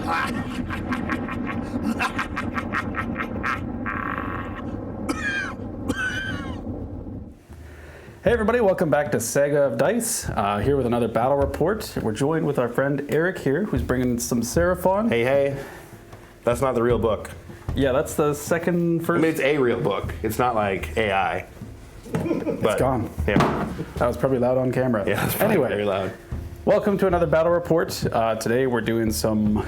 Hey everybody, welcome back to Saga of Dice, here with another battle report. We're joined with our friend Erik here, who's bringing some Seraphon. Hey. That's not the real book. Yeah, that's the first... I mean, it's a real book. It's not like AI. It's gone. Yeah. That was probably loud on camera. Yeah, it's probably very loud. Welcome to another battle report. Today we're doing some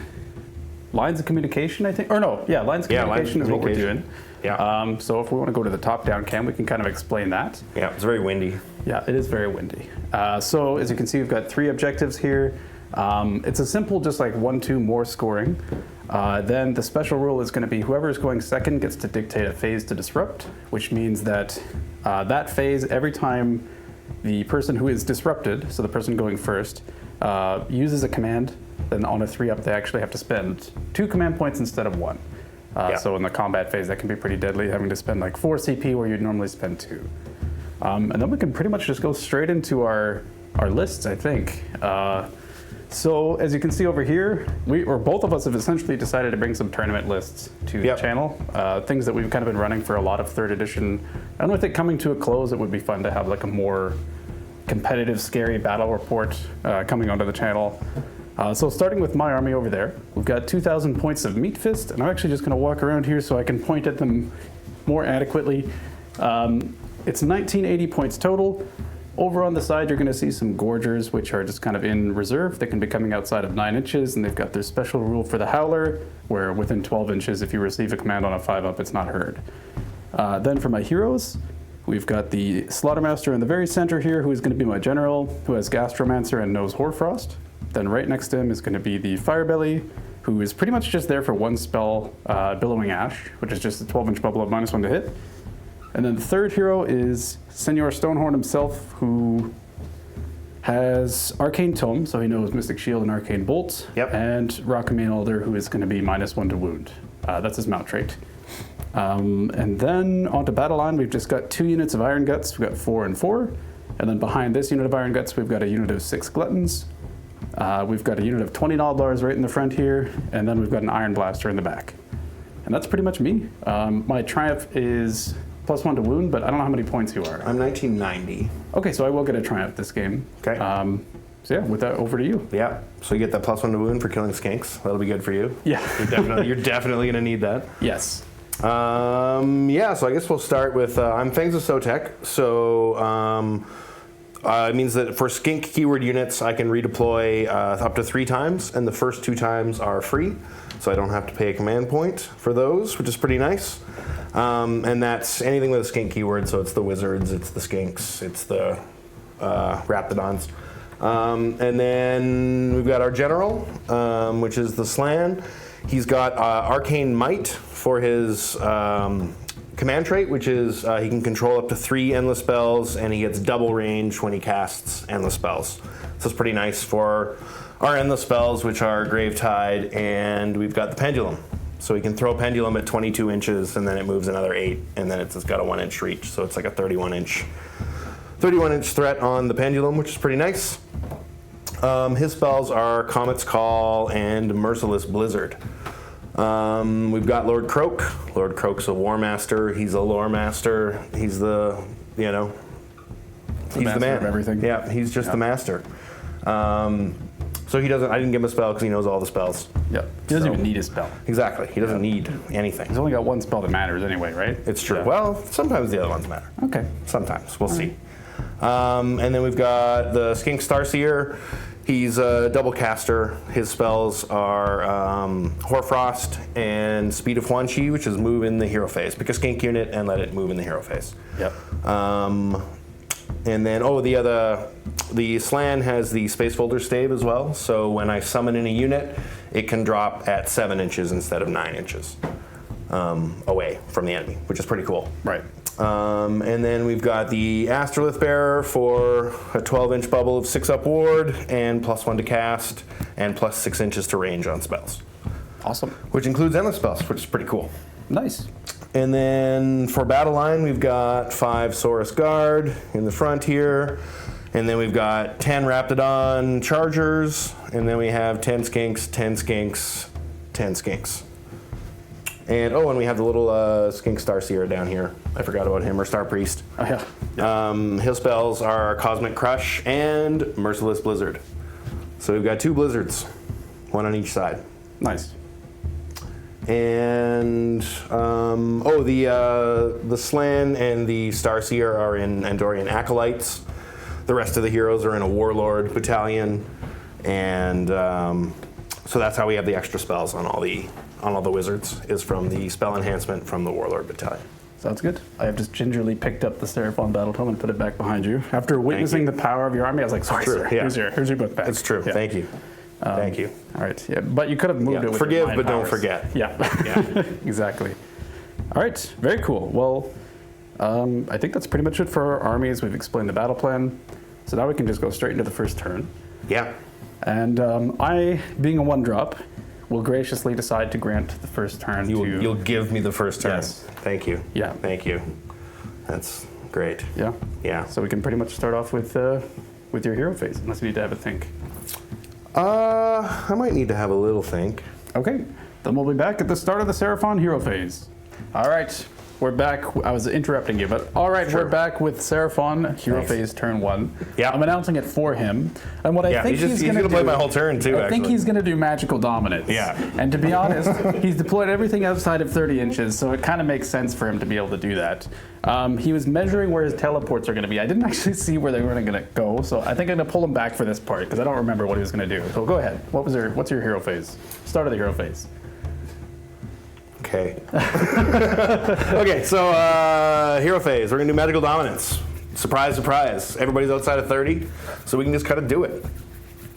lines of communication, I think. Or no, yeah, lines of communication is what we're doing. Yeah. So if we want to go to the top-down cam, we can kind of explain that. Yeah, it's very windy. Yeah, it is very windy. So as you can see, we've got 3 objectives here. It's a simple, just like 1-2 more scoring. Then the special rule is going to be whoever is going second gets to dictate a phase to disrupt, which means that that phase, every time the person who is disrupted, so the person going first, uses a command, then on a 3-up they actually have to spend 2 command points instead of 1. So in the combat phase, that can be pretty deadly, having to spend like 4 CP where you'd normally spend 2. And then we can pretty much just go straight into our lists, I think. So as you can see over here, both of us have essentially decided to bring some tournament lists to the channel. Things that we've kind of been running for a lot of 3rd edition. And with it coming to a close, it would be fun to have like a more competitive, scary battle report coming onto the channel. So starting with my army over there, we've got 2,000 points of Meat Fist, and I'm actually just going to walk around here so I can point at them more adequately. It's 1980 points total. Over on the side, you're going to see some Gorgers, which are just kind of in reserve. They can be coming outside of 9 inches, and they've got their special rule for the Howler, where within 12 inches, if you receive a command on a 5-up, it's not heard. Then for my heroes, we've got the Slaughtermaster in the very center here, who is going to be my general, who has Gastromancer and knows Hoarfrost. Then right next to him is going to be the Firebelly, who is pretty much just there for 1 spell, Billowing Ash, which is just a 12-inch bubble of -1 to hit. And then the 3rd hero is Senor Stonehorn himself, who has Arcane Tome, so he knows Mystic Shield and Arcane Bolt. Yep. And Rockamane Alder, who is going to be -1 to wound. That's his mount trait. And then onto Battle Line, we've just got 2 units of Iron Guts. We've got 4 and 4. And then behind this unit of Iron Guts, we've got a unit of 6 Gluttons. We've got a unit of 20 Gnawbars right in the front here. And then we've got an Iron Blaster in the back. And that's pretty much me. My Triumph is +1 to wound, but I don't know how many points you are. I'm 1990. Okay, so I will get a Triumph this game. Okay. So yeah, with that, over to you. Yeah. So you get that +1 to wound for killing skinks. That'll be good for you. Yeah. You're definitely going to need that. Yes. Yeah, so I guess we'll start with, I'm Fangs of Sotek. So it means that for skink keyword units, I can redeploy up to 3 times, and the first 2 times are free. So I don't have to pay a command point for those, which is pretty nice. And that's anything with a skink keyword, so it's the wizards, it's the skinks, it's the raptidons. And then we've got our general, which is the Slann. He's got Arcane Might for his command trait, which is he can control up to 3 endless spells, and he gets double range when he casts endless spells. So it's pretty nice for our endless spells, which are Gravetide, and we've got the Pendulum. So we can throw a Pendulum at 22 inches, and then it moves another 8, and then it's got a 1-inch reach, so it's like a 31-inch threat on the Pendulum, which is pretty nice. His spells are Comet's Call and Merciless Blizzard. We've got Lord Croak. Lord Croak's a War Master. He's a Lore Master. He's the, he's the man. Of everything. Yeah, he's just the master. So he doesn't, I didn't give him a spell because he knows all the spells. Yep. He doesn't even need a spell. Exactly. He doesn't need anything. He's only got 1 spell that matters anyway, right? It's true. Yeah. Well, sometimes the other ones matter. Okay. Sometimes. We'll see. And then we've got the Skink Starseer. He's a double caster. His spells are Hoarfrost and Speed of Huanchi, which is move in the hero phase. Pick a skink unit and let it move in the hero phase. Yep. And then, the Slann has the Space Folder Stave as well. So when I summon in a unit, it can drop at 7 inches instead of 9 inches away from the enemy, which is pretty cool. Right. And then we've got the Astrolith Bearer for a 12-inch bubble of 6-up ward and +1 to cast and +6 inches to range on spells. Awesome. Which includes endless spells, which is pretty cool. Nice. And then for Battle Line, we've got 5 Saurus Guard in the front here. And then we've got 10 Raptidon Chargers. And then we have 10 Skinks, 10 skinks. And and we have the little skink Star Seer down here. I forgot about him, or Star Priest. Oh yeah. His spells are Cosmic Crush and Merciless Blizzard. So we've got 2 blizzards, 1 on each side. Nice. And the Slann and the Starseer are in Andorian Acolytes. The rest of the heroes are in a Warlord battalion, and so that's how we have the extra spells on all the wizards, is from the spell enhancement from the Warlord battalion. Sounds good. I have just gingerly picked up the Seraphon battle tome and put it back behind you. After witnessing the power of your army, I was like, sorry, sir, Yeah. here's your book back. It's true. Yeah. Thank you. Thank you. All right. Yeah, but you could have moved it with Forgive, your mind but don't powers. forget. Yeah. Yeah. Exactly. All right. Very cool. Well, I think that's pretty much it for our armies. We've explained the battle plan. So now we can just go straight into the first turn. Yeah. And I, being a 1-drop, will graciously decide to grant the first turn to... You'll give me the first turn. Yes. Thank you. Yeah. Thank you. That's great. Yeah. Yeah. So we can pretty much start off with your hero phase, unless you need to have a think. I might need to have a little think. Okay, then we'll be back at the start of the Seraphon hero phase. All right, we're back. I was interrupting you, but all right, Sure. we're back with Seraphon hero Thanks. phase turn 1. Yeah. I'm announcing it for him, and what I think he's he's going to play do. my whole turn too. I think he's going to do magical dominance. Yeah. And to be honest, he's deployed everything outside of 30 inches, so it kind of makes sense for him to be able to do that. He was measuring where his teleports are going to be. I didn't actually see where they were going to go, so I think I'm going to pull him back for this part because I don't remember what he was going to do. So go ahead. What's your hero phase? Start of the hero phase. Okay. Okay, so hero phase. We're gonna do magical dominance. Surprise, surprise. Everybody's outside of 30, so we can just kind of do it.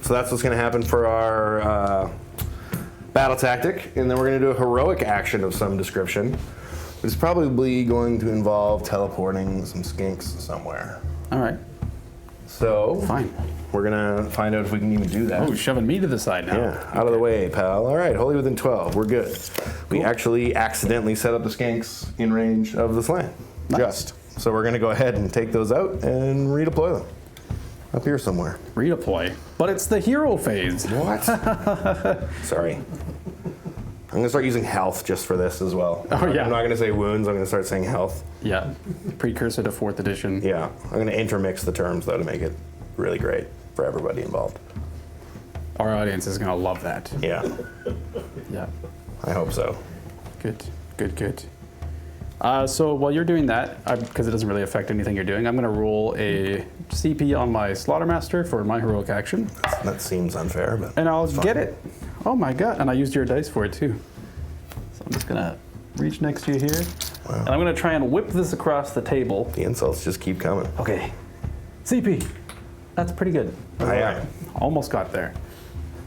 So that's what's gonna happen for our battle tactic, and then we're gonna do a heroic action of some description. It's probably going to involve teleporting some skinks somewhere. All right. So Fine. we're gonna find out if we can even do that. Oh, shoving me to the side now. Yeah, out of the way, pal. All right, wholly within 12. We're good. We actually accidentally set up the skinks in range of the Slann. Nice. Just. So we're going to go ahead and take those out and redeploy them. Up here somewhere. Redeploy. But it's the hero phase. What? Sorry. I'm going to start using health just for this as well. Oh, yeah. I'm not going to say wounds, I'm going to start saying health. Yeah. Precursor to 4th edition. Yeah. I'm going to intermix the terms, though, to make it really great for everybody involved. Our audience is going to love that. Yeah. Yeah. I hope so. Good. Good, good. So while you're doing that, because it doesn't really affect anything you're doing, I'm going to roll a CP on my Slaughtermaster for my heroic action. That seems unfair, but. And I'll get it. Oh my god. And I used your dice for it too. So I'm just going to reach next to you here. Wow. And I'm going to try and whip this across the table. The insults just keep coming. Okay. CP. That's pretty good. Yeah. Almost got there.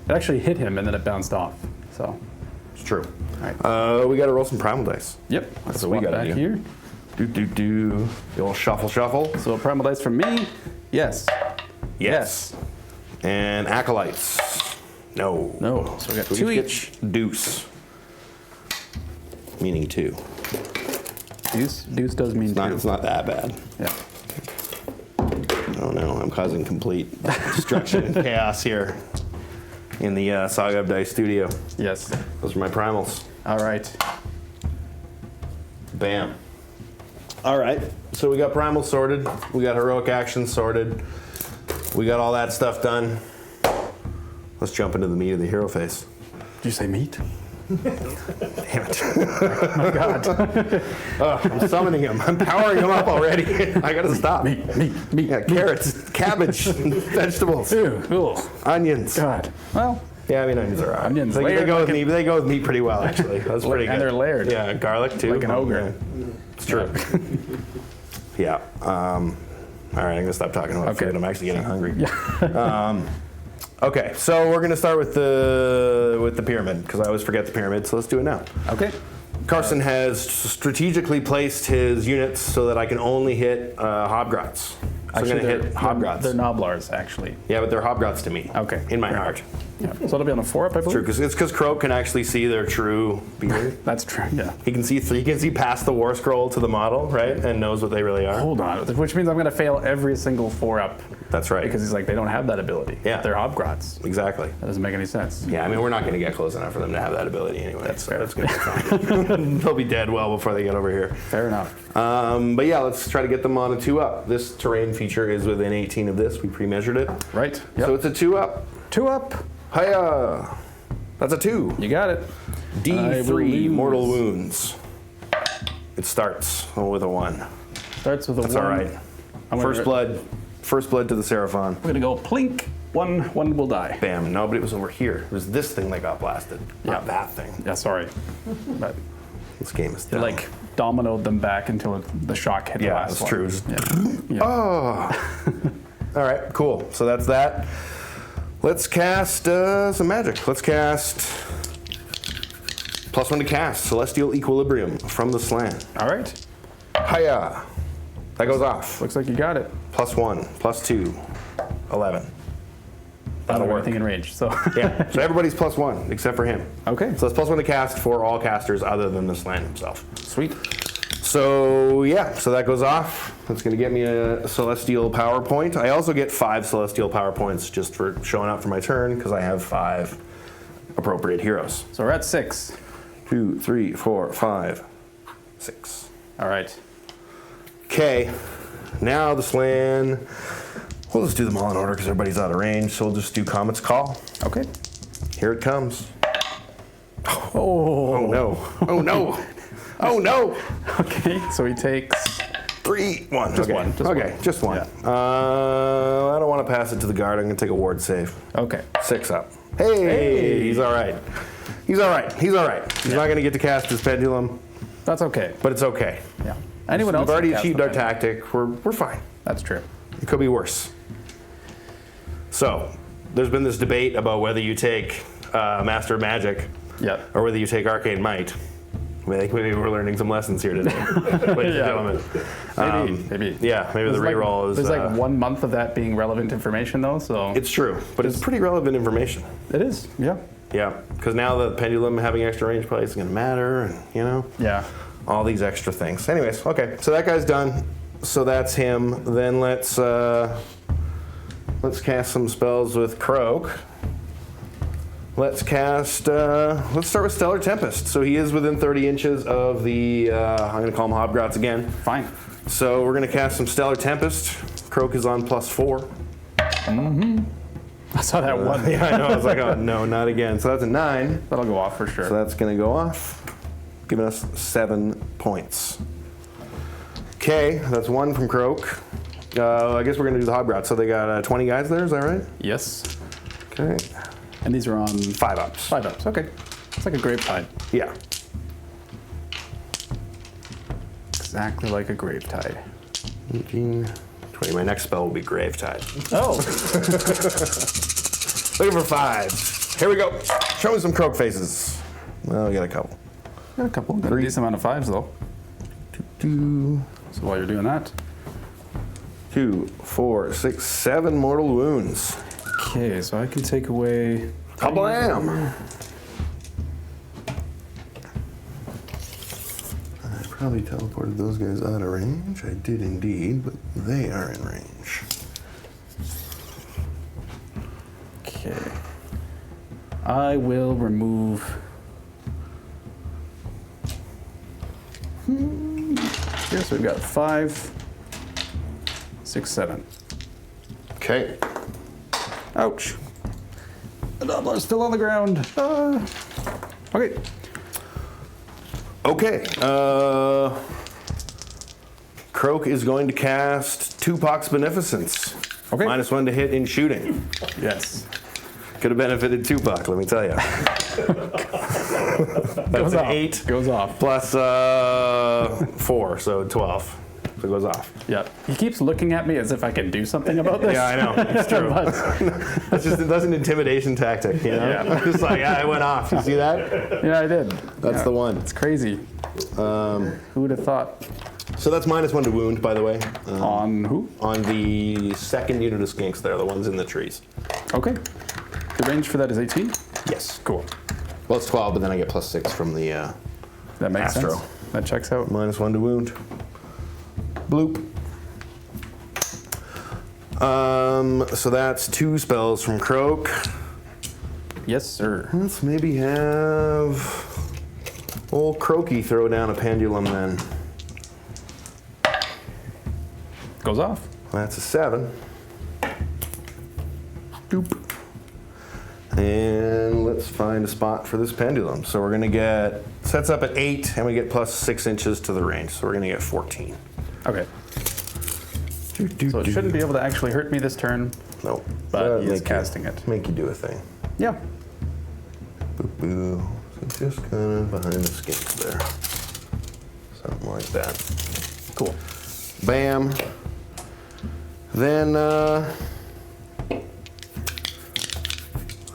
It actually hit him and then it bounced off. So, It's true. all right. We got to roll some primal dice. Yep. That's what we swap gotta back do. here. The old shuffle, shuffle. So primal dice from me. Yes. Yes. And acolytes. No. No. So we got We 2 get each. Deuce. Meaning 2. Deuce does mean 2. It's not that bad. Yeah. Oh no, I'm causing complete destruction and chaos here in the Saga of Dice studio. Yes. Those are my primals. All right. Bam. All right, so we got primal sorted. We got heroic action sorted. We got all that stuff done. Let's jump into the meat of the hero phase. Did you say meat? Damn it. Oh my god. I'm summoning him. I'm powering him up already. I gotta stop. meat. Yeah, carrots, cabbage, vegetables, Ew. Ugh. onions. God. Well, Yeah, I mean onions are alright. Onions They layered go like with meat. They go with meat pretty well, actually. That's pretty good. and they're layered. Yeah, garlic too. Like an ogre. Yeah. It's true. Yeah. All right, I'm gonna stop talking about Okay. food. I'm actually getting hungry. Okay, so we're gonna start with the pyramid because I always forget the pyramid. So let's do it now. okay. Carson has strategically placed his units so that I can only hit Hobgrots. So I'm gonna hit Hobgrots. They're Noblars, actually. Yeah, but they're Hobgrots to me. Okay. In my Fair heart. enough. Yeah. So it'll be on a 4-up, I believe? True, because Croak can actually see their true being. That's true, yeah. He can see past the war scroll to the model, right, and knows what they really are. Hold on, which means I'm going to fail every single 4-up That's right. Because he's like, they don't have that ability. Yeah. They're Hobgrots. Exactly. That doesn't make any sense. Yeah, I mean, we're not going to get close enough for them to have that ability anyway. That's so fair. that's going to be fine. They'll be dead well before they get over here. Fair enough. But yeah, let's try to get them on a 2-up. This terrain feature is within 18 of this. We pre-measured it. Right. Yep. So it's a 2-up. 2-up. Hiya! That's a 2. You got it. D3 mortal wounds. It starts with a 1. Starts with a That's 1. all right. First blood to the Seraphon. We're gonna go plink. One will die. Bam. No, but it was over here. It was this thing that got blasted, not that thing. Yeah, sorry. But This game is they dumb. like dominoed them back until the shock hit the Yeah, last that's one. true. Just- Yeah. Oh. All right, cool. So that's that. Let's cast some magic. Let's cast +1 to cast Celestial Equilibrium from the Slann. All right. Hiya. That goes off. Looks like you got it. +1, +2, 11. That'll work. Everything in range. So Yeah. So everybody's +1 except for him. Okay. So that's +1 to cast for all casters other than the Slann himself. Sweet. So yeah, so that goes off. That's going to get me a Celestial Power Point. I also get 5 Celestial Power Points just for showing up for my turn because I have 5 appropriate heroes. So we're at 6. 2, 3, 4, 5, 6. All right. Okay, now the Slann. We'll just do them all in order because everybody's out of range. So we'll just do Comet's Call. Okay. Here it comes. Oh. Oh no! Oh no! Oh no! Okay. So he takes 3, 1. Just okay. one, just okay, one. just one. I don't want to pass it to the guard. I'm gonna take a ward save. Okay. 6 up. Hey, he's all right. He's all right. He's all right. He's not gonna get to cast his pendulum, That's okay. but it's okay. Yeah. Anyone else? We've already can cast achieved the our pendulum. tactic. We're fine. That's true. It could be worse. So, there's been this debate about whether you take Master of Magic Yep. or whether you take Arcane Might. I think maybe we're learning some lessons here today, ladies and gentlemen. Maybe. Yeah, maybe the There's reroll is. There's like 1 month of that being relevant information though, so It's true, but it's pretty relevant information. it is. Yeah. Yeah, because now the pendulum having extra range probably isn't going to matter, and Yeah. all these extra things. Anyways, okay, so that guy's done. So that's him. Then let's cast some spells with Croak. Let's cast. Let's start with Stellar Tempest. So he is within 30 inches of the. I'm going to call him Hobgrots again. Fine. So we're going to cast some Stellar Tempest. Croak is on +4. I saw that one. Yeah, I know. I was like, oh no, not again. So that's a 9. That'll go off for sure. So that's going to go off, giving us 7 points. Okay, that's 1 from Croak. I guess we're going to do the Hobgrots. So they got 20 guys there, is that right? Yes. Okay. And these are on 5 ups. 5 ups. Okay. It's like a grave tide. Yeah. Exactly like a grave tide. 18, 20. My next spell will be Gravetide. Oh. Looking for 5. Here we go. Show me some Croak faces. Well, we got a couple. Got a couple. Got a decent amount of 5s though. 2, So while you're doing that. 2, 4, 6, 7 mortal wounds. Okay, so I can take away. Kablam! I probably teleported those guys out of range. I did indeed, but they are in range. Okay. I will remove. Here, so we've got 5, 6, 7. Okay. Ouch. The Doppler's still on the ground. Okay. Okay. Croak is going to cast Tupac's Beneficence. Okay. -1 to hit in shooting. Yes. Could have benefited Tupac, let me tell you. That's Goes an off. 8 Goes off. plus 4, so 12. So it goes off. Yeah. He keeps looking at me as if I can do something about this. Yeah, I know. It's true. But- That's an intimidation tactic, you know? Yeah. Just like, I went off. You see that? yeah, I did. That's Yeah. the one. It's crazy. Who would have thought? So that's -1 to wound, by the way. On who? On the second unit of skinks there, the ones in the trees. Okay. The range for that is 18? Yes. Cool. Well, it's 12, but then I get +6 from the That makes Astro. sense. That checks out. -1 to wound. Bloop. So that's 2 spells from Croak. Yes, sir. Let's maybe have old Croaky throw down a pendulum then. Goes off. That's a 7. Doop. And let's find a spot for this pendulum. So we're gonna get, sets up at 8 and we get plus 6 inches to the range. So we're gonna get 14. Okay. So it shouldn't be able to actually hurt me this turn. Nope. But he is casting it. Make you do a thing. Yeah. Boo boo. So just kind of behind the skinks there. Something like that. Cool. Bam. Then, I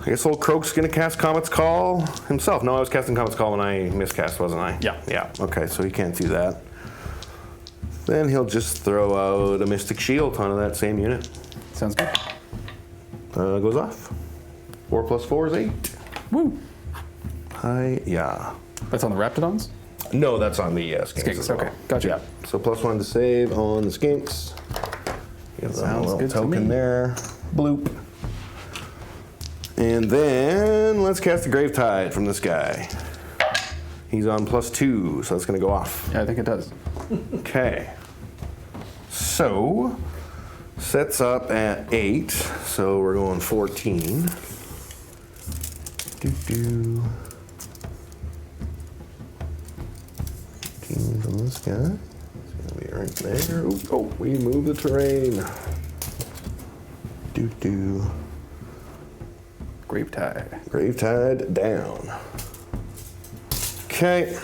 guess old Croak's gonna cast Comet's Call himself. No, I was casting Comet's Call when I miscast, wasn't I? Yeah. Yeah, okay, so he can't do that. Then he'll just throw out a Mystic Shield onto that same unit. Sounds good. Goes off. 4 plus 4 is 8. Woo. Hi, yeah. That's on the Raptidons? No, that's on the skinks. Skinks, as well. okay. Gotcha. Yeah, so +1 to save on the skinks. Give them a Sounds little good to token me. there. Bloop. And then let's cast the Grave Tide from this guy. He's on +2, so that's gonna go off. Yeah, I think it does. Okay. So, sets up at 8, so we're going 14. Doo-doo. 14 from this guy. It's gonna be right there. Ooh, oh, we move the terrain. Doo-doo. Gravetide. Gravetide down. Okay.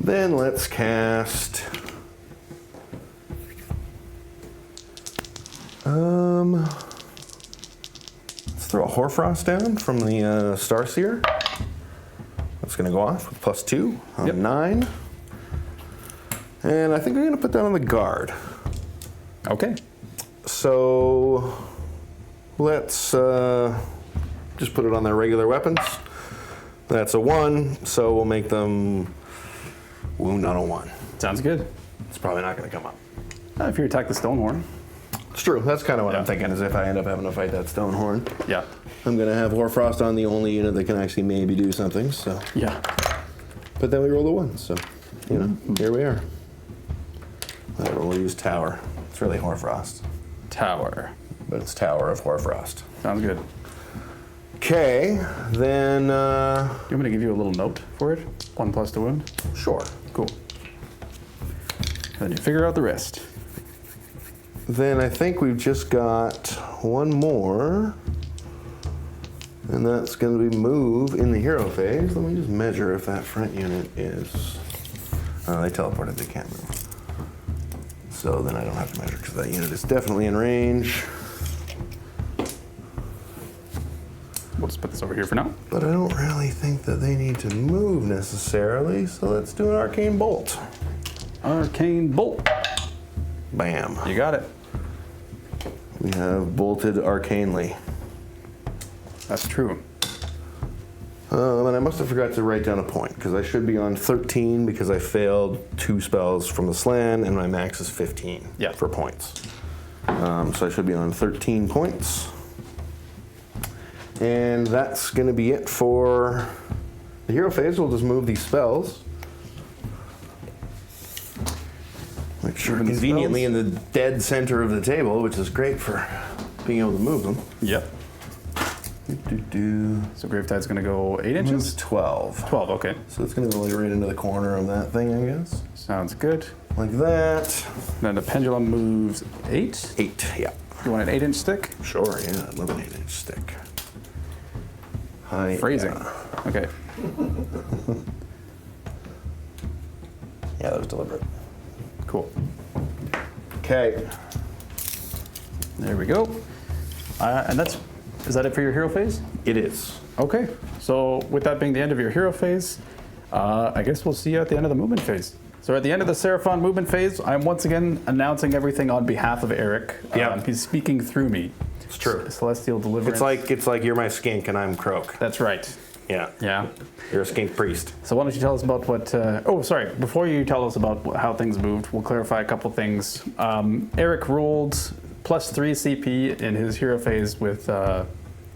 Then let's cast. Let's throw a Hoarfrost down from the Starseer. That's gonna go off with +2 on Yep. 9. And I think we're gonna put that on the guard. Okay. So let's just put it on their regular weapons. That's a 1, so we'll make them wound on a 1. Sounds good. It's probably not going to come up. If you attack the Stonehorn. It's true. That's kind of what Yeah. I'm thinking, is if I end up having to fight that Stonehorn. Yeah. I'm going to have Hoarfrost on the only unit that can actually maybe do something, so. Yeah. But then we roll a 1, so, you know, here we are. We'll use Tower. It's really Hoarfrost, Tower. but it's Tower of Hoarfrost. Sounds good. Okay, then, You want me to give you a little note for it? 1+ to wound? sure. Cool. Then you figure out the rest. Then I think we've just got one more, and that's going to be move in the hero phase. Let me just measure if that front unit is. They teleported, they can't move. So then I don't have to measure because that unit is definitely in range. We'll just put this over here for now. But I don't really think that they need to move necessarily, so let's do an Arcane Bolt. Arcane Bolt. Bam. You got it. We have bolted arcanely. That's true. And I must have forgot to write down a point, because I should be on 13 because I failed 2 spells from the Slann, and my max is 15 Yeah. for points. So I should be on 13 points. And that's going to be it for the hero phase. We'll just move these spells, which are Moving the conveniently spells. in the dead center of the table, which is great for being able to move them. Yep. Do-do-do. So Gravetide's going to go 8 It's inches? 12. 12, okay. So it's going to go like right into the corner of that thing, I guess. Sounds good. Like that. Then the pendulum moves 8. 8, yeah. You want an 8-inch stick? Sure, yeah. I'd love an 8-inch stick. Hi. Phrasing. Yeah. Okay. Yeah, that was deliberate. Cool. Okay. There we go. And is that it for your hero phase? It is. Okay. So with that being the end of your hero phase, I guess we'll see you at the end of the movement phase. So at the end of the Seraphon movement phase, I'm once again announcing everything on behalf of Erik. Yeah. He's speaking through me. It's true. Celestial Deliverance. It's like you're my skink and I'm Croak. That's right. Yeah. Yeah. You're a skink priest. So why don't you tell us about what... oh, sorry. Before you tell us about how things moved, we'll clarify a couple things. Erik rolled +3 CP in his hero phase with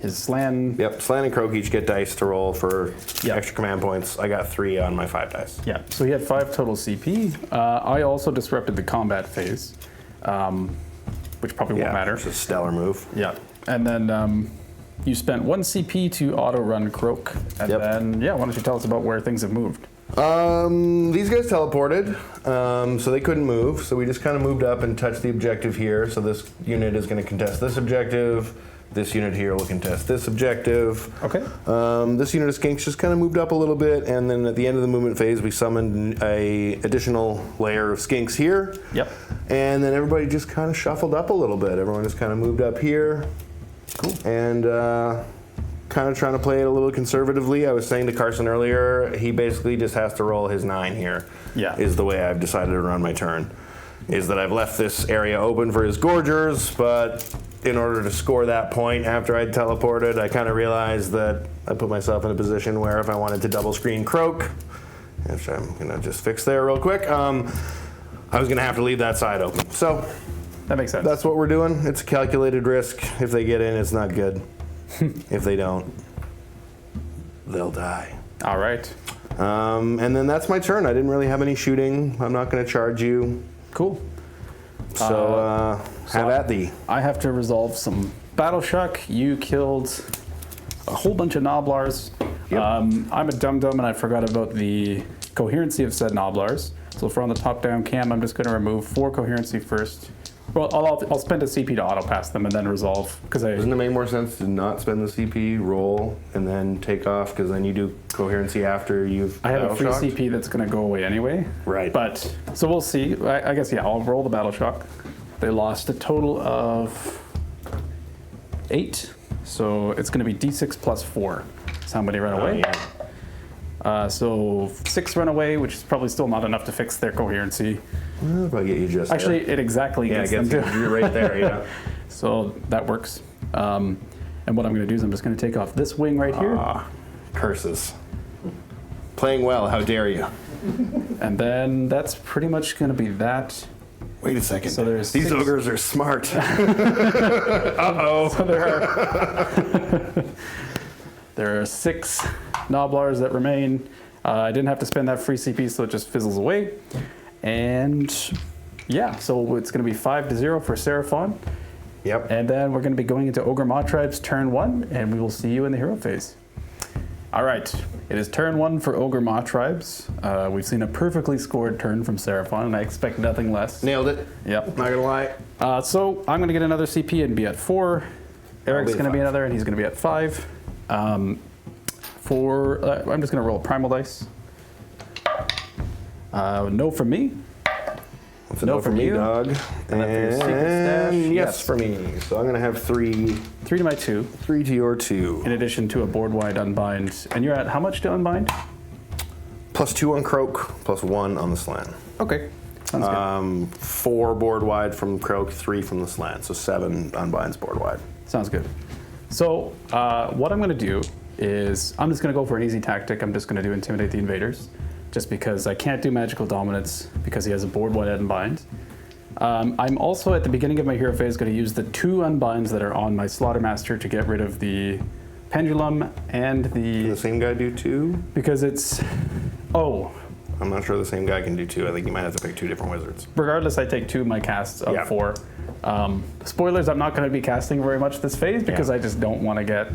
his Slann. Yep, Slann and Croak each get dice to roll for Yep. extra command points. I got 3 on my 5 dice. Yeah, so he had 5 total CP. I also disrupted the combat phase, which probably won't matter. It's a stellar move. Yeah, and then you spent 1 CP to auto-run Croak. And Yep. then, yeah, why don't you tell us about where things have moved? These guys teleported, so they couldn't move. So we just kind of moved up and touched the objective here. So this unit is going to contest this objective. This unit here will contest this objective. Okay. This unit of skinks just kind of moved up a little bit, and then at the end of the movement phase, we summoned a additional layer of skinks here. Yep. And then everybody just kind of shuffled up a little bit. Everyone just kind of moved up here. Cool. And kind of trying to play it a little conservatively. I was saying to Carson earlier, he basically just has to roll his 9 here. Yeah. Is the way I've decided to run my turn. Is that I've left this area open for his gorgers, but in order to score that point after I'd teleported, I kind of realized that I put myself in a position where if I wanted to double screen Croak, which I'm going to just fix there real quick, I was going to have to leave that side open. So That makes sense. that's what we're doing. It's a calculated risk. If they get in, it's not good. If they don't, they'll die. All right. And then that's my turn. I didn't really have any shooting. I'm not going to charge you. Cool. So have at thee. I have to resolve some battle shock. You killed a whole bunch of Noblars. Yep. I'm a dum-dum and I forgot about the coherency of said Noblars. So if we're on the top-down cam, I'm just going to remove 4 coherency first. Well, I'll spend a CP to auto-pass them and then resolve, because Doesn't it make more sense to not spend the CP, roll, and then take off, because then you do coherency after you've I have a free battle shocked? CP that's going to go away anyway. Right. But, so we'll see. I guess, yeah, I'll roll the battle shock. They lost a total of 8. So it's going to be D6 plus 4. Somebody ran away. Yeah. So 6 run away, which is probably still not enough to fix their coherency. I'll probably get you just Actually, there. it exactly Yeah, gets it them gets to. you. You're right there, yeah. So that works. And what I'm going to do is I'm just going to take off this wing right here. Curses. Playing well, how dare you. And then that's pretty much going to be that. Wait a second. So there's These 6. ogres are smart. Uh-oh. So there are 6 Noblars that remain. I didn't have to spend that free CP, so it just fizzles away. And yeah, so it's going to be 5-0 for Seraphon. Yep. And then we're going to be going into Ogre Mawtribes turn 1, and we will see you in the hero phase. All right, it is turn 1 for Ogre Mawtribes. We've seen a perfectly scored turn from Seraphon, and I expect nothing less. Nailed it. Yep. Not gonna lie. So I'm going to get another CP and be at 4. Eric's be going to be 5. another, and he's going to be at 5. I'm just going to roll primal dice. No from me. That's a No no for from me, you. dog. And then for your secret stash, yes, yes. for me. So I'm gonna have 3. 3 to my 2, 3 to your 2. in addition to a board-wide unbind. And you're at how much to unbind? Plus 2 on Croak, plus 1 on the Slann. Okay, sounds good. 4 board wide from Croak, 3 from the Slann. So 7 unbinds board wide. Sounds good. So what I'm going to do is I'm just going to go for an easy tactic. I'm just going to do Intimidate the Invaders, just because I can't do Magical Dominance because he has a board-wide unbind. I'm also at the beginning of my hero phase going to use the 2 unbinds that are on my Slaughtermaster to get rid of the Pendulum and Can the the... same guy do 2? Because it's... Oh, I'm not sure the same guy can do 2. I think you might have to pick 2 different wizards. regardless, I take 2 of my casts of Yeah. 4. Spoilers, I'm not going to be casting very much this phase because I just don't want to get...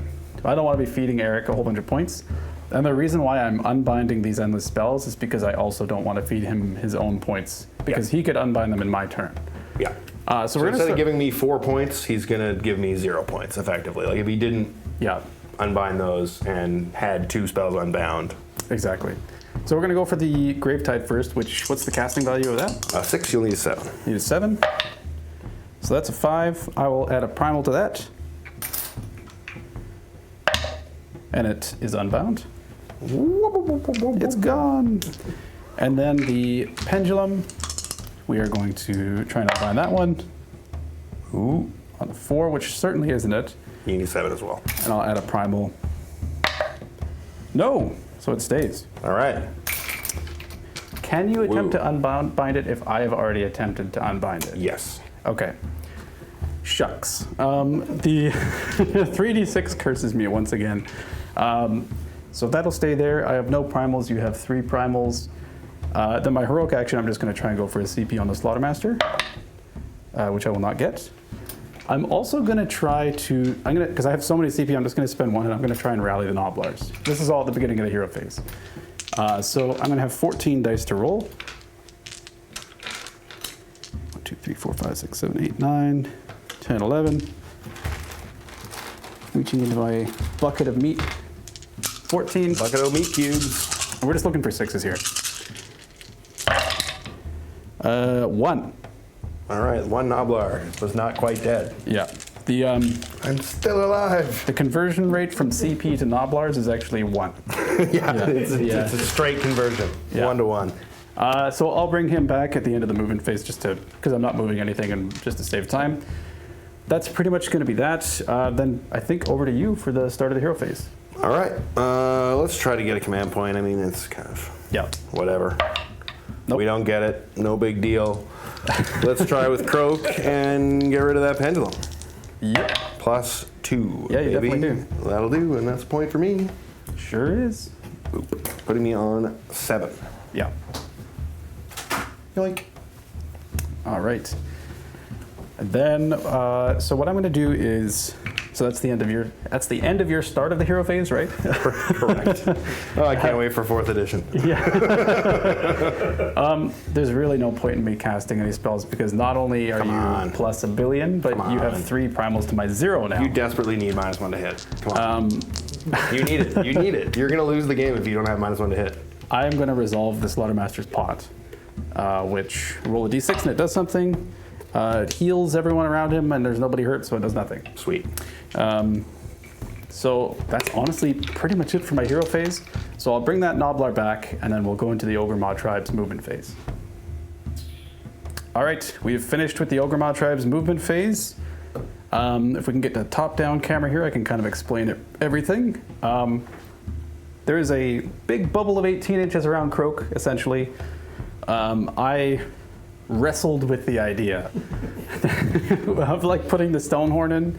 I don't want to be feeding Erik a whole bunch of points. And the reason why I'm unbinding these endless spells is because I also don't want to feed him his own points, because he could unbind them in my turn. Yeah. So So we're going instead to of giving me 4 points, he's going to give me 0 points, effectively. Like if he didn't Yeah, unbind those and had 2 spells unbound. exactly. So we're going to go for the Gravetide first, what's the casting value of that? 6, you'll need a 7. Need a 7. So that's a 5. I will add a primal to that. And it is unbound. It's gone. And then the Pendulum, we are going to try and unbind that one. Ooh, on the 4, which certainly isn't it. You need 7 as well. And I'll add a primal. No, so it stays. All right. Can you attempt to unbind it if I have already attempted to unbind it? Yes. Okay. Shucks. The 3d6 curses me once again. So that'll stay there. I have no primals. You have 3 primals. Then my heroic action, I'm just going to try and go for a CP on the Slaughtermaster, which I will not get. I'm also going to try to, because I have so many CP, I'm just going to spend 1 and I'm going to try and rally the Nobblars. This is all at the beginning of the hero phase. So I'm going to have 14 dice to roll. 1, 2, 3, 4, 5, 6, 7, 8, 9, 10, 11. Reaching into my bucket of meat. 14. Bucket of meat cubes. We're just looking for 6s here. 1. All right, 1 Nobblar was not quite dead. Yeah. The I'm still alive. the conversion rate from CP to Nobblars is actually 1. It's a straight conversion, Yeah. 1 to 1. So I'll bring him back at the end of the movement phase just to, because I'm not moving anything and just to save time. That's pretty much going to be that. Then I think over to you for the start of the hero phase. All right, let's try to get a command point. I mean, it's kind of whatever. Nope. We don't get it, no big deal. Let's try with Croak and get rid of that pendulum. Yep. +2. Yeah, you baby. definitely do. That'll do, and that's a point for me. Sure is. Boop. Putting me on 7. Yeah. Yoink. All right. And then, so what I'm going to do is, so that's the end of your start of the hero phase, right? Correct. Oh, I can't wait for 4th edition. Yeah. There's really no point in me casting any spells because not only are you plus a billion, but you have 3 primals to my 0 now. You desperately need -1 to hit. Come on. You need it. You need it. You're going to lose the game if you don't have -1 to hit. I am going to resolve the Slaughtermaster's Pot, which roll a d6 and it does something. It heals everyone around him and there's nobody hurt, so it does nothing. Sweet. So that's honestly pretty much it for my hero phase. So I'll bring that Nobblar back and then we'll go into the Ogre Mawtribes movement phase. All right, we've finished with the Ogre Mawtribes movement phase. If we can get the top-down camera here, I can kind of explain everything. There is a big bubble of 18 inches around Croak, essentially. I wrestled with the idea of like putting the Stonehorn in,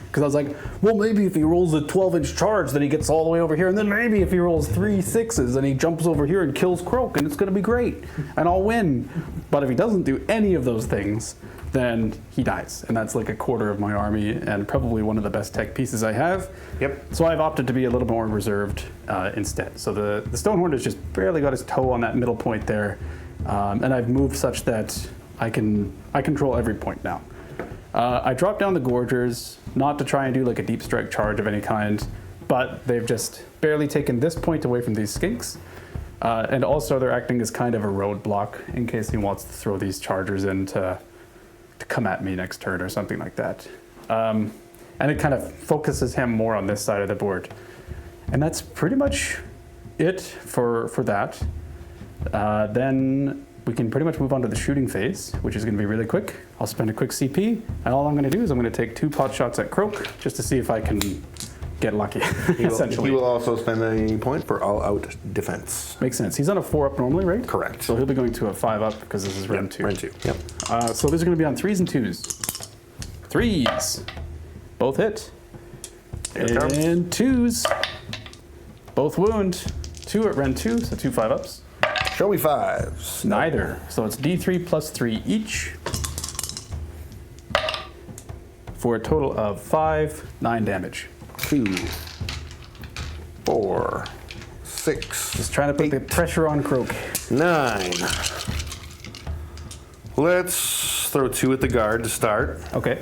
because I was like, well, maybe if he rolls a 12-inch charge, then he gets all the way over here, and then maybe if he rolls 3 6s, and he jumps over here and kills Croak, and it's going to be great, and I'll win. But if he doesn't do any of those things, then he dies, and that's like a quarter of my army, and probably one of the best tech pieces I have. Yep. So I've opted to be a little more reserved instead. So the Stonehorn has just barely got his toe on that middle point there. And I've moved such that I control every point now. I dropped down the Gorgers, not to try and do like a deep strike charge of any kind, but they've just barely taken this point away from these skinks. And also they're acting as kind of a roadblock in case he wants to throw these chargers in to come at me next turn or something like that. And it kind of focuses him more on this side of the board. And that's pretty much it for that. Then we can pretty much move on to the shooting phase, which is going to be really quick. I'll spend a quick CP, and all I'm going to do is I'm going to take 2 pot shots at Croak just to see if I can get lucky, essentially. He will also spend a point for all-out defense. Makes sense. He's on a 4-up normally, right? Correct. So he'll be going to a 5-up because this is round 2. Round 2, yep. So these are going to be on 3s and 2s. 3s. Both hit. And 2s. Both wound. 2 at round 2, so 2 5-ups. Show me 5s. Neither. So it's D3 plus 3 each. For a total of 5, 9 damage. 2, 4, 6. Just trying to put the pressure on Croak. 9. Let's throw 2 at the guard to start. Okay.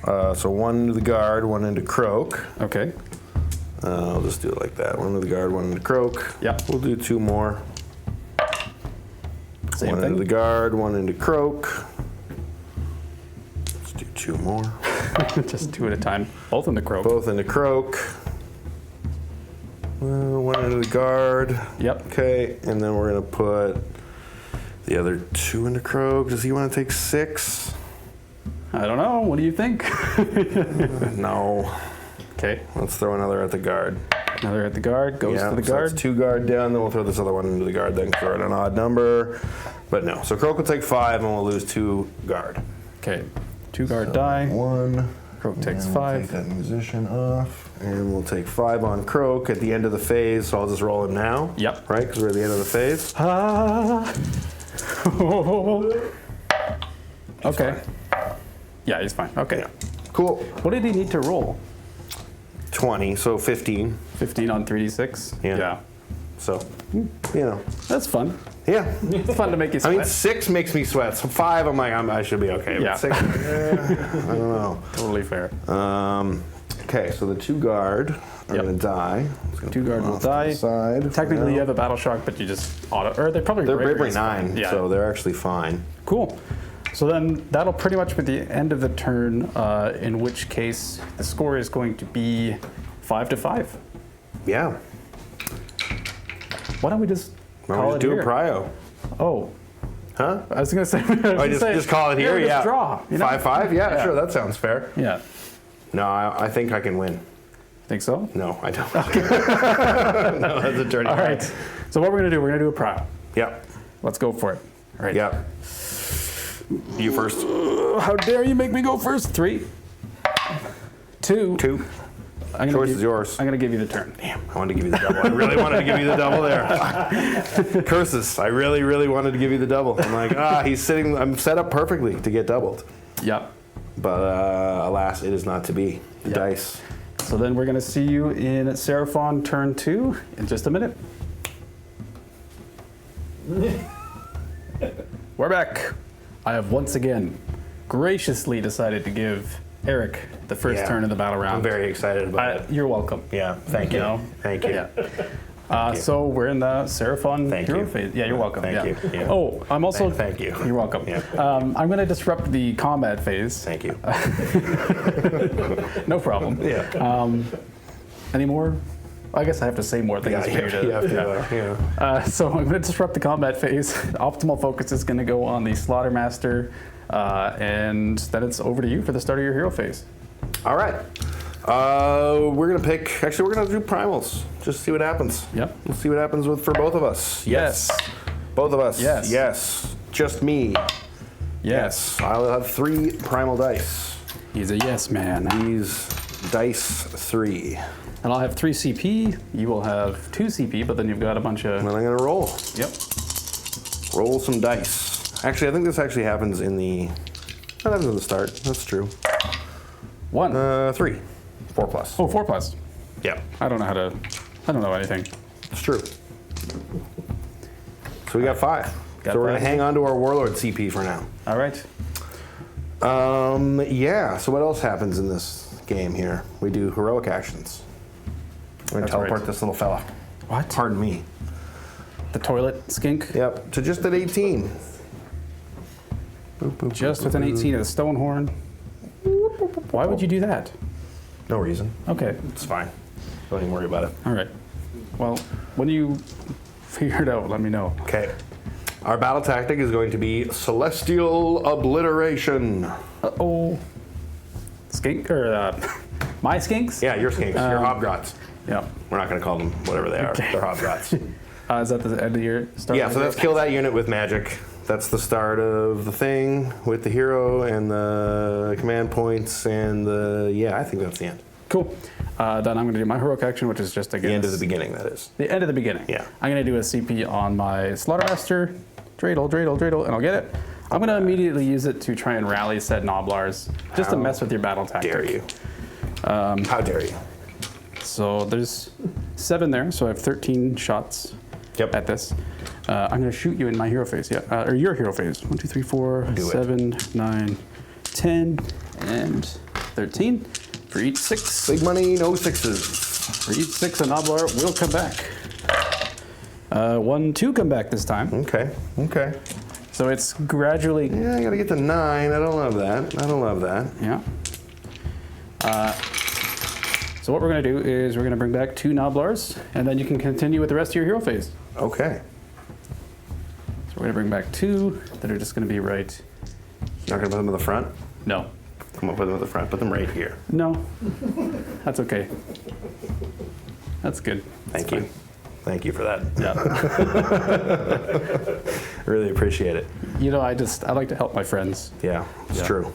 So 1 into the guard, 1 into Croak. Okay. I'll just do it like that. 1 into the guard, 1 into Croak. Yeah. We'll do 2 more. Same 1 thing. into the guard, 1 into Croak. Let's do 2 more. Just 2 at a time. Both in the Croak. Both into Croak. 1 into the guard. Yep. Okay, and then we're gonna put the other 2 into Croak. Does he want to take 6? I don't know. What do you think? No. Okay. Let's throw another at the guard. Another at the guard, goes to the so guard. that's 2 guard down, then we'll throw this other one into the guard then, because we're at an odd number. But no, so Croak will take 5 and we'll lose 2 guard. Okay, 2 guard die. 1. Croak takes And 5. Take that musician off, and we'll take 5 on Croak at the end of the phase. So I'll just roll him now. Yep. Right, because we're at the end of the phase. Okay. Yeah, he's fine. Okay. Yeah. Cool. What did he need to roll? 20, so 15. 15 on 3d6? Yeah. So, you know. That's fun. Yeah. It's fun to make you I sweat. mean, 6 makes me sweat. So 5, I'm like, I should be okay. Yeah. But 6, I don't know. Totally fair. Okay, so the 2 guard are going to die. 2 guard will Off to the die. Side Technically, you now. have a battle shock, but you just auto. Or they're probably They're bravery bravery is 9, fine. Yeah. so they're actually fine. Cool. So then that'll pretty much be the end of the turn, in which case the score is going to be 5-5. Yeah. Why don't we just Why call don't we it just do here? a prio? Oh, Huh? I was gonna say. Just call it here, just yeah. draw. You know? 5-5? Yeah, Yeah. sure, that sounds fair. Yeah. No, I think I can win. Think so? No, I don't. No, that's a dirty All card. right. So what we're gonna do? We're gonna do a prio. Yep. Let's go for it. All right. Yep. You first. How dare you make me go first? 3, 2. 2. I'm gonna Choice give- is yours. I'm gonna give you the turn. Damn, I wanted to give you the double. I really wanted to give you the double there. Curses. I really, really wanted to give you the double. I'm like, I'm set up perfectly to get doubled. Yep. But alas, it is not to be. The Yep. dice. So then we're gonna see you in Seraphon turn 2 in just a minute. We're back. I have once again graciously decided to give Eric the first Yeah. turn of the battle round. I'm very excited about it. You're welcome. Yeah, thank you. You know? Thank you. Yeah. So we're in the Seraphon Thank hero you. phase. Yeah, you're welcome. Thank yeah. you. Yeah. Oh, I'm also. Thank you. You're welcome. Yeah. I'm going to disrupt the combat phase. Thank you. No problem. Yeah. Any more? I guess I have to say more things for you to. you have to, yeah. So I'm going to disrupt the combat phase. Optimal focus is going to go on the Slaughtermaster, and then it's over to you for the start of your hero phase. All right. We're gonna pick. Actually, we're gonna do primals. Just see what happens. Yep. We'll see what happens for both of us. Yes. Both of us. Yes. Yes. Just me. Yes. I'll have 3 primal dice. He's a yes man. These dice 3. And I'll have 3 CP. You will have 2 CP, but then you've got a bunch of. And then I'm gonna roll. Yep. Roll some dice. Actually, I think this actually happens in the. That happens at the start. That's true. 1. 3. 4 plus. Oh, 4 plus. Yeah. I don't know anything. It's true. So we got 5. Got so we're gonna 5. hang on to our warlord CP for now. All right. Yeah, so what else happens in this game here? We do heroic actions. We're gonna That's teleport right. this little fella. What? Pardon me. The toilet skink? Yep, to just at 18. Boop, boop, Just boop, with an boop. 18 of the stone horn. Why would you do that? No reason. Okay. It's fine. Don't even worry about it. All right. Well, when you figure it out, let me know. Okay. Our battle tactic is going to be celestial obliteration. Uh-oh. Skink, or my skinks? Yeah, your skinks, your hobgrots. Yeah. We're not going to call them whatever they are. Okay. They're hobgrots. Is that the end of your start? Yeah, so that's kill that unit with magic. That's the start of the thing with the hero and the command points and the, yeah, I think that's the end. Cool. Then I'm going to do my heroic action, which is just against... The end of the beginning, that is. The end of the beginning. Yeah. I'm going to do a CP on my Slaughtermaster. Dreidel, and I'll get it. I'm going to immediately use it to try and rally said Noblars, just to How mess with your battle tactic. Dare you. How dare you. So there's 7 there, so I have 13 shots Yep. at this. I'm going to shoot you in my hero phase, yeah, or your hero phase. 1, 2, 3, 4, Do it. 7, 9, 10, and 13. For each 6, Big money, no 6s. for each 6, a Noblar will come back. 1, 2 come back this time. Okay, okay. So it's gradually, Yeah, I gotta get to 9. I don't love that. I don't love that. yeah. So what we're going to do is we're going to bring back 2 Noblars, and then you can continue with the rest of your hero phase. Okay. So we're going to bring back 2 that are just going to be right. Not gonna put them in the front? No. Come on, put them at the front. Put them right here. No. That's okay. That's good. Thank you. Thank you for that. Yeah. Really appreciate it. You know, I like to help my friends. Yeah, it's true.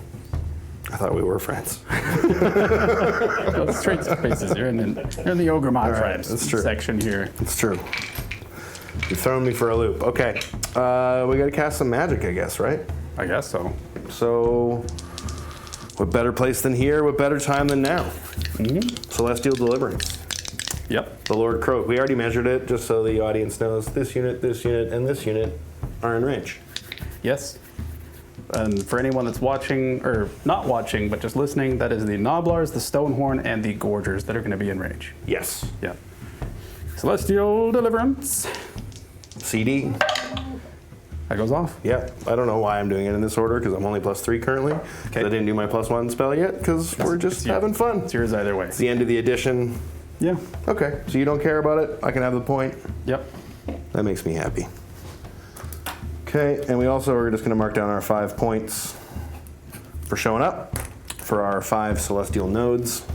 I thought we were friends. No, it's straight spaces. You're in the Ogre Mawtribes that's true. section here. It's true. You've thrown me for a loop. Okay. We got to cast some magic, I guess, right? I guess so. So, what better place than here? What better time than now? Celestial Deliverance. Yep. The Lord Croak. We already measured it, just so the audience knows. This unit, and this unit are in range. Yes. And for anyone that's watching, or not watching, but just listening, that is the Gnoblars, the Stonehorn, and the Gorgers that are going to be in range. Yes. Yeah. Celestial Deliverance. CD. That goes off. Yeah. I don't know why I'm doing it in this order, because I'm only +3 currently. Okay. I didn't do my +1 spell yet, because we're just having fun. It's yours either way. It's the end of the edition. Yeah. Okay. So you don't care about it? I can have the point? Yep. That makes me happy. Okay, and we also are just going to mark down our 5 points for showing up for our 5 celestial nodes.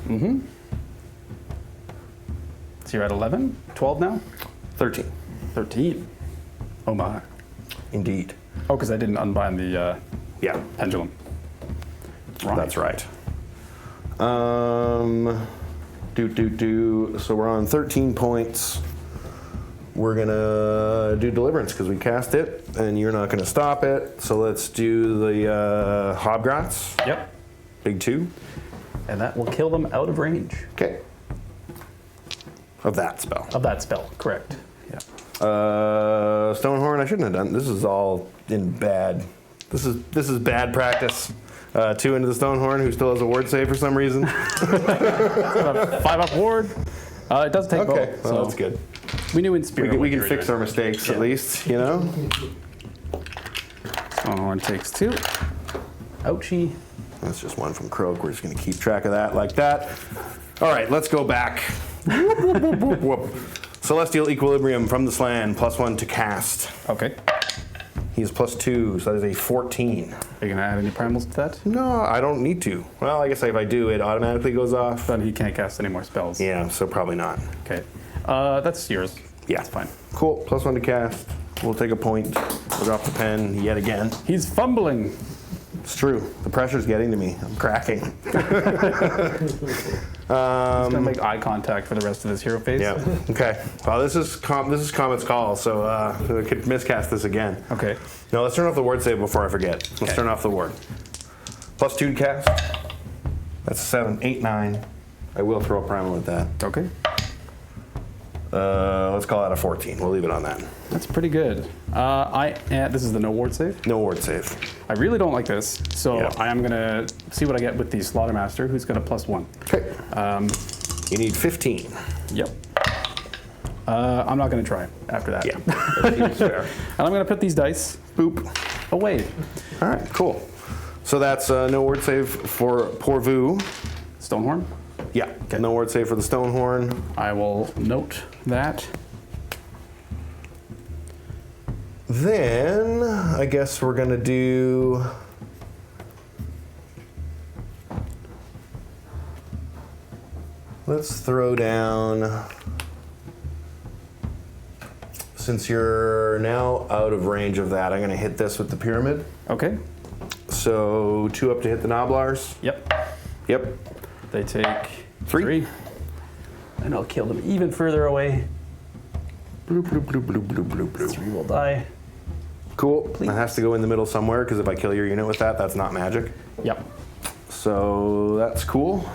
So you're at 11? 12 now? 13. 13. Oh my. Indeed. Oh, because I didn't unbind the Yeah, pendulum. Right. that's right. So we're on 13 points. We're gonna do Deliverance because we cast it, and you're not gonna stop it. So let's do the Hobgrots. Yep. Big 2. And that will kill them out of range. Okay. Of that spell. Of that spell, correct. Yeah. Stonehorn, I shouldn't have done. This is all in bad. This is bad practice. 2 into the Stonehorn, who still has a ward save for some reason. 5-up ward. It does take Okay, both. well, So that's good. we knew in spirit. We can fix our mistakes at least, you know. Stonehorn takes 2. Ouchie. That's just 1 from Croak. We're just going to keep track of that like that. All right, let's go back. Whoop, whoop, whoop, whoop, whoop. Celestial Equilibrium from the Slann, +1 to cast. Okay. He's +2, so that is a 14. Are you going to add any primals to that? No, I don't need to. Well, I guess if I do, it automatically goes off. Then he can't cast any more spells. Yeah, so probably not. Okay. That's yours. Yeah. That's fine. Cool, +1 to cast. We'll take a point. We'll drop the pen yet again. He's fumbling. It's true. The pressure's getting to me. I'm cracking. He's going to make eye contact for the rest of this hero phase. Yeah. Okay. Well, this is Comet's call, so I could miscast this again. Okay. No, let's turn off the ward save before I forget. Let's turn off the ward. +2 to cast. That's 7, 8, 9. I will throw a primal at that. Okay. Let's call that a 14. We'll leave it on that. That's pretty good. This is the no ward save. No ward save. I really don't like this, so Yeah. I am going to see what I get with the Slaughtermaster, who's got a +1. Okay. You need 15. Yep. I'm not going to try after that. Yeah. That seems fair. And I'm going to put these dice Boop. away. All right, cool. So that's no word save for Porvu. Stonehorn. Yeah, no word save for the Stonehorn. I will note that. Then I guess we're gonna do. Let's throw down. Since you're now out of range of that, I'm gonna hit this with the pyramid. Okay. So 2 up to hit the Gnoblars. Yep. Yep. They take 3. And I'll kill them even further away. Bloop, bloop, bloop, bloop, bloop, bloop, bloop. 3 will die. Cool. That has to go in the middle somewhere because if I kill your unit with that, that's not magic. Yep. So that's cool.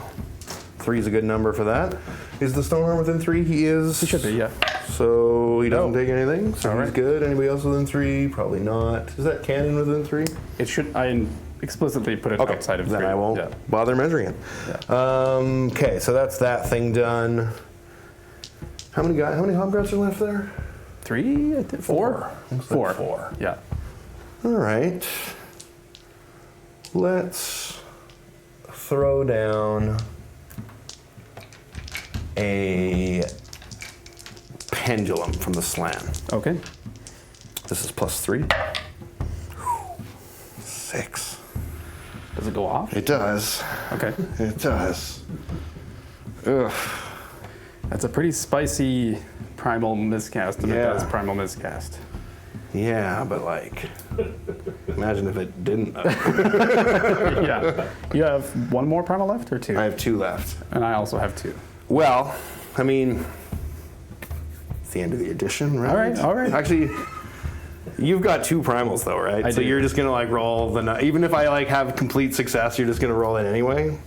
3 is a good number for that. Is the Stonehorn within 3? He is. He should be, yeah. So he doesn't take anything. So All he's right. good. Anybody else within 3? Probably not. Is that cannon within 3? It should. I explicitly put it outside of 3. Then I won't Yeah. bother measuring it. Yeah. Okay, so that's that thing done. How many Hobgrots are left there? 3? I think 4. Looks like 4. 4. Yeah. All right. Let's throw down a pendulum from the Slann. Okay. This is +3. 6. Does it go off? It does. Okay. It does. Ugh. That's a pretty spicy primal miscast, and it Yeah. does primal miscast. Yeah, but like, imagine if it didn't. Yeah. You have one more primal left, or two? I have 2 left. And I also have 2. Well, I mean, it's the end of the edition, right? All right. Actually, you've got 2 primals though, right? I So do. you're just gonna like roll even if I like have complete success, you're just gonna roll it anyway.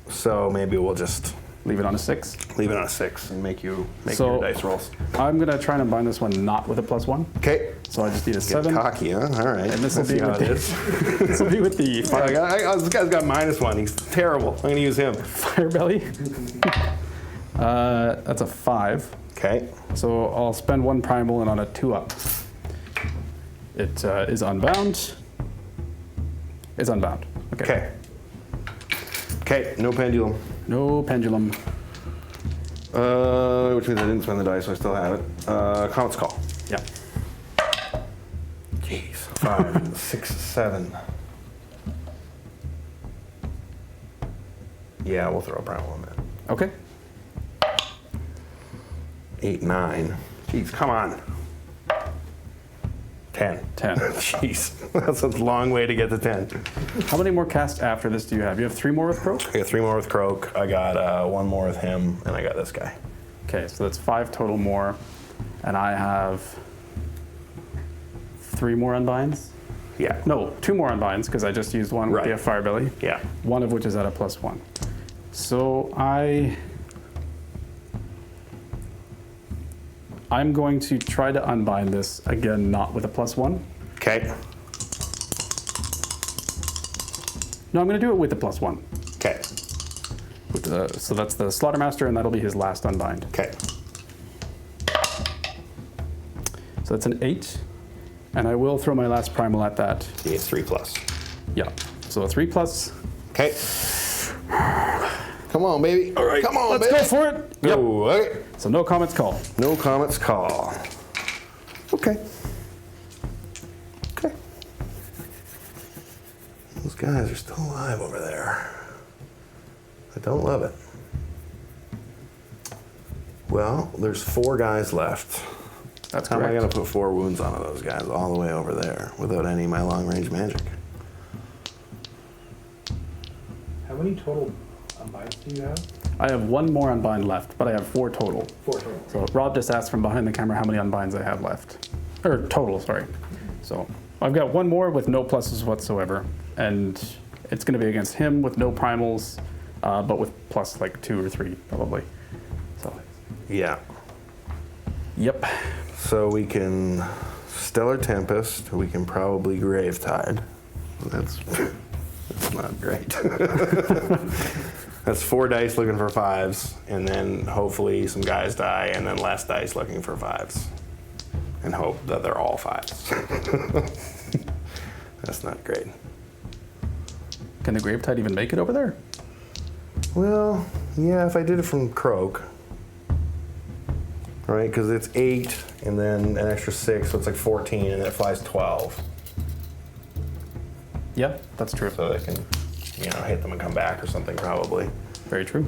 So maybe we'll just Leave it on a 6. leave it on a 6 and make your So- dice rolls. I'm going to try and bind this one not with a +1. Okay. So I just need a Get 7. cocky, huh? All right. And this will Let's be see how with it the- is. This will be with the This fire, guy's got -1. He's terrible. I'm gonna use him. fire belly. That's a 5. Okay. So I'll spend 1 primal, and on a 2-up, it is unbound. It's unbound. Okay. Okay. No pendulum. No pendulum. Which means I didn't spend the dice, so I still have it. Comet's Call. Yeah. Jeez. 5, 6, 7. Yeah, we'll throw a primal in there. Okay. 8, 9. Jeez, come on. 10. 10. Jeez, that's a long way to get to 10. How many more casts after this do you have? You have 3 more with Croak? I got 3 more with Croak. I got 1 more with him, and I got this guy. Okay, so that's 5 total more. And I have 3 more unbinds? Yeah. No, 2 more unbinds, because I just used one Right. with the fire belly. Yeah. One of which is at a +1. So I'm going to try to unbind this, again, not with a +1. Okay. No, I'm going to do it with the +1. Okay. So that's the Slaughtermaster, and that'll be his last unbind. Okay. So that's an 8, and I will throw my last primal at that. Yeah, 3+. Yeah, so a 3+. Okay. Come on, baby. All right. Come on, Let's baby. go for it. Yep. Go. Okay. So no comments call. No Comet's Call. Okay. Okay. Those guys are still alive over there. I don't love it. Well, there's 4 guys left. That's How am I correct. going to put 4 wounds onto those guys all the way over there without any of my long-range magic? How many total unbinds do you have? I have 1 more unbind left, but I have 4 total. 4 total. So Rob just asked from behind the camera how many unbinds I have left. Or total, sorry. So I've got 1 more with no pluses whatsoever, and it's going to be against him with no primals, but with plus like 2 or 3 probably. So, Yeah. yep. So we can Stellar Tempest. We can probably Gravetide. That's not great. That's 4 dice looking for 5s, and then hopefully some guys die, and then less dice looking for 5s, and hope that they're all 5s. That's not great. Can the Gravetide even make it over there? Well, yeah, if I did it from Croak, right? Because it's 8, and then an extra 6, so it's like 14, and it flies 12. Yeah, that's true. So they can, hit them and come back or something, probably. Very true.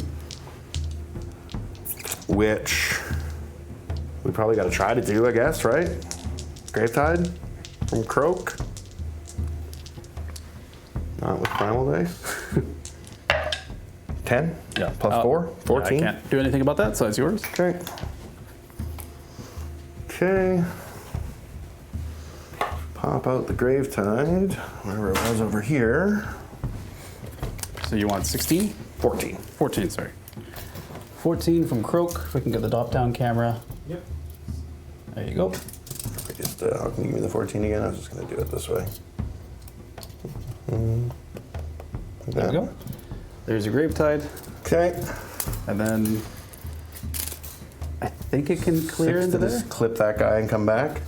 Which we probably got to try to do, I guess, right? Gravetide from Croak. Not with primal dice. 10? Yeah. Plus 4? 14? I can't do anything about that, so it's yours. Okay. Okay. Pop out the Gravetide, wherever it was over here. So you want 16? 14. 14, sorry. 14 from Croak. We can get the drop-down camera. Yep. There you go. Can you give me the 14 again? I was just going to do it this way. Like There that. we go. There's your Gravetide. Okay. And then I think it can clear 6 into to there. just clip that guy and come back.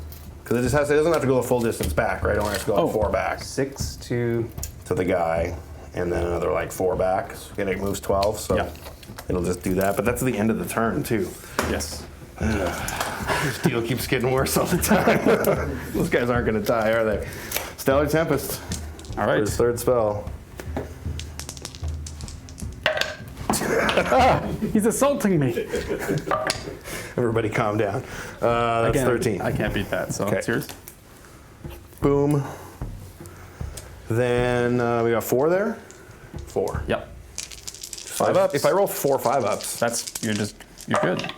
Because it doesn't have to go the full distance back, right? It only has to go 4 back 6 to... to the guy, and then another 4 back. So it moves 12, so Yeah. it'll just do that. But that's the end of the turn, too. Yes. This deal keeps getting worse all the time. Those guys aren't going to die, are they? Stellar Tempest. All For right. his 3rd spell. He's assaulting me. Everybody calm down. That's 13. I can't beat that, so Okay. it's yours. Boom. Then we got 4 there. 4. Yep. 5 ups. If I roll 4 5-ups. You're good.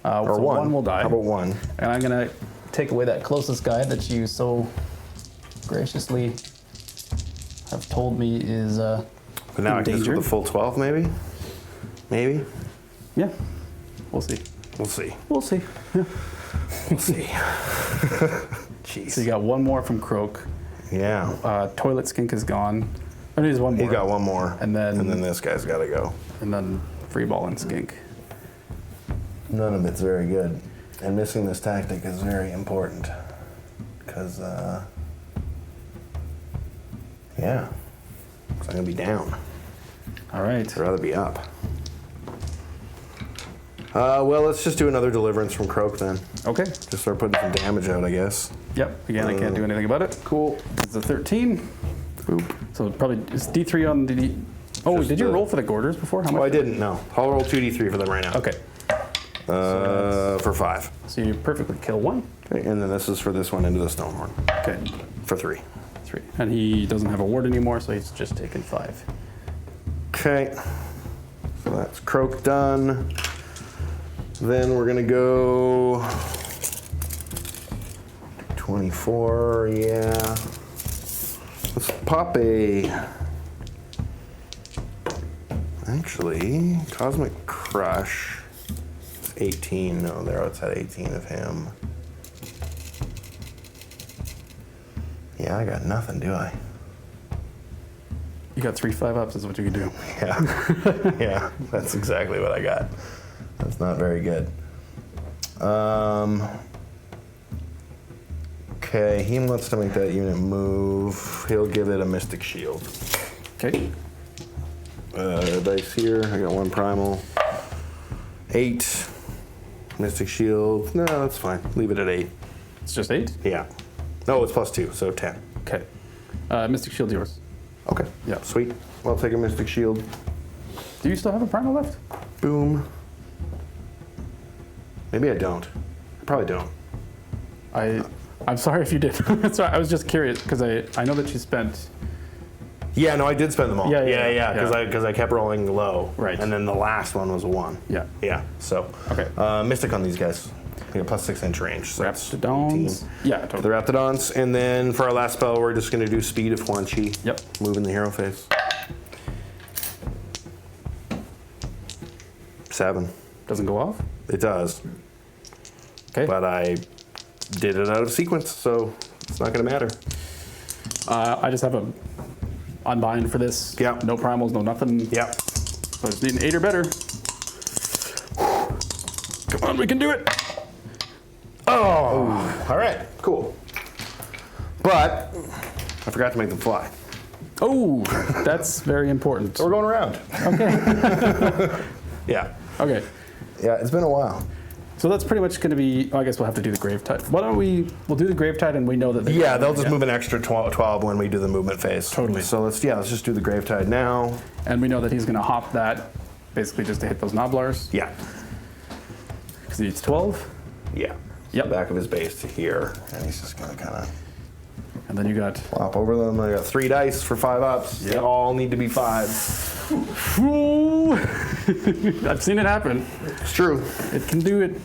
Or so 1. One will die. How about 1? And I'm gonna take away that closest guy that you so graciously have told me is But now I can just endangered. with the full 12, maybe? Maybe? Yeah. We'll see. We'll see. We'll see. Yeah. We'll see. Jeez. So you got one more from Croak. Yeah. Toilet Skink is gone. I mean, there's one more. He got 1 more. And then this guy's got to go. And then Free Ball and Skink. None of it's very good. And missing this tactic is very important. Because, yeah. 'Cause I'm going to be down. All right. I'd rather be up. Well, let's just do another deliverance from Croak then. Okay. Just start putting some damage out, I guess. Yep. Again, I can't do anything about it. Cool. It's a 13. Boop. So probably it's D3 on the D. Oh, Just did you the- roll for the Gorders before? How much? Oh, I didn't, no. I'll roll 2d3 for them right now. Okay. For 5. So you perfectly kill one. Okay, and then this is for this one into the Stonehorn. Okay. For 3. 3. And he doesn't have a ward anymore, so he's just taken 5. Okay. So that's Croak done. Then we're gonna go 24, yeah. Let's pop a, actually, Cosmic Crush. It's 18, no, there, it's at 18 of him. Yeah, I got nothing, do I? You got 3 5-ups is what you can do. Yeah, yeah, that's exactly what I got. That's not very good. Okay, he wants to make that unit move. He'll give it a Mystic Shield. Okay. Dice here, I got 1 Primal. 8. Mystic Shield, no, that's fine. Leave it at 8. It's just 8? Yeah. No, it's +2, so 10. Okay. Mystic Shield's yours. Okay, Yeah. sweet. I'll take a Mystic Shield. Do you still have a primal left? Boom. Maybe I don't. I probably don't. I'm sorry if you did. Sorry, I was just curious because I know that you spent. Yeah, no, I did spend them all. Yeah, yeah, yeah. because I kept rolling low. Right. And then the last one was a 1. Yeah. Yeah. So. Okay. Mystic on these guys. You got +6-inch range. So that's 18. Raptidons. Yeah, The totally. Raptidons, and then for our last spell, we're just going to do Speed of 1 chi. Yep. Move in the hero phase. 7. Doesn't go off. It does, Okay. but I did it out of sequence, so it's not going to matter. I just have a unbind for this. Yeah. No primals, no nothing. Yeah. So I just need an 8 or better. Come on, we can do it. Oh. All right. Cool. But I forgot to make them fly. Oh, that's very important. So we're going around. Okay. Yeah. Okay. Yeah, it's been a while. So that's pretty much going to be. I guess we'll have to do the grave tide. Why don't we'll do the grave tide and we know that. Yeah, they'll just move an extra 12 when we do the movement phase. Totally. So let's just do the Gravetide now. And we know that he's going to hop that, basically just to hit those Noblars. Yeah. Because he needs 12. Yeah. Yep. The back of his base to here, and he's just gonna kind of And then you got. flop over them. I got 3 dice for 5-ups. They Yep. all need to be 5s. Ooh. I've seen it happen. It's true. It can do it.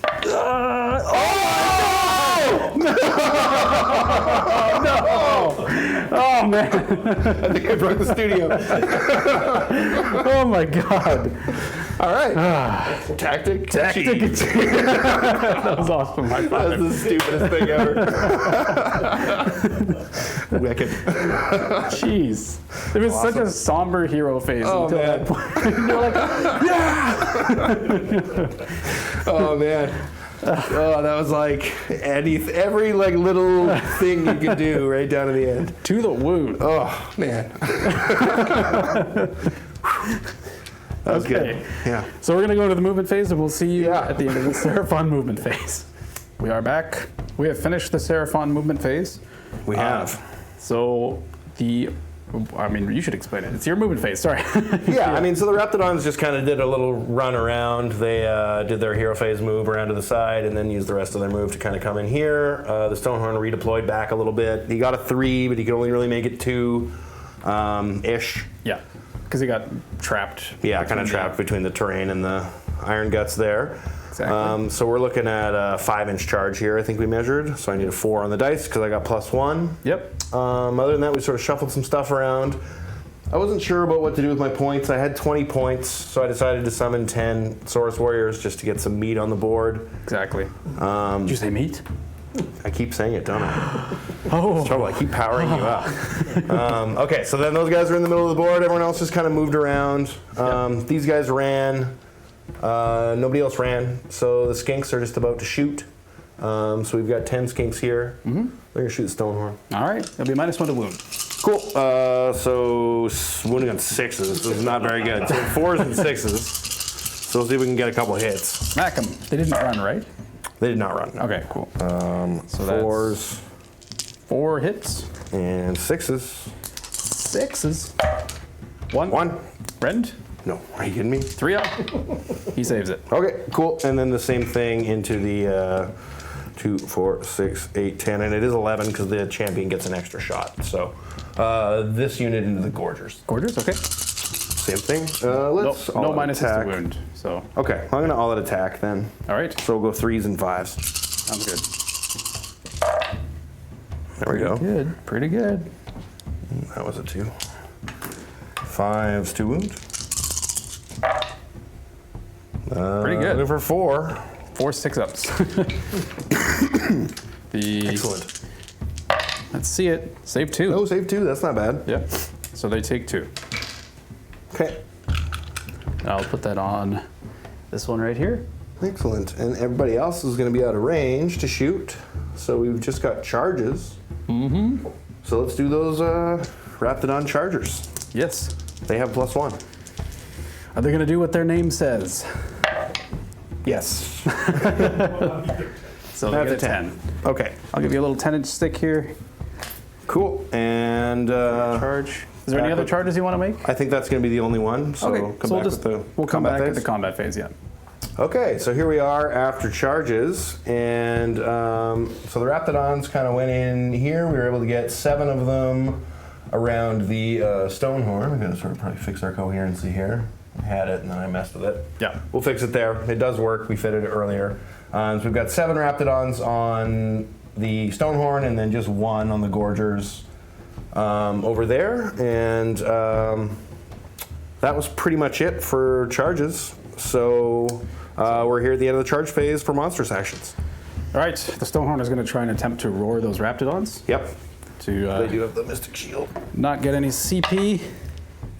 Oh man! I think I broke the studio. Oh my god! All right. Tactic. Tactic. cheat. That was awesome. High That's five. the stupidest thing ever. Wicked. Jeez. It was such a somber hero phase Oh, until man. that point. You're like, Oh man. Oh, that was like every like little thing you could do right down to the end. to the wound. Oh man. That was Okay. good. Yeah. So we're gonna go to the movement phase, and we'll see you Yeah. at the end of the Seraphon movement phase. We are back. We have finished the Seraphon movement phase. We have. So we I mean, you should explain it. It's your movement phase. Sorry. Yeah, I mean, so the Raptidons just kind of did a little run around. They did their hero phase move around to the side and then used the rest of their move to kind of come in here. The Stonehorn redeployed back a little bit. He got a 3, but he could only really make it 2-ish. Yeah, because he got trapped. Yeah, kind of trapped between the terrain and the Iron Guts there. Exactly. So we're looking at a 5-inch charge here, I think we measured. So I need a 4 on the dice because I got +1. Yep. Other than that, we sort of shuffled some stuff around. I wasn't sure about what to do with my points. I had 20 points, so I decided to summon 10 Saurus Warriors just to get some meat on the board. Exactly. Did you say meat? I keep saying it, don't I? Oh. It's trouble. I keep powering you up. Okay, so then those guys are in the middle of the board. Everyone else just kind of moved around. These guys ran. Nobody else ran. So the skinks are just about to shoot. So we've got 10 skinks here. They're going to shoot the Stonehorn. All right. It'll be -1 to wound. Cool. So wounding on 6s. This is not very good. So 4s and 6s. So we'll see if we can get a couple hits. Smack them. They didn't run, right? They did not run. Okay, cool. So 4s 4 hits. and 6s. 6s. 1. 1. Rend. No, are you kidding me? 3 up. He saves it. Okay, cool. And then the same thing into the 2, 4, 6, 8, 10, and it is 11 because the champion gets an extra shot. So this unit into the Gorgers. Gorgeous, okay. Same thing. Let's No all-out -6 to attack. wound. So, Okay, I'm gonna all-out attack then. all right. So we'll go 3s and 5s. Sounds good. There we go. Good. Pretty good. That was a 2. 5s to wound. Pretty good. Go for 4. 4 6-ups. Excellent. Let's see it. Save 2. Oh, save 2. That's not bad. Yep. So they take 2. Okay. And I'll put that on this one right here. Excellent. And everybody else is going to be out of range to shoot. So we've just got charges. So let's do those Raptidon chargers. Yes. They have +1. Are they going to do what their name says? Yes. So they That's get a a 10. 10. Okay. I'll give you a little 10-inch stick here. Cool. And Charge. Is there any other charges you want to make? I think that's going to be the only one. So Okay. come So back with the we'll come combat back phase. at the combat phase, yeah. Okay, so here we are after charges, and so the Raptidons kind of went in here. We were able to get 7 of them around the Stonehorn. We're going to sort of probably fix our coherency here. I had it and then I messed with it. Yeah. We'll fix it there. It does work. We fitted it earlier. So we've got 7 Raptidons on the Stonehorn and then just 1 on the Gorgers over there. And that was pretty much it for charges. So we're here at the end of the charge phase for monstrous actions. All right. The Stonehorn is going to try and attempt to roar those Raptidons Yep. to They do have the Mystic Shield. not get any CP.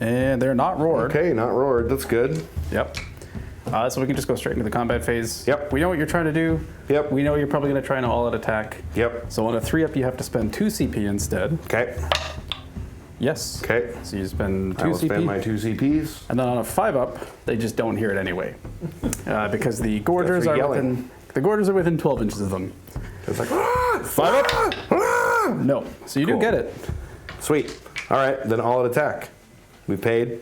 And they're not roared. Okay, not roared. That's good. Yep. So we can just go straight into the combat phase. Yep. We know what you're trying to do. Yep. We know you're probably going to try an all-out attack. Yep. So on a 3-up, you have to spend 2 CP instead. Okay. Yes. Okay. So you spend 2 I will CP. spend my 2 CPs. And then on a 5-up, they just don't hear it anyway, because the Gorgers for are yelling. within 12 inches of them. It's like, 5-up? No. So you do Cool. get it. Sweet. All right, then all out attack. We paid.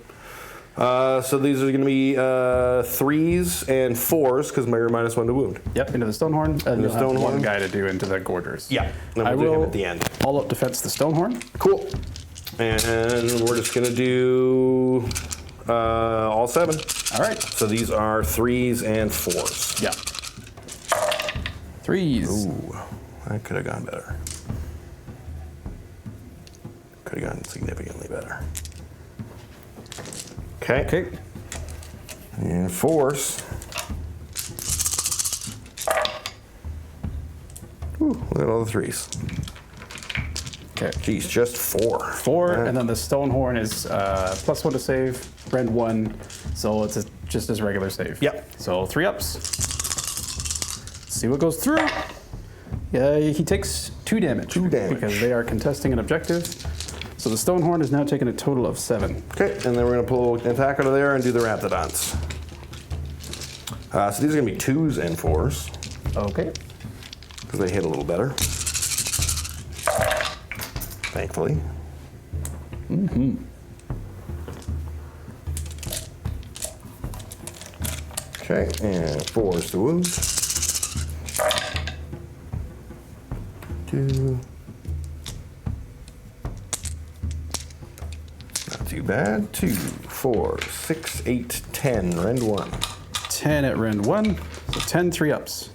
So these are going to be 3s and 4s because you're -1 to wound. Yep. Into the Stonehorn, and you'll have Stonehorn. one guy to do into the Gorgers. Yeah. Then I we'll do him will at the end. all-up defense the Stonehorn. Cool. And we're just going to do all 7. All right. So these are 3s and 4s. Yeah. 3s. Ooh, that could have gone better. Could have gone significantly better. Okay. Okay. And 4s. Ooh, look at all the 3s. Okay. Geez, just 4. 4, Right. and then the Stonehorn is +1 to save, rend 1, so it's just as regular save. Yep. So 3-ups. See what goes through. Yeah, he takes 2 damage. 2 damage. Because they are contesting an objective. So the Stonehorn is now taking a total of 7. Okay, and then we're going to pull an attack out of there and do the Raptidons. So these are going to be 2s and 4s Okay. because they hit a little better. Thankfully. Okay, and 4 is the wound. 2. Not too bad. 2, 4, 6, 8, 10. Rend 1. 10 at rend 1, so 10 3-ups.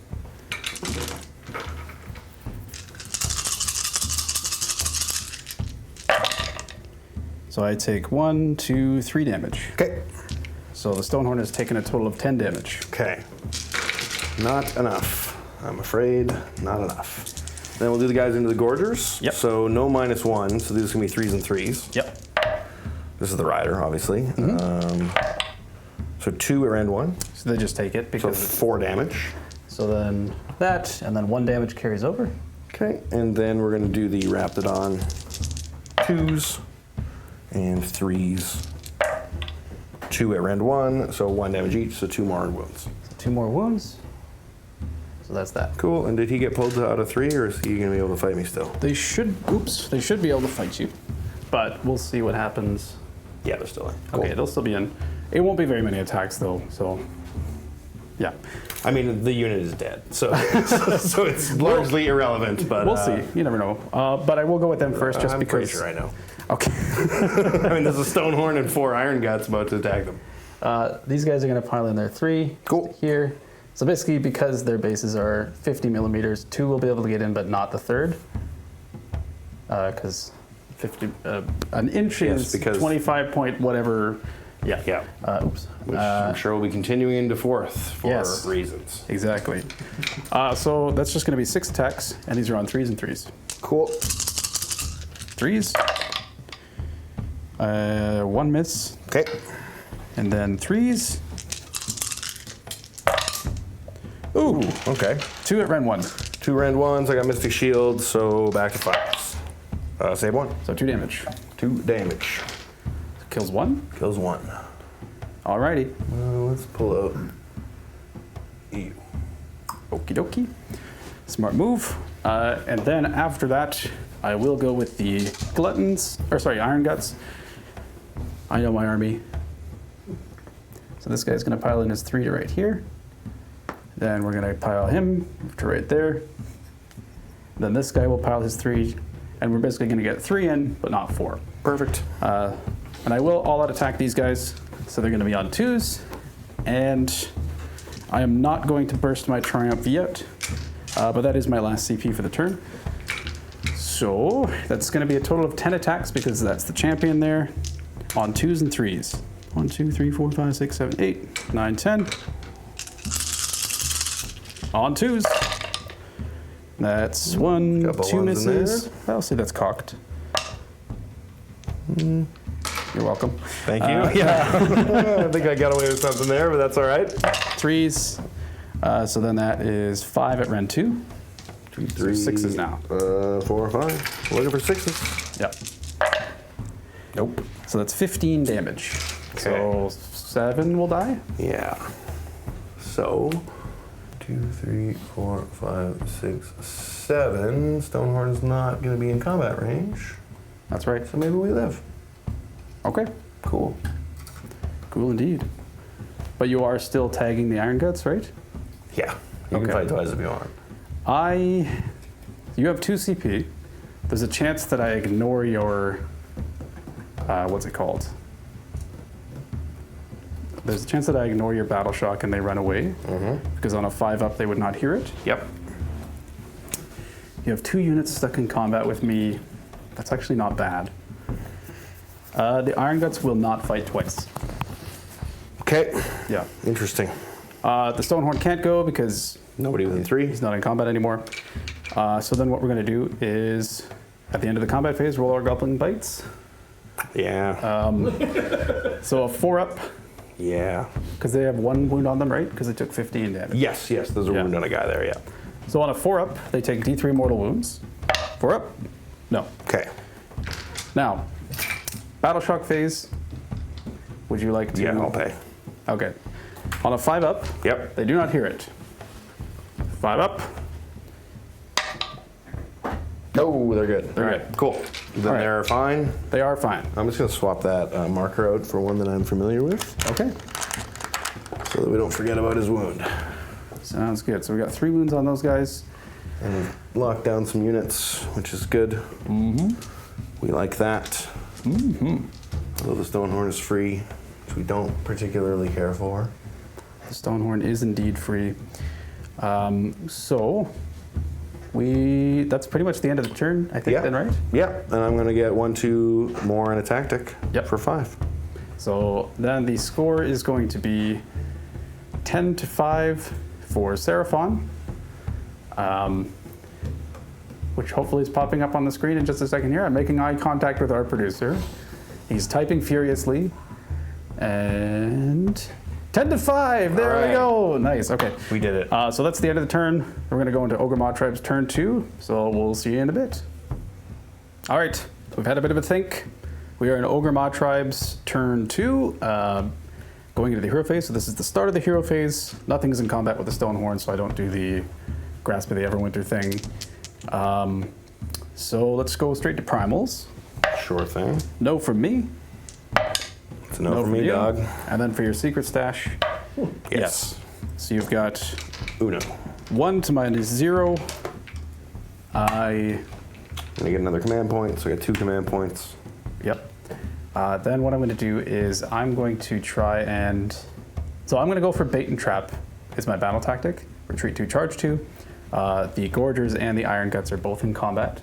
So I take 1, 2, 3 damage. Okay. So the Stonehorn has taken a total of 10 damage. Okay. Not enough. I'm afraid not enough. Then we'll do the guys into the Gorgers. Yep. So no -1, so these are going to be 3s and 3s. Yep. This is the rider, obviously. So 2 at rend 1. So they just take it So because. 4 damage. So then that, and then 1 damage carries over. Okay, and then we're going to do the Raptidon 2s and 3s. 2 at rend 1, so 1 damage each, so 2 more wounds. 2 more wounds. So that's that. Cool, and did he get pulled out of 3, or is he going to be able to fight me still? They should, they should be able to fight you. But we'll see what happens. Yeah, they're still in. Cool. Okay, they'll still be in. It won't be very many attacks though, so yeah. I mean, the unit is dead, so so it's largely irrelevant. But We'll see. You never know. But I will go with them first, just I'm because. pretty sure I know. Okay. I mean, there's a Stonehorn and 4 Iron Guts about to attack them. These guys are going to pile in their 3 Cool. here. So basically, because their bases are 50 millimeters, 2 will be able to get in, but not the 3rd. Because 50 an inch Yes, is because- 25 point whatever. Yeah. Yeah. Oops. Which I'm sure will be continuing into 4th for Yes. reasons. Exactly. So that's just going to be 6 attacks, and these are on 3s and 3s. Cool. 3s. 1 miss, Okay. and then 3s. Ooh, Okay. 2 at rend 1, 2 rend 1s. I got Mystic Shield, so back to 5s. Save 1. so 2 damage. 2 damage. Kills 1. Kills 1. Alrighty. Let's pull out you. Okie dokie. Smart move. And then after that, I will go with the Iron Guts. I know my army. So this guy's going to pile in his 3 to right here. Then we're going to pile him to right there. Then this guy will pile his 3, and we're basically going to get 3 in, but not 4. Perfect. And I will all-out attack these guys, so they're going to be on 2s. And I am not going to burst my Triumph yet, but that is my last CP for the turn. So that's going to be a total of 10 attacks because that's the champion there on 2s and 3s. 1, 2, 3, 4, 5, 6, 7, 8, 9, 10. On 2s. That's 1, Couple 2 ones in misses. I'll say that's cocked. You're welcome. Thank you. Yeah. I think I got away with something there, but that's all right. 3s. So then that is 5 at rend 2. 2, 3, 6s now. 4, 5. Looking for 6s. Yep. Nope. So that's 15 damage. So 7 will die. Yeah. So 2, 3, 4, 5, 6, 7. Stonehorn's not going to be in combat range, That's right. so maybe we live. Okay. Cool. Cool indeed. But you are still tagging the Iron Guts, right? Yeah. You Okay. can fight twice if you want. You have 2 CP. There's a chance that I ignore your, what's it called? There's a chance that I ignore your battle shock and they run away. Because on a 5-up they would not hear it. Yep. You have 2 units stuck in combat with me. That's actually not bad. The Iron Guts will not fight twice. Okay. Yeah. Interesting. The Stonehorn can't go because Nobody within 3. he's not in combat anymore. So then what we're going to do is, at the end of the combat phase, roll our Goblin Bites. Yeah. So a 4-up, yeah. because they have 1 wound on them, right? Because they took 15 damage. Yes, yes. There's a Yeah. wound on a guy there, yeah. So on a 4-up, they take D3 mortal wounds. 4-up? No. Okay. Now, battle shock phase. Would you like to? Yeah, I'll pay. Okay. On a 5-up, Yep. they do not hear it. 5-up. Oh, they're good. They're All right, cool. Then All right. they're fine. They are fine. I'm just going to swap that marker out for one that I'm familiar with Okay. so that we don't forget about his wound. Sounds good. So we got 3 wounds on those guys. And we've locked down some units, which is good. Mm-hmm. We like that. Mm-hmm. Although the Stonehorn is free, which we don't particularly care for. The Stonehorn is indeed free. That's pretty much the end of the turn, I think, then, right? Yeah, and I'm going to get 1, 2 more and a tactic for 5. So then the score is going to be 10-5 for Seraphon, which hopefully is popping up on the screen in just a second here. I'm making eye contact with our producer. He's typing furiously. And 10-5, there we go. Nice, okay. We did it. So that's the end of the turn. We're gonna go into Ogre Mawtribes turn 2, so we'll see you in a bit. All right, we've had a bit of a think. We are in Ogre Mawtribes turn 2, going into the hero phase. So this is the start of the hero phase. Nothing's in combat with the Stonehorn, so I don't do the Grasp of the Everwinter thing. So let's go straight to primals. Sure thing. No from me. It's a no for me, you. dog. And then for your secret stash, Yes. So you've got Uno. 1 to -0. I'm gonna get another command point, so I got 2 command points. Yep. Then what I'm going to do is I'm going to try and... So I'm going to go for bait and trap is my battle tactic. Retreat 2, charge 2. The Gorgers and the Iron Guts are both in combat.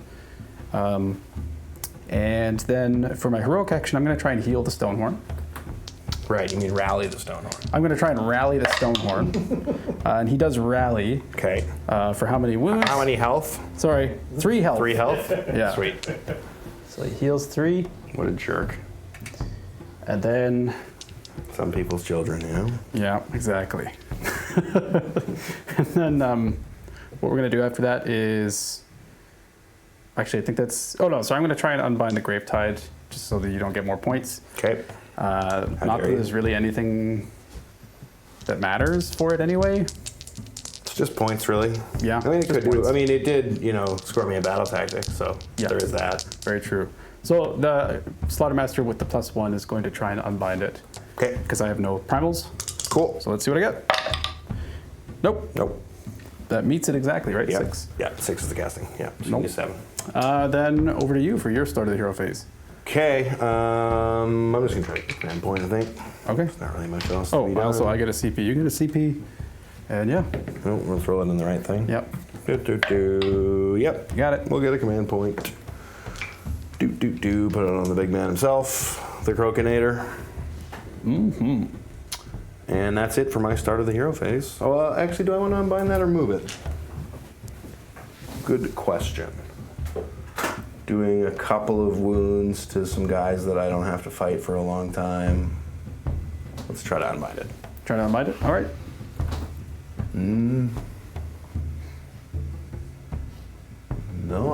And then for my heroic action, I'm going to try and heal the Stonehorn. Right, you mean rally the Stonehorn. I'm going to try and rally the Stonehorn. And he does rally. Okay. For how many wounds? How many health? Sorry, 3 health. 3 health? Yeah. Sweet. So he heals 3. What a jerk. And then... Some people's children, you know? Yeah, exactly. And then what we're going to do after that is... Actually, I think that's... Oh, no, so I'm going to try and unbind the Gravetide, just so that you don't get more points. Okay. Not that there's really anything that matters for it anyway. It's just points, really. Yeah. I mean, it just could do... points. I mean, it did, you know, score me a battle tactic, so Yeah. there is that. Very true. So the Slaughtermaster with the +1 is going to try and unbind it, Okay. because I have no primals. Cool. So let's see what I get. Nope. Nope. That meets it exactly, right? Yeah. 6. Yeah, 6 is the casting. Yeah. So Nope. you 7. Then over to you for your start of the hero phase. Okay. I'm just going to try to get command point, I think. Okay. There's not really much else Oh, to be done. also I get a CP. You get a CP. And yeah. Oh, we'll throw it in the right thing. Yep. Yep. You got it. We'll get a command point. Put it on the big man himself, the Crocinator. Mm-hmm. And that's it for my start of the hero phase. Oh, actually, do I want to unbind that or move it? Good question. Doing a couple of wounds to some guys that I don't have to fight for a long time. Let's try to unbind it. Try to unbind it. All right. No,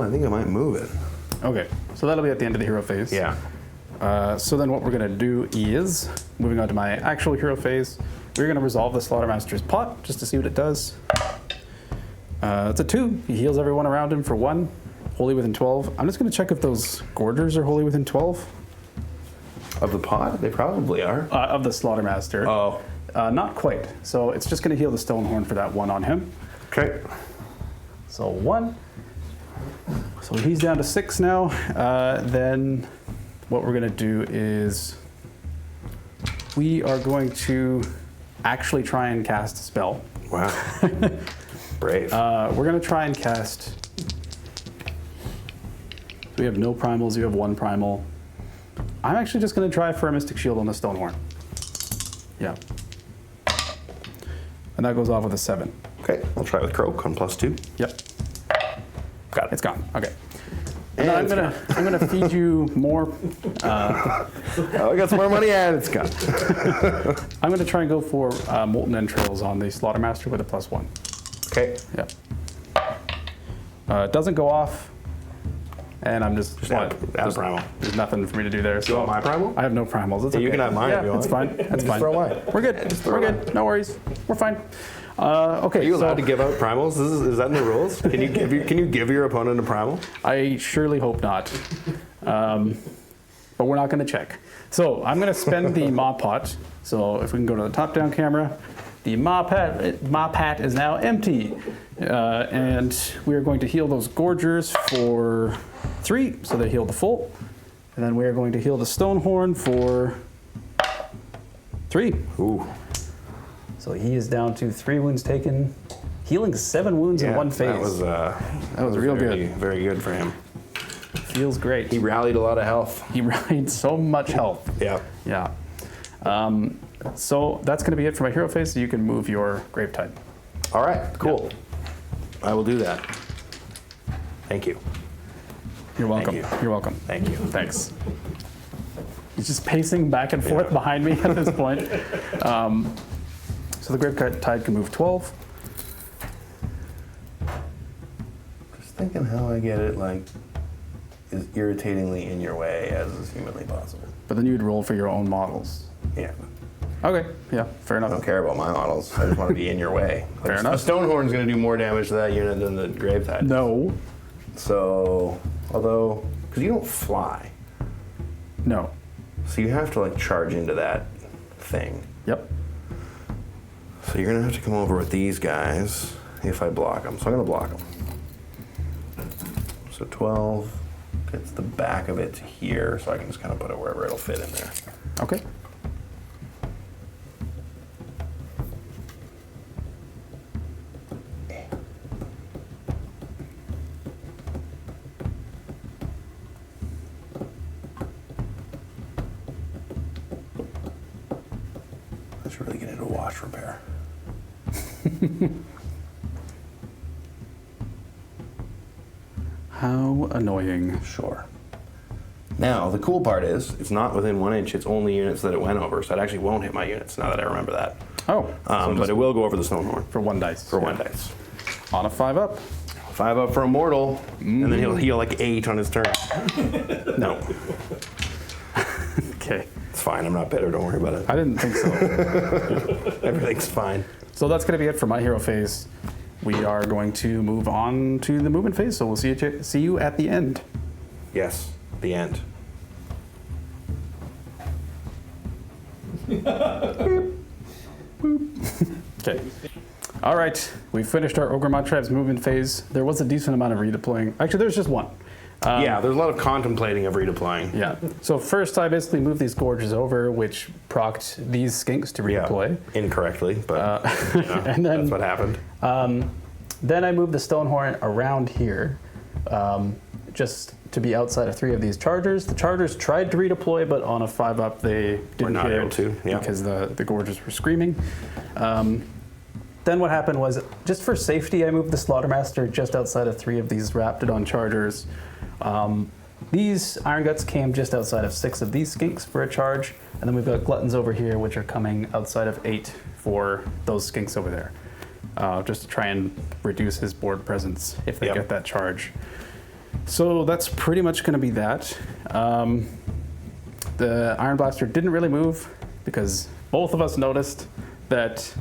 I think I might move it. Okay. So that'll be at the end of the hero phase. Yeah. So then what we're going to do is, moving on to my actual hero phase, we're going to resolve the Slaughtermaster's pot just to see what it does. It's a 2. He heals everyone around him for 1. Wholly within 12. I'm just going to check if those Gorgers are wholly within 12. Of the pot? They probably are. Of the Slaughtermaster. Oh. Not quite. So it's just going to heal the Stonehorn for that 1 on him. Okay. So 1. So he's down to 6 now. Then what we're going to do is we are going to actually try and cast a spell. Wow. Brave. We're going to try and cast... We have no primals, you have 1 primal. I'm actually just going to try for a Mystic Shield on the Stonehorn. Yeah. And that goes off with a 7. Okay, I'll try with Croak on +2. Yep. Got it. It's gone. Okay. And I'm gonna feed you more. Oh, I got some more money and it's gone. I'm gonna try and go for Molten Entrails on the Slaughtermaster with a +1. Okay. Yep. It doesn't go off, and I'm just add a primal. There's nothing for me to do there. So want my primal? I have no primals. It's okay. You can have mine Yeah, if you want. it's fine. It's fine. throw mine. We're good. We're good. No worries. We're fine. Okay. Are you allowed to give out primals? Is that in the rules? Can you give your opponent a primal? I surely hope not. But we're not going to check. So I'm going to spend the Maw Pot. So if we can go to the top-down camera, the Maw Pat is now empty. And we are going to heal those Gorgers for 3, so they heal the full. And then we are going to heal the Stonehorn for 3. Ooh. So he is down to 3 wounds taken, healing 7 wounds in one phase. That was real very, good. Very good for him. Feels great. He rallied a lot of health. He rallied so much health. Yeah. Yeah. So that's going to be it for my hero phase. So you can move your Gravetide. All right, cool. I will do that. Thank you. You're welcome. Thank you. You're welcome. Thank you. Thanks. He's just pacing back and forth behind me at this point. So the Gravetide can move 12. Just thinking how I get it like as irritatingly in your way as is humanly possible. But then you'd roll for your own models. Yeah. Okay. Yeah. Fair enough. I don't care about my models. I just want to be in your way. Fair enough. The Stonehorn's going to do more damage to that unit than the Gravetide. No. So, although, because you don't fly, No. so you have to like charge into that thing. Yep. So you're gonna have to come over with these guys if I block them. So I'm gonna block them. So 12 gets the back of it to here, so I can just kind of put it wherever it'll fit in there. Okay. I should really get into wash repair. How annoying. Sure. Now, the cool part is, it's not within 1 inch, it's only units that it went over, so it actually won't hit my units, now that I remember that. Oh. So But it will go over the Stonehorn. for 1 dice. For 1 dice. On a 5-up. 5 up for a mortal, and then he'll heal like 8 on his turn. No. Okay. It's fine, I'm not bitter, don't worry about it. I didn't think so. Everything's fine. So that's going to be it for my hero phase. We are going to move on to the movement phase, so we'll see you at the end. Yes, the end. Okay. All right, we finished our Ogre Mawtribes movement phase. There was a decent amount of redeploying. Actually, there's just one. Yeah, there's a lot of contemplating of redeploying. Yeah. So first, I basically moved these Gorges over, which procced these Skinks to redeploy. Incorrectly, but you know, and then- that's what happened. Then I moved the Stonehorn around here, just to be outside of 3 of these Chargers. The Chargers tried to redeploy, but on a 5-up, they didn't not get able it to, yeah. because the Gorgers were screaming. Then what happened was, just for safety, I moved the Slaughtermaster just outside of 3 of these Raptidon Chargers. These Iron Guts came just outside of 6 of these Skinks for a charge, and then we've got Gluttons over here, which are coming outside of 8 for those Skinks over there, just to try and reduce his board presence if they get that charge. So that's pretty much going to be that. The Iron Blaster didn't really move because both of us noticed that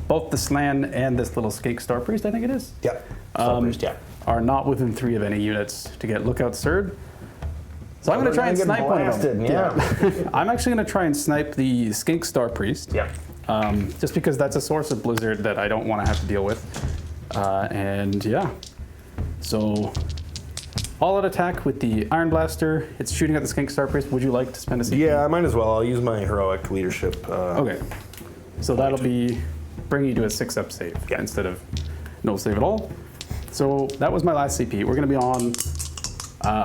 both the Slann and this little Skink Star Priest, I think it is, Yep. are not within 3 of any units to get Lookout Surd. So I'm going to try and snipe one of them. Yeah. I'm actually going to try and snipe the Skink Star Priest. Yeah. Just because that's a source of Blizzard that I don't want to have to deal with. And yeah. So all-out attack with the Iron Blaster. It's shooting at the Skink Star Priest. Would you like to spend a CP? Yeah, I might as well. I'll use my heroic leadership. Okay. So that'll be bringing you to a 6-up save instead of no save at all. So that was my last CP. We're going to be on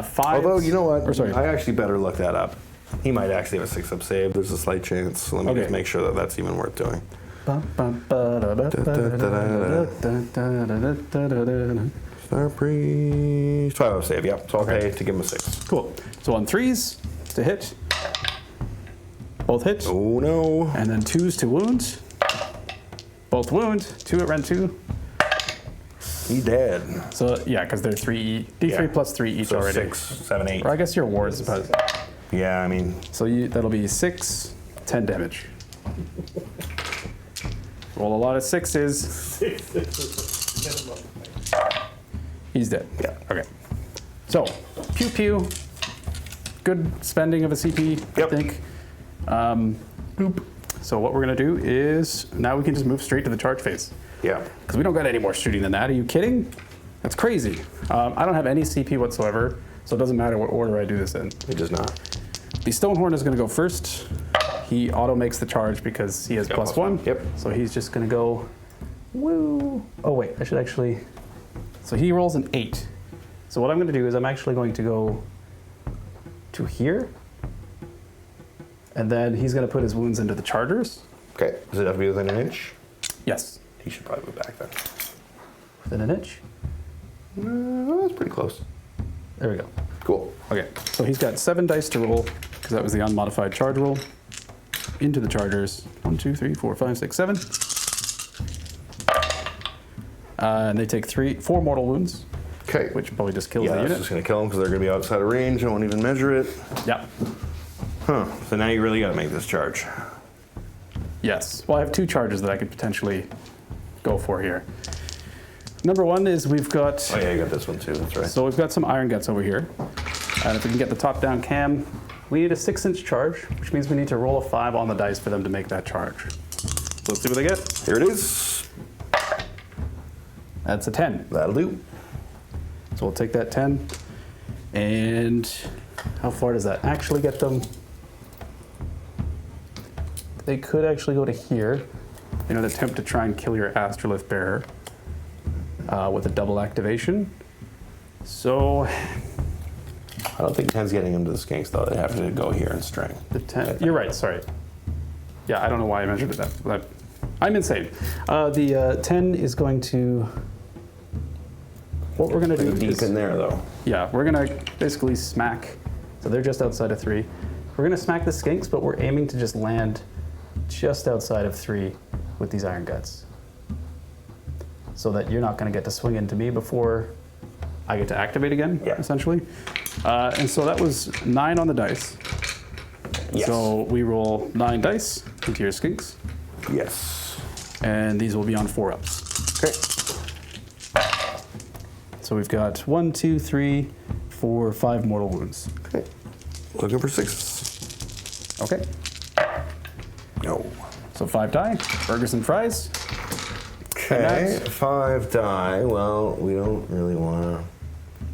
5. Although, you know what? Or sorry. I actually better look that up. He might actually have a 6-up save. There's a slight chance. So let me just make sure that that's even worth doing. Star Priest. 5-up save, yep. So I'll pay to give him a 6. Cool. So on 3s to hit. Both hit. Oh no. And then 2s to wound. Both wound. 2 at rend 2. He dead. So yeah, because they're 3 D3 plus 3 each So already. 6, 7, 8. Or I guess your wards, but Yeah, I mean, so that'll be 6, 10 damage. Roll a lot of sixes. He's dead. Yeah. Okay. So, pew pew. Good spending of a CP, Yep. I think. Boop. So what we're gonna do is now we can just move straight to the charge phase Yeah. because we don't got any more shooting than that. Are you kidding? That's crazy. I don't have any CP whatsoever, so it doesn't matter what order I do this in. It does not. The Stonehorn is gonna go first. He auto makes the charge because he has got plus plus one. one. Yep. So he's just gonna go, woo. Oh wait, I should actually. So he rolls an 8. So what I'm gonna do is I'm actually going to go to here, and then he's gonna put his wounds into the chargers. Okay. Does it have to be within an inch? Yes, He should probably move back then. within an inch. That's pretty close. There we go. Cool. Okay, so he's got 7 dice to roll because that was the unmodified charge roll. Into the chargers. 1, 2, 3, 4, 5, 6, 7. And they take 4 mortal wounds, Okay. which probably just kills Yeah, the that's unit. just going to kill them because they're going to be outside of range. I won't even measure it. Yeah. Huh. So now you really got to make this charge. Yes. Well, I have 2 charges that I could potentially go for here. Number 1 is we've got. Oh, yeah, you got this one too. That's right. So we've got some iron guts over here. And if we can get the top-down cam, we need a 6-inch charge, which means we need to roll a 5 on the dice for them to make that charge. So let's see what they get. Here it is. That's a 10. That'll do. So we'll take that 10. And how far does that actually get them? They could actually go to here in an attempt to try and kill your astrolith bearer with a double activation. So I don't think 10's getting him to the skinks, though. They have to go here and string. the 10, you're right, sorry. Yeah, I don't know why I measured it that. I'm insane. The 10 is going to, what we're going to do Pretty deep is, in there, though. yeah, we're going to basically smack, so they're just outside of 3. We're going to smack the skinks, but we're aiming to just land just outside of 3 with these iron guts. So that you're not going to get to swing into me before I get to activate again, Yeah. essentially. And so that was 9 on the dice. Yes. So we roll 9 dice into your skinks, Yes. and these will be on 4-ups. Okay. So we've got 1, 2, 3, 4, 5 mortal wounds. Okay. Looking for 6s. Okay. No. So 5 die, burgers and fries. Okay. And 5 die. Well, we don't really want to.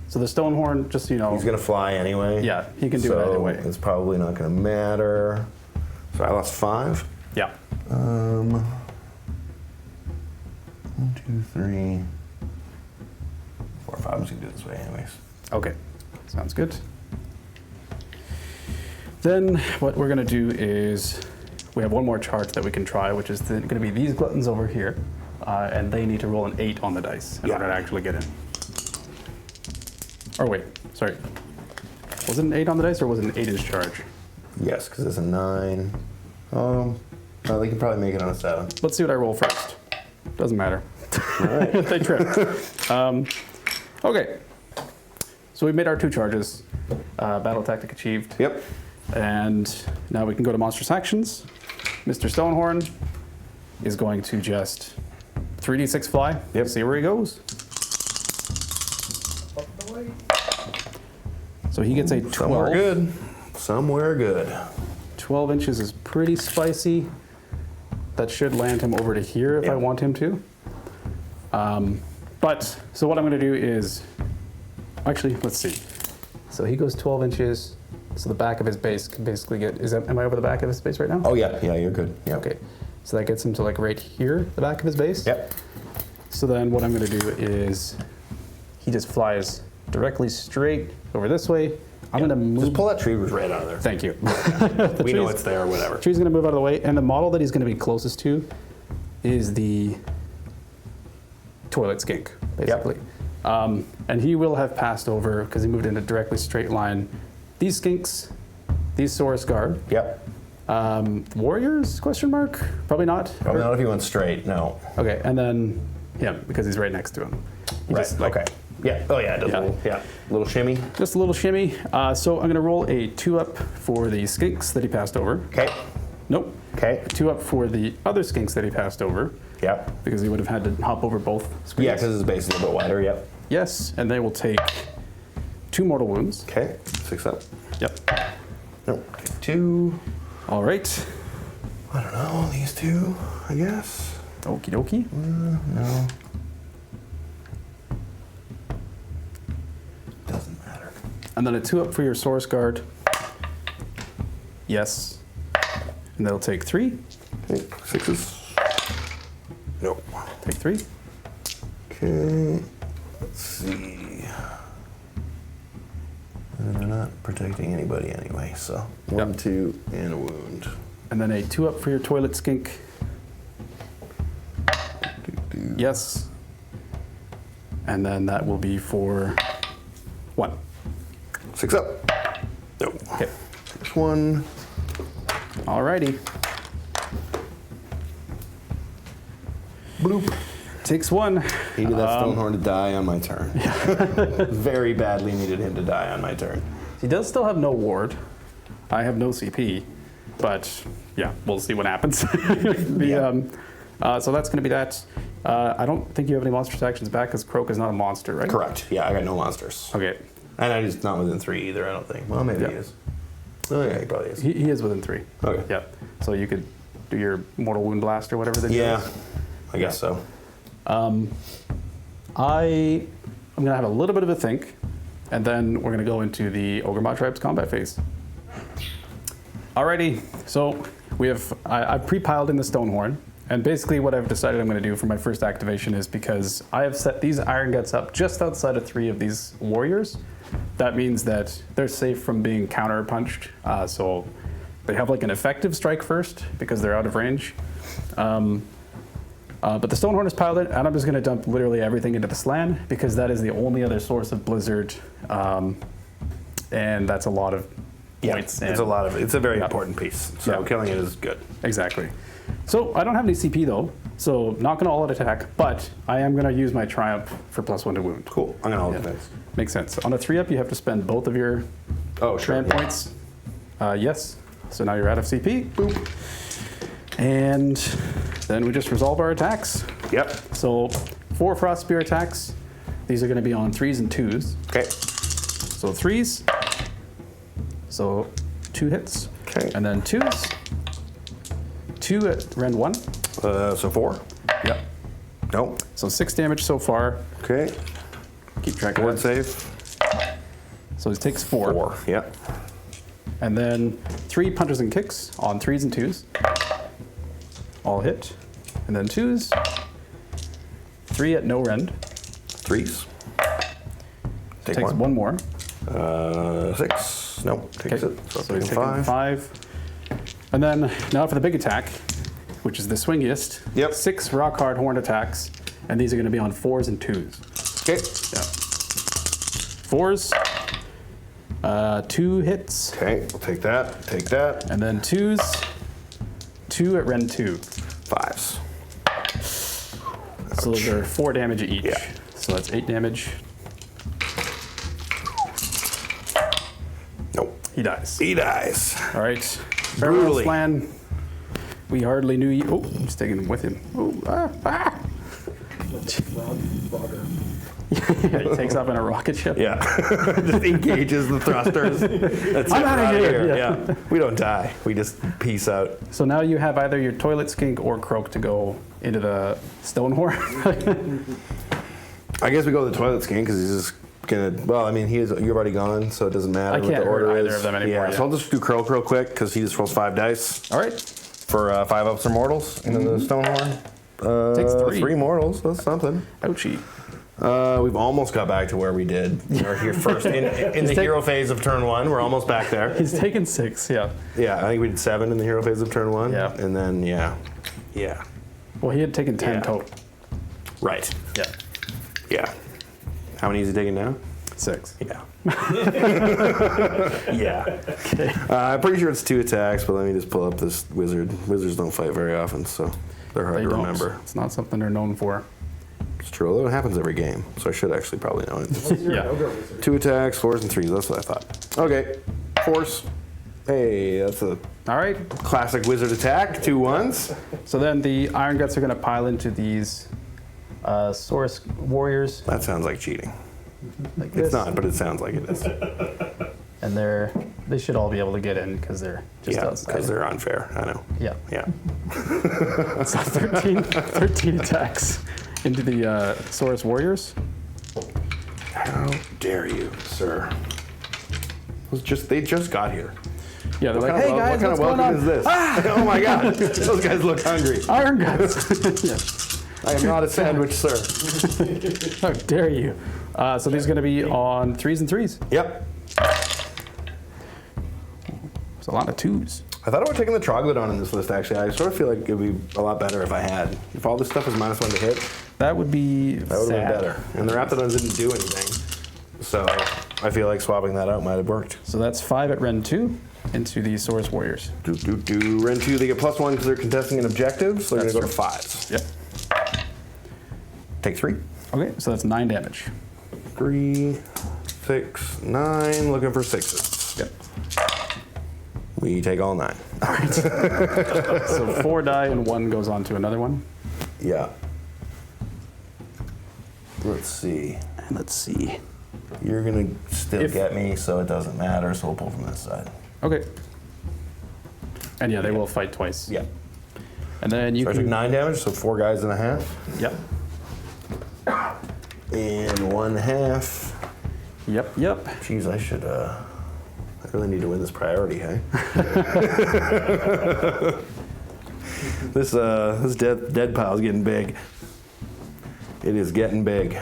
So the Stonehorn, just so you know, He's going to fly anyway. yeah, he can do so it either way. It's probably not going to matter. So I lost 5. Yeah. 1, 2, 3, 4, 5. I'm just going to do it this way, anyways. Okay, sounds good. Then what we're going to do is we have one more charge that we can try, which is going to be these gluttons over here, and they need to roll an 8 on the dice in Yeah. order to actually get in. Or wait, sorry. Was it an 8 on the dice, or was it an 8-inch charge? Yes, because it's a 9. No, they can probably make it on a 7. Let's see what I roll first. Doesn't matter. All right. They trip. Okay. So we made our 2 charges. Battle tactic achieved. Yep. And now we can go to monstrous actions. Mr. Stonehorn is going to just 3d6 fly. Yep. See where he goes. So he gets a 12. Somewhere good. Somewhere good. 12 inches is pretty spicy. That should land him over to here if I Yep. want him to. But, so what I'm going to do is, actually, let's see. So he goes 12 inches. So the back of his base can basically get, am I over the back of his base right now? Oh, yeah. Yeah, you're good. Yeah. Okay. So that gets him to like right here, the back of his base. Yep. So then what I'm going to do is he just flies directly straight over this way. I'm going to move. Just pull that tree root right out of there. Thank you. We know it's there, whatever. Tree's going to move out of the way, and the model that he's going to be closest to is the toilet skink, basically. And he will have passed over because he moved in a directly straight line. These skinks, these Saurus guard. Yep. Warriors? Question mark? Probably not. Probably not if he went straight. No. Okay, and then him because he's right next to him. He Right. just, like, Okay. Yeah. Oh, yeah. It does Yeah. Little shimmy. Just a little shimmy. So I'm going to roll a 2-up for the skinks that he passed over. Okay. Nope. Okay. 2-up for the other skinks that he passed over. Yep. because he would have had to hop over both screens. Yeah, because his base is a little bit wider. Yep. Yes, and they will take 2 mortal wounds. Okay. 6 up. Yep. Nope. Okay, 2. All right. I don't know. These 2, I guess. Okie dokie. No. Doesn't matter. And then a 2 up for your source guard. Yes. And they'll take 3. Okay. 6s. Nope. Take 3. Okay. Let's see. And they're not protecting anybody anyway, so 1, Yep. 2, and a wound. And then a 2 up for your toilet skink. Yes. And then that will be for 1. 6 up. Nope. Okay. 6, 1. Alrighty. Bloop. Takes 1. Needed that Stonehorn to die on my turn. Very badly needed him to die on my turn. He does still have no ward. I have no CP. But yeah, we'll see what happens. So that's going to be that. I don't think you have any monstrous actions back because Croak is not a monster, right? Correct. Yeah, I got no monsters. Okay. And he's not within 3 either, I don't think. Well, maybe Yeah. he is. Oh, yeah, he probably is. He is within 3. Okay. Yeah. So you could do your Mortal Wound Blast or whatever that Yeah, is. I guess so. I'm going to have a little bit of a think, and then we're going to go into the Ogre Mawtribes combat phase. Alrighty, so I've pre-piled in the Stonehorn, and basically what I've decided I'm going to do for my first activation is because I have set these Iron Guts up just outside of 3 of these warriors. That means that they're safe from being counter-punched, so they have like an effective strike first because they're out of range. But the Stonehorn is piled in, and I'm just going to dump literally everything into the Slann because that is the only other source of Blizzard, and that's a lot of points. It's a lot of. It's a very Yeah. important piece. So Yeah. killing it is good. Exactly. So I don't have any CP though, so not going to all-out attack, but I am going to use my Triumph for +1 to wound. Cool. I'm gonna hold Yeah. defense. Makes sense. On a 3-up, you have to spend both of your Oh, sure. command points. Yes. So now you're out of CP. Boop. And then we just resolve our attacks. Yep. So 4 Frost Spear attacks. These are going to be on 3s and 2s. Okay. So 3s. So 2 hits. Okay. And then 2s. 2 at rend 1. So 4. Yep. Nope. So 6 damage so far. Okay. Keep track of Ward that. save. So it takes 4. 4. Yep. And then 3 punches and kicks on 3s and 2s. All hit. And then 2s. 3 at no rend. 3s. Take Takes 1 more. 6. Nope. Takes Okay. it. So, So I'm he's taking taking 5. 5. And then now for the big attack, which is the swingiest. Yep. 6 rock hard horn attacks. And these are going to be on 4s and 2s. Okay. Yeah. 4s. 2 hits. Okay. We'll take that. Take that. And then 2s. 2 at rend 2. 5s. So those are 4 damage each. Yeah. So that's 8 damage. Nope. He dies. He dies. All right. Brutally. Slann. We hardly knew you. Oh, he's taking him with him. Oh, He takes off in a rocket ship. Yeah. Just engages the thrusters. That's I'm it. outta We're outta here. Yeah. We don't die. We just peace out. So now you have either your toilet skink or Croak to go into the Stonehorn. I guess we go to the toilet skin because he's just gonna. Well, I mean, you've already gone, so it doesn't matter I what can't the order hurt is. either of them anymore, Yeah, yeah. so I'll just do Croak real quick because he just rolls 5 dice All right. for 5 ups or mortals into the Stonehorn. Takes 3. 3 mortals. That's something. Ouchie. We've almost got back to where we did. We're here first in the hero phase of turn 1. We're almost back there. He's taken 6, yeah. Yeah, I think we did 7 in the hero phase of turn 1. Yeah. And then yeah. Well, he had taken 10 Yeah. total. Right. Yeah. Yeah. How many is he taking now? 6. Yeah. Yeah. Okay. I'm pretty sure it's 2 attacks, but let me just pull up this wizard. Wizards don't fight very often, so they're hard They to don't. remember. It's not something they're known for. It's true, although it happens every game, so I should actually probably know it. What's your Yeah. Ogre wizard? 2 attacks, 4s and 3s, that's what I thought. Okay, force. Hey, that's a All right. classic wizard attack. 2 1s. So then the Iron Guts are going to pile into these Saurus warriors That sounds like cheating. like this. It's not, but it sounds like it is. And they should all be able to get in because they're just Yeah, outside. because they're unfair. I know. Yeah. Yeah. So 13 attacks into the Saurus warriors. How dare you, sir? They just got here. Yeah, they're What like, kind hey of, guys, what kind what's of going welcome on? is this? Oh my god, those guys look hungry. Iron Guts. Yeah. I am not a sandwich, sir. How dare you? So these are going to be on 3s and 3s. Yep. It's a lot of 2s. I thought about taking the Troglodon in this list, actually. I sort of feel like it would be a lot better if I had. If all this stuff was -1 to hit, That would be that would have been better. And the Raptidons didn't do anything. So I feel like swapping that out might have worked. So that's 5 at Ren 2 into the Saurus warriors. Ren 2, they get +1 because they're contesting an objective, so they're That's going to go true. to 5s. Yep. Take 3. Okay, so that's 9 damage. 3, 6, 9, looking for 6s. Yep. We take all 9. All right. So 4 die and 1 goes on to another one. Yeah. Let's see. And let's see. You're gonna still If- get me, so it doesn't matter, so we'll pull from this side. Okay. And yeah, they will fight twice. Yeah. And then you So I took can. 9 damage, so 4 guys and a half. Yep. And 1/2. Yep. Jeez, I really need to win this priority, hey? This dead pile's getting big. It is getting big.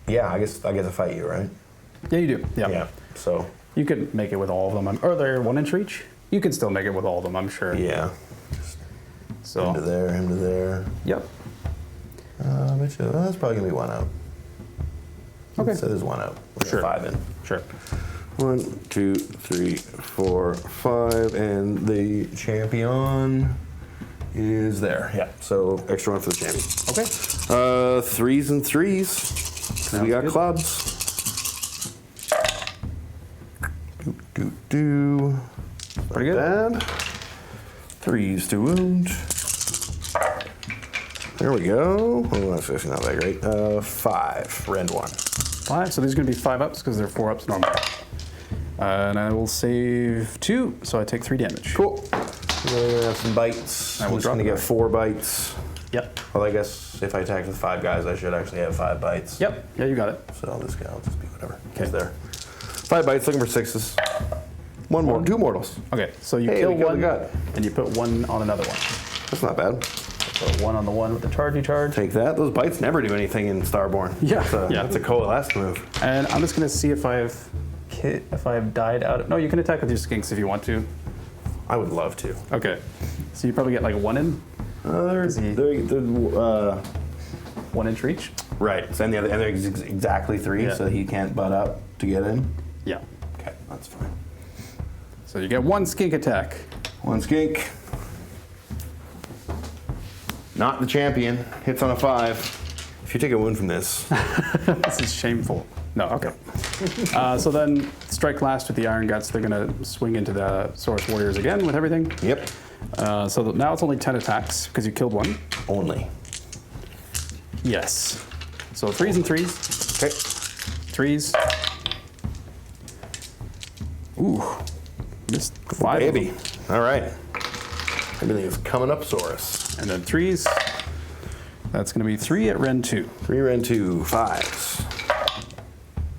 Yeah, I guess I fight you, right? Yeah, you do. Yeah. So You could make it with all of them. Or they're 1 inch reach. You can still make it with all of them, I'm sure. yeah, So. him to there, him to there. Yep. I bet you that's probably gonna be 1 out. Okay. So there's 1 out. We'll get Sure. 5 in. Sure. 1, 2, 3, 4, 5, and the champion is there. Yeah. So extra 1 for the champion. Okay. 3s and 3s. Because we got good. clubs. Do. Pretty good. Bad. 3s to wound. There we go. Oh, that's actually not that great. 5. Rend 1. 5. So these are going to be 5 ups because they're 4 ups normally. And I will save 2, so I take 3 damage. Cool. We're gonna have some bites. I I'm will just drop gonna it get back. 4 bites. Yep. Well, I guess if I attack with 5 guys, I should actually have 5 bites. Yep. Yeah, you got it. So this guy will just be whatever. Okay. He's there. 5 bites, looking for 6s. 1 more. 2 mortals. Okay, so you Hey, kill we killed one, the gut. and you put 1 on another one. That's not bad. So 1 on the one with the charge you charge. Take that. Those bites never do anything in Starborn. Yeah, yeah. That's a coalesce move. And I'm just going to see if I've died out of... No, you can attack with your skinks if you want to. I would love to. Okay. So you probably get like 1 in? They're 1 inch reach? right. So, and they're exactly 3, Yeah. so he can't butt up to get in. Yeah. Okay, that's fine. So you get 1 skink attack. 1 skink. Not the champion. Hits on a 5. If you take a wound from this, This is shameful. No, okay. So then strike last with the Iron Guts. They're going to swing into the Saurus Warriors again with everything. yep, So now it's only 10 attacks because you killed 1. only. Yes. So 3s and 3s. Okay. 3s. Ooh. Missed 5. of Baby. them. All right. Everything is coming up, Saurus. And then 3s. That's going to be 3 at Ren 2. 3 Ren 2, 5s.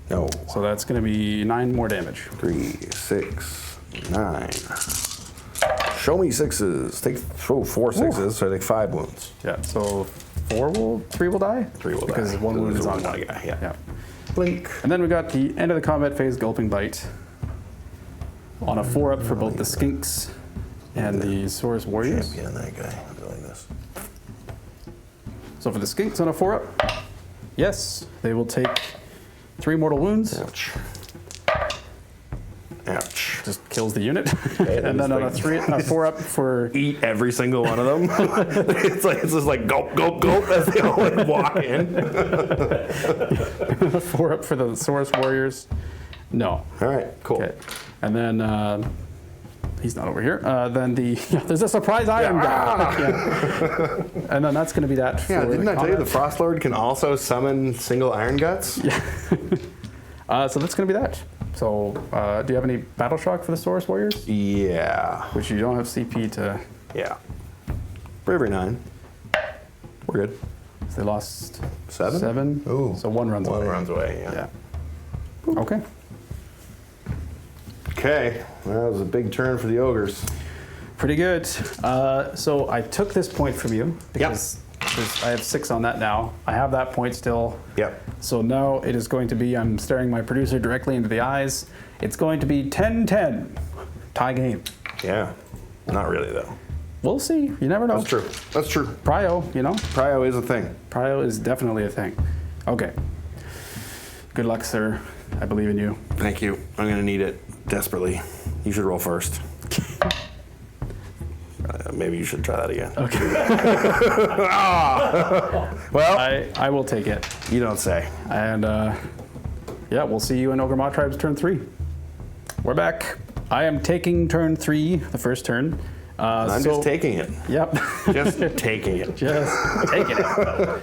No. So that's going to be 9 more damage. 3, 6, 9. Show me 6s. Take 4 6s, so I take 5 wounds. Yeah. So 3 will die? 3 will because die. 1 wound There's is on one 1 guy, yeah. Yeah. Blink. And then we got the end of the combat phase, Gulping Bite. On a 4 up for both the Skinks and the Saurus Warriors. Champion, that guy. I'm doing this. So for the Skinks on a 4 up, yes, they will take 3 mortal wounds. Ouch. Ouch. just kills the unit. Okay, And then on a 4 up for Eat every single one of them. It's just like gulp, gulp, gulp as they all like walk in. 4 up for the Saurus Warriors. No. All right, cool. Okay. And then he's not over here. Then there's a surprise item guy. Yeah. And then that's going to be that. Yeah, for didn't I tell you the combat. Frost Lord can also summon single Iron Guts? Yeah. So that's going to be that. So do you have any Battle Shock for the Saurus Warriors? Yeah. Which you don't have CP to. Yeah. Bravery 9. We're good. They lost 7? 7. Ooh. So 1 runs away. One runs away, yeah. Yeah. Okay. Okay. Well, that was a big turn for the ogres. Pretty good. So I took this point from you because I have 6 on that now. I have that point still. Yep. So now it is going to be, I'm staring my producer directly into the eyes. It's going to be 10-10. Tie game. Yeah. Not really, though. We'll see. You never know. That's true. That's true. Prio, you know? Prio is a thing. Prio is definitely a thing. Okay. Good luck, sir. I believe in you. Thank you. I'm going to need it desperately. You should roll first. Maybe you should try that again. Okay. Well, I will take it. you don't say. And yeah, we'll see you in Ogre Mawtribes turn 3. We're back. I am taking turn 3, the first turn. I'm just taking it. Yep. Just taking it. Just taking it.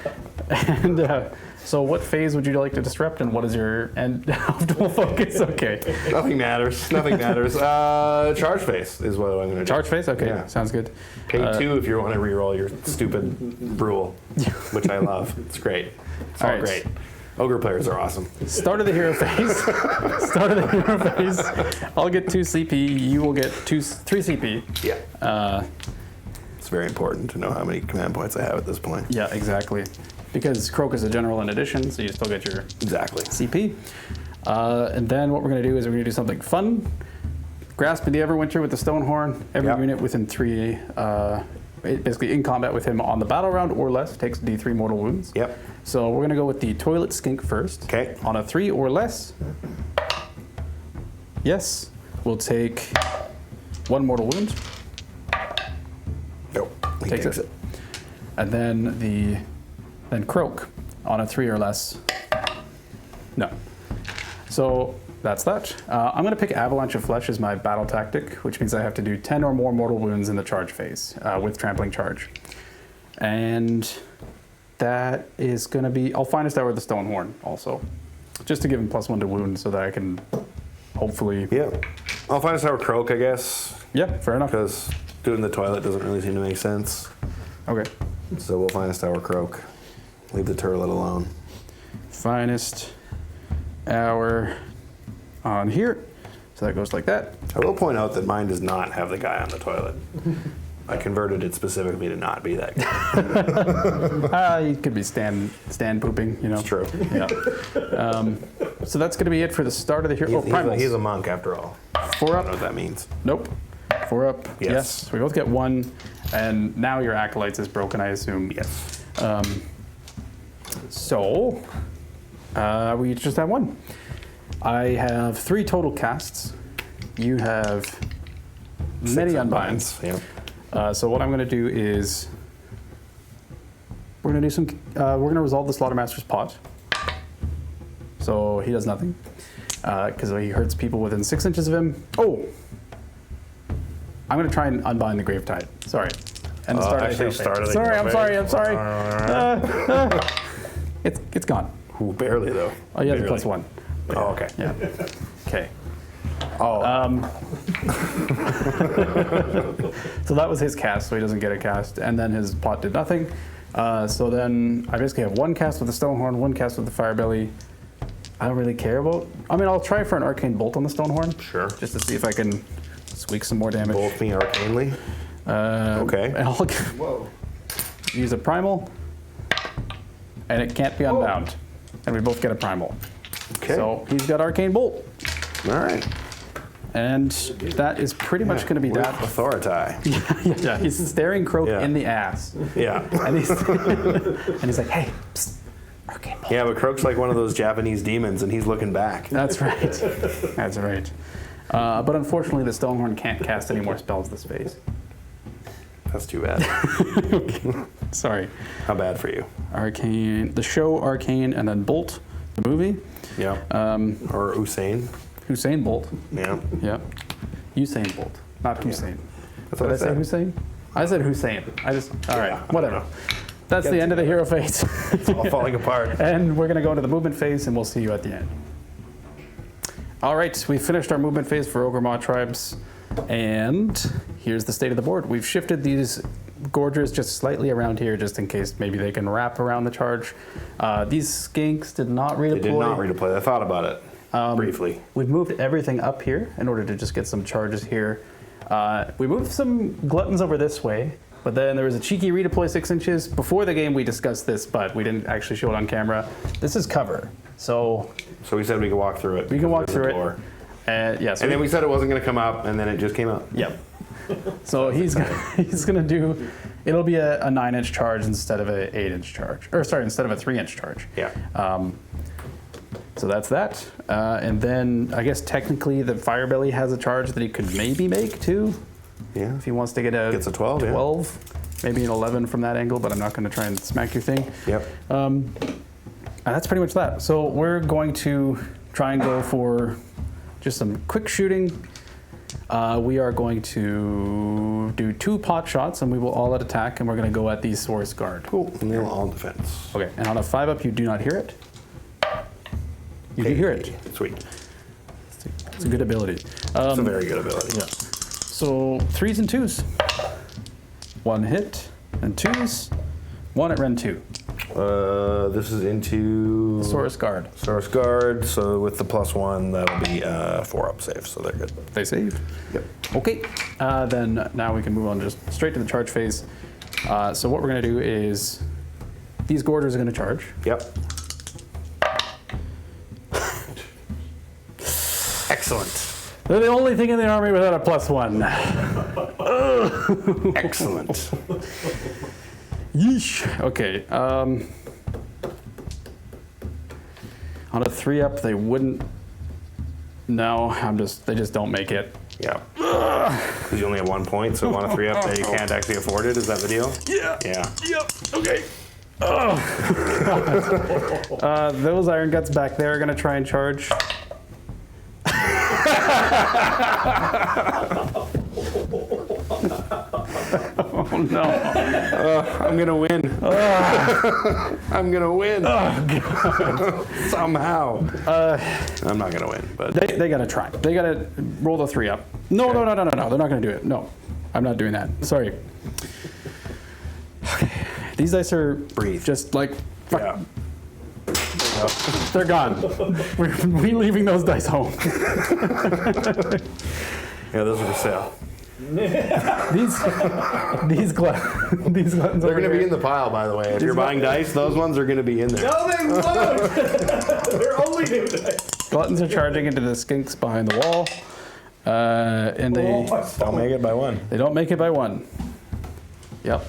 And so what phase would you like to disrupt, and what is your optimal focus? Okay. Nothing matters. Nothing matters. Charge phase is what I'm going to do. Charge phase? Okay, Yeah. sounds good. Pay 2 if you want to reroll your stupid rule, which I love. It's great. It's all All right. great. Ogre players are awesome. Start of the hero phase. Start of the hero phase. I'll get 2 CP. You will get 3 CP. Yeah. It's very important to know how many command points I have at this point. Yeah, exactly. Because Croak is a general in addition, so you still get your Exactly. CP. And then what we're going to do is we're going to do something fun. Grasp of the Everwinter with the Stonehorn. Every Yep. unit within 3, basically in combat with him on the battle round or less, takes D3 mortal wounds. Yep. So we're going to go with the Toilet Skink first. Okay. On a 3 or less, yes, we'll take 1 mortal wound. Nope. He Takes takes it. And then then Croak on a 3 or less. No. So that's that. I'm going to pick Avalanche of Flesh as my battle tactic, which means I have to do 10 or more mortal wounds in the charge phase with Trampling Charge. And that is going to be, I'll Finest Hour with the Stonehorn also, just to give him +1 to wound so that I can hopefully. Yeah. I'll find us our croak, I guess, Yeah, fair enough. because doing the toilet doesn't really seem to make sense. Okay. So we'll find us our croak. Leave the turlet alone. Finest Hour on here. So that goes like that. I will point out that mine does not have the guy on the toilet. I converted it specifically to not be that guy. You could be stand pooping, you know. It's true. Yeah. So that's going to be it for the start of the hero. He's a monk after all. 4 I up. don't know what that means. Nope. 4 up. Yes. We both get 1, and now your acolytes is broken, I assume. Yes. So we just have 1. I have 3 total casts. You have 6 many unbinds. Yeah. So what I'm going to do is we're going to do some. We're going to resolve the Slaughtermaster's Pot. So he does nothing because he hurts people within 6 inches of him. Oh, I'm going to try and unbind the Gravetide. Sorry. And the start of the hero phase. Sorry, I'm sorry. It's gone. Ooh, barely though. Oh, you have the Barely. +1. Oh, okay. Yeah. Okay. Oh. So that was his cast, so he doesn't get a cast. And then his pot did nothing. So then I basically have 1 cast with the Stonehorn, 1 cast with the Firebelly. I don't really care about. I mean, I'll try for an Arcane Bolt on the Stonehorn. Sure. Just to see if I can squeak some more damage. Bolt me arcanely. Okay. And I'll use a Primal. And it can't be unbound. And we both get a Primal. Okay. So he's got Arcane Bolt. All right. And that is pretty much going to be With that. Authority. Yeah, he's staring Croak Yeah. in the ass. Yeah. And he's like, hey, psst, Arcane Bolt. Yeah, but Croak's like one of those Japanese demons, and he's looking back. That's right. That's right. But unfortunately, the Stonehorn can't cast any more spells this phase. That's too bad. Sorry. How bad for you? Arcane, the show Arcane, and then Bolt, the movie. Yeah. Or Usain. Hussein Bolt. Yeah. Yeah. Usain Bolt, not Hussein. That's Did what I say Hussein? I said Hussein. All right, I whatever. don't know. That's the end of the hero phase. It's all falling apart. And we're going to go into the movement phase, and we'll see you at the end. All right, we finished our movement phase for Ogre Mawtribes, and here's the state of the board. We've shifted these Gorgers just slightly around here, just in case maybe they can wrap around the charge. These skinks did not redeploy. They did not redeploy. I thought about it briefly. We've moved everything up here in order to just get some charges here. We moved some gluttons over this way, but then there was a cheeky redeploy 6 inches. Before the game, we discussed this, but we didn't actually show it on camera. This is cover, so we said we could walk through it. we can walk through it. Door. Yeah, so And then we said it wasn't going to come up, and then it just came up. Yep. So he's gonna do. It'll be a 9-inch charge instead of an 8-inch charge, or sorry, instead of a 3-inch charge. Yeah. So that's that. And then I guess technically the Firebelly has a charge that he could maybe make too, Yeah. if he wants to get a Gets a 12, yeah. 12, maybe an 11 from that angle. But I'm not going to try and smack your thing. Yep. And that's pretty much that. So we're going to try and go for just some quick shooting. We are going to do 2 pot shots, and we will all at attack, and we're going to go at the Source Guard. Cool. And they're all defense. Okay, and on a 5-up, you do not hear it. You do hear it. Sweet. It's a good ability. It's a very good ability. Yeah. So 3s and 2s. 1 hit and 2s. 1 at Ren 2. This is into Source Guard. Source Guard, so with the +1, that'll be 4-up save, so they're good. They save. Yep. Okay. Then now we can move on just straight to the charge phase. So what we're going to do is these Gorgers are going to charge. Yep. Excellent. They're the only thing in the army without a +1. Excellent. Yeesh. Okay. On a 3-up, they wouldn't. No, they just don't make it. Yeah. Because you only have 1 point, so on a 3-up, you can't actually afford it. Is that the deal? Yeah. Yeah. Yep. Okay. Oh. Those Iron Guts back there are going to try and charge. Oh no. I'm going to win. I'm going to win. Oh, God. Somehow. I'm not going to win, but They got to try. They got to roll the 3-up. No. They're not going to do it. No. I'm not doing that. Sorry. Okay. These dice are just like, fuck. yeah. They're gone. We're leaving those dice home. Yeah, those are for sale. These gluttons They're going to be in the pile, by the way. If you're buying dice, those ones are going to be in there. No, they won't! They're only new dice. Gluttons are charging into the skinks behind the wall. And they Don't make it by 1. They don't make it by 1. Yep.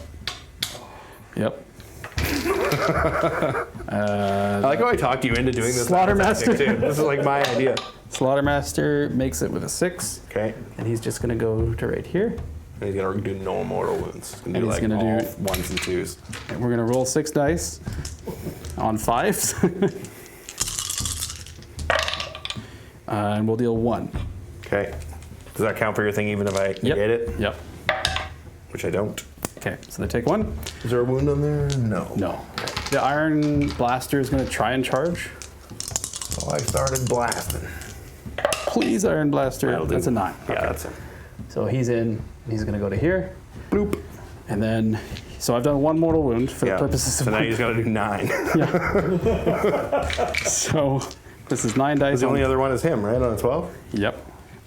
I like how I talked you into doing this. Slaughtermaster. Too. This is like my idea. Slaughtermaster makes it with a 6, Okay. and he's just gonna go to right here. And he's going to do no mortal wounds. He's going to do And like he's gonna all do- 1s and 2s. And we're gonna roll 6 dice on 5s. And we'll deal 1. Okay. Does that count for your thing even if I Yep. negate it? Yep. Which I don't. Okay, so they take 1. Is there a wound on there? No. No. The Iron Blaster is gonna try and charge. So I started blasting. Please, Iron Blaster. That'll do. That's a 9. Yeah, Okay. that's it. So he's in. He's gonna go to here. Bloop. And then, so I've done 1 mortal wound for the purposes of So now you just got to do 9. So this is 9 dice. The only other one is him, right? On a 12? Yep.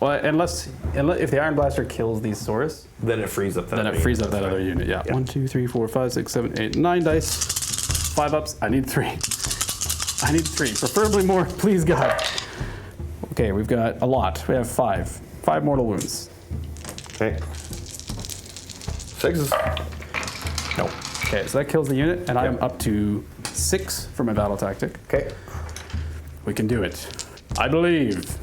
Well, unless if the Iron Blaster kills these Saurus, Then it frees up that then other it frees up unit. that other unit. Yeah. Yeah. 1, 2, 3, 4, 5, 6, 7, 8, 9 dice. 5 ups. I need 3. I need 3. Preferably more, please God. Okay, we've got a lot. We have 5. 5 mortal wounds. Okay. 6s. No. Okay, so that kills the unit, and I'm up to 6 for my battle tactic. Okay. We can do it. I believe.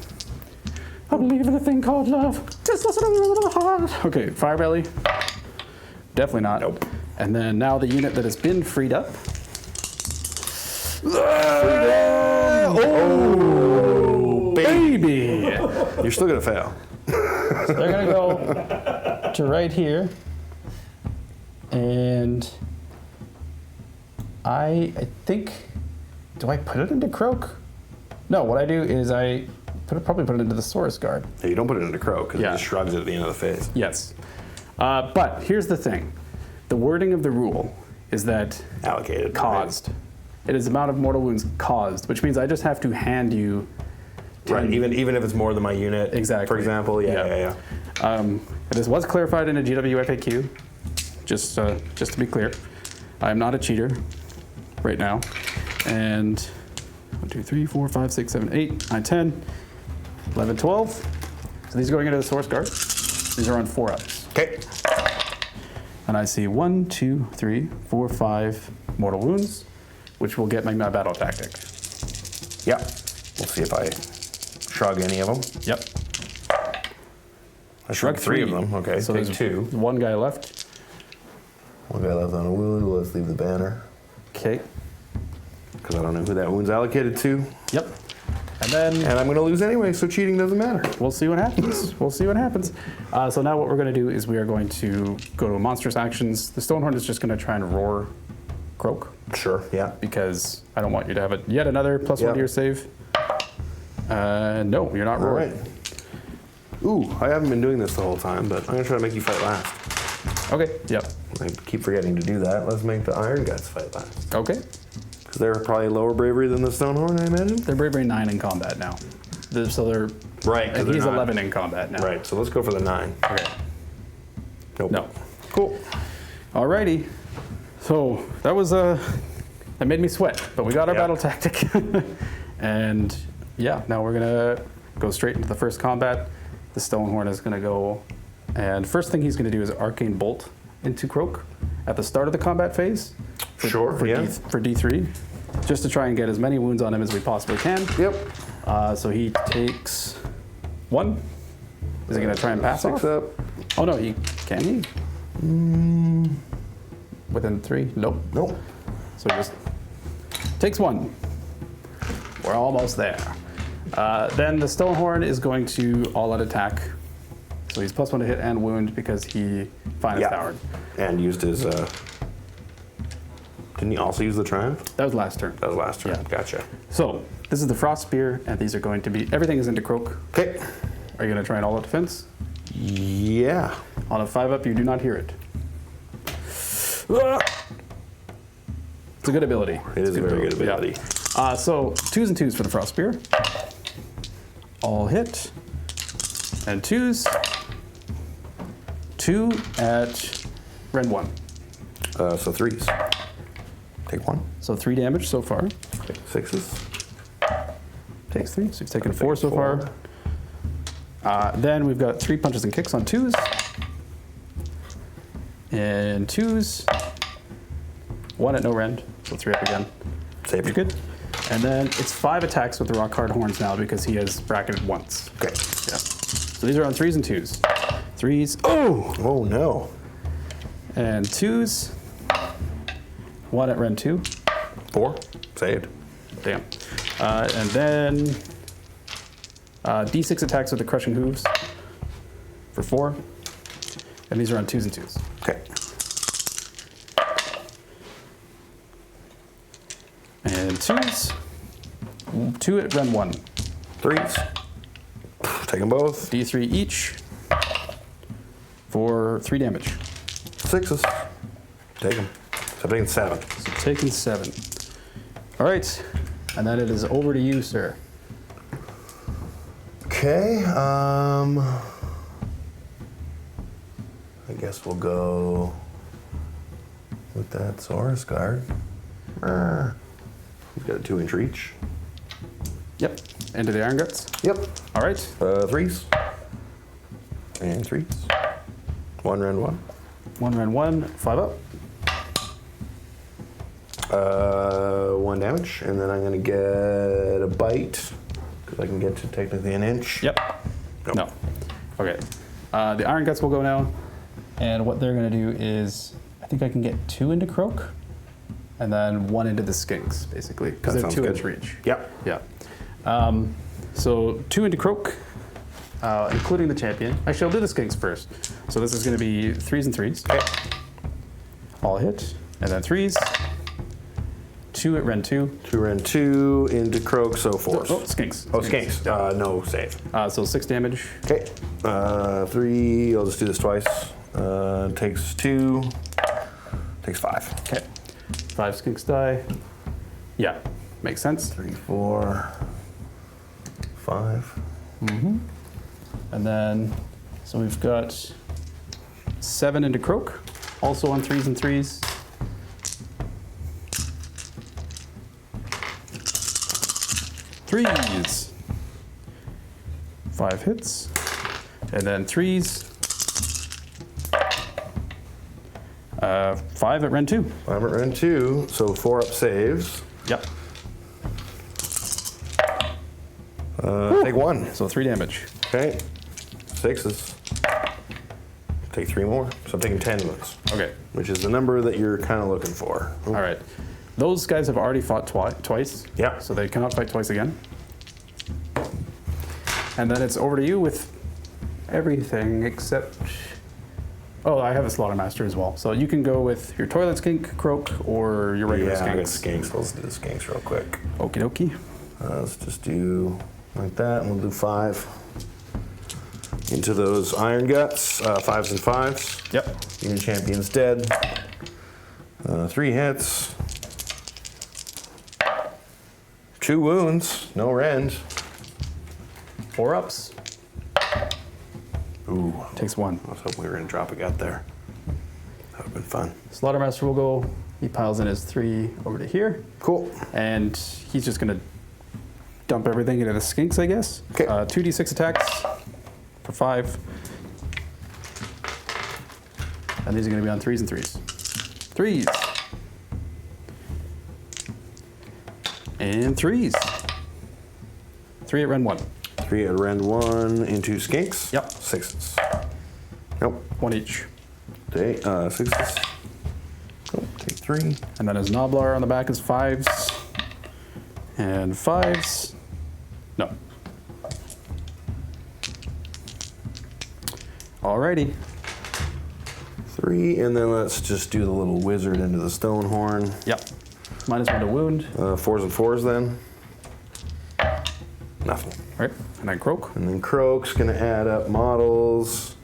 I believe in a thing called love. Just listen to me a little heart. Okay, fire belly. Definitely not. Nope. And then now the unit that has been freed up. Oh, Baby! You're still gonna fail. So they're gonna go to right here. And I think, do I put it into Croak? No, what I do is I probably put it into the Saurus Guard. Yeah, you don't put it into Crow because Yeah. it just shrugs it at the end of the phase. Yes. But here's the thing. The wording of the rule is that Allocated. caused. It is the amount of mortal wounds caused, which means I just have to hand you. Right. Even if it's more than my unit. Exactly. For example. Yeah. This was clarified in a GW FAQ, just to be clear. I am not a cheater right now. And 1, 2, 3, 4, 5, 6, 7, 8, 9, 10, 11, 12. So these are going into the Source Guard. These are on 4-ups. Okay. And I see 1, 2, 3, 4, 5 mortal wounds, which will get my battle tactic. Yeah. We'll see if I shrug any of them. Yep. I shrug 3 of them. Okay. So take there's 2. one guy left. One guy left on a wound. Let's leave the banner. Okay. Because I don't know who that wound's allocated to. Yep. And I'm going to lose anyway, so cheating doesn't matter. we'll see what happens. We'll see what happens. So now what we're going to do is we are going to go to monstrous actions. The Stonehorn is just going to try and roar Croak, Sure. Yeah. because I don't want you to have yet another +1 Yep. to your save. No, you're not All roaring. right. Ooh, I haven't been doing this the whole time, but I'm going to try to make you fight last. Okay, yep. I keep forgetting to do that. Let's make the Iron Guts fight last. Okay. Because they're probably lower bravery than the Stonehorn, I imagine? They're bravery 9 in combat now. So they're, Right. 'cause and they're he's not- 11 in combat now. Right, so let's go for the 9. Okay. Nope. No. Cool. Alrighty. So that was that made me sweat, but we got our Yeah. battle tactic. And yeah, now we're gonna go straight into the first combat. The Stonehorn is gonna go, and first thing he's gonna do is Arcane Bolt into Croak at the start of the combat phase. Sure, For, yeah. for D3, just to try and get as many wounds on him as we possibly can. Yep. So he takes 1. Is he gonna try and pass 6 off? up. Oh no, can he? Within 3? Nope. Nope. So he just takes 1. We're almost there. Then the Stonehorn is going to all-out attack. So he's +1 to hit and wound because he finest Yeah. towered. And used his, didn't he also use the Triumph? That was last turn. That was last turn. Yeah. Gotcha. So this is the Frost Spear, and these are going to be, everything is into Croak. Okay. Are you going to try an all-out defense? Yeah. On a 5-up, you do not hear it. It's a good ability. It is a very good ability. Yeah. So 2s and 2s for the Frost Spear. All hit. And 2s. 2 at Ren 1. So 3s. Take 1. So 3 damage so far. Take 6s. Takes 3. So he's taken 4 so far. Then we've got 3 punches and kicks on 2s. And 2s. 1 at no rend. So 3 up again. Save. You're good. And then it's 5 attacks with the rock hard horns now because he has bracketed once. Okay. Yeah. So these are on 3s and 2s. 3s. Oh! Oh no. And 2s. 1 at Ren 2. 4. Saved. Damn. And then D6 attacks with the crushing hooves for 4. And these are on 2s and 2s. Okay. And 2s. 2 at Ren 1. 3s. Take them both. D3 each for 3 damage. 6s. Take them. So I'm taking 7. So taking 7. All right. And then it is over to you, sir. Okay. I guess we'll go with that Saurus Guard. We've got a 2-inch reach. Yep. Into the Iron Guts. Yep. All right. 3s. And 3s. 1 Ren 1. 1 Ren 1, 5 up. 1 damage, and then I'm gonna get a bite because I can get to technically an inch. Yep. Nope. No. Okay. The Iron Guts will go now. And what they're going to do is, I think I can get 2 into Croak, and then 1 into the Skinks, basically, because That they're sounds 2 inch good. reach. Yep. Yeah. So 2 into Croak, including the champion. Actually, I'll do the Skinks first. So this is going to be 3s and 3s. Okay. All hit, and then 3s. 2 at Ren 2. 2 Ren 2 into Croak, so 4s. Oh, Skinks. Oh, Skinks. No save. So 6 damage. Okay. 3. I'll just do this twice. Takes 2. Takes 5. Okay. 5 Skinks die. Yeah, makes sense. 3, 4, 5. And then, so we've got 7 into Croak, also on 3s and 3s. 3s. 5 hits. And then 3s. 5 at Ren 2. 5 at Ren 2, so 4 up saves. Yep. Take 1. So 3 damage. Okay. 6s. Take 3 more. So I'm taking 10 wounds, Okay. which is the number that you're kind of looking for. All right. Those guys have already fought twice. Yeah. So they cannot fight twice again. And then it's over to you with everything except. Oh, I have a Slaughtermaster as well. So you can go with your Toilet Skink, Croak, or your regular Yeah, I got Skinks. Skinks. Let's do the Skinks real quick. Okie dokie. Let's just do like that, and we'll do 5 into those Iron Guts. 5s and 5s. Yep. Unit Champion's dead. 3 hits. 2 wounds. No rend. 4 ups. Ooh. Takes 1. I was hoping we were going to drop a gut there. That would have been fun. Slaughtermaster will go. He piles in his 3 over to here. Cool. And he's just going to dump everything into the Skinks, I guess. Okay. 2d6 attacks for 5. And these are going to be on 3s and 3s. 3s. And 3s. 3 at Ren 1. 3 at Rend 1 into Skinks. Yep. 6s. Nope. 1 each. Take 6s. Oh, take 3. And then his Noblar on the back is 5s. And 5s. No. Alrighty. 3, and then let's just do the little wizard into the stone horn. Yep. -1 to wound. 4s and 4s then. Nothing. Right. And then Croak. And then Croak's gonna add up models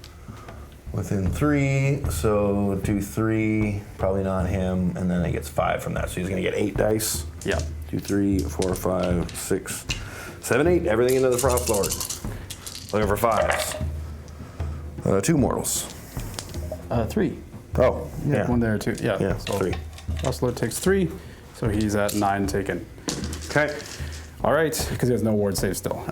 within 3, so do 3, probably not him, and then he gets 5 from that, so he's gonna get 8 dice. Yep. 2, 3, 4, 5, 6, 7, 8, everything into the Frost Lord. Looking for 5s. 2 mortals. 3. Oh, yeah. 1 there, 2. Yeah. Yeah, So 3. Rustler takes 3, so he's at 9 taken. Okay. All right, because he has no ward save still.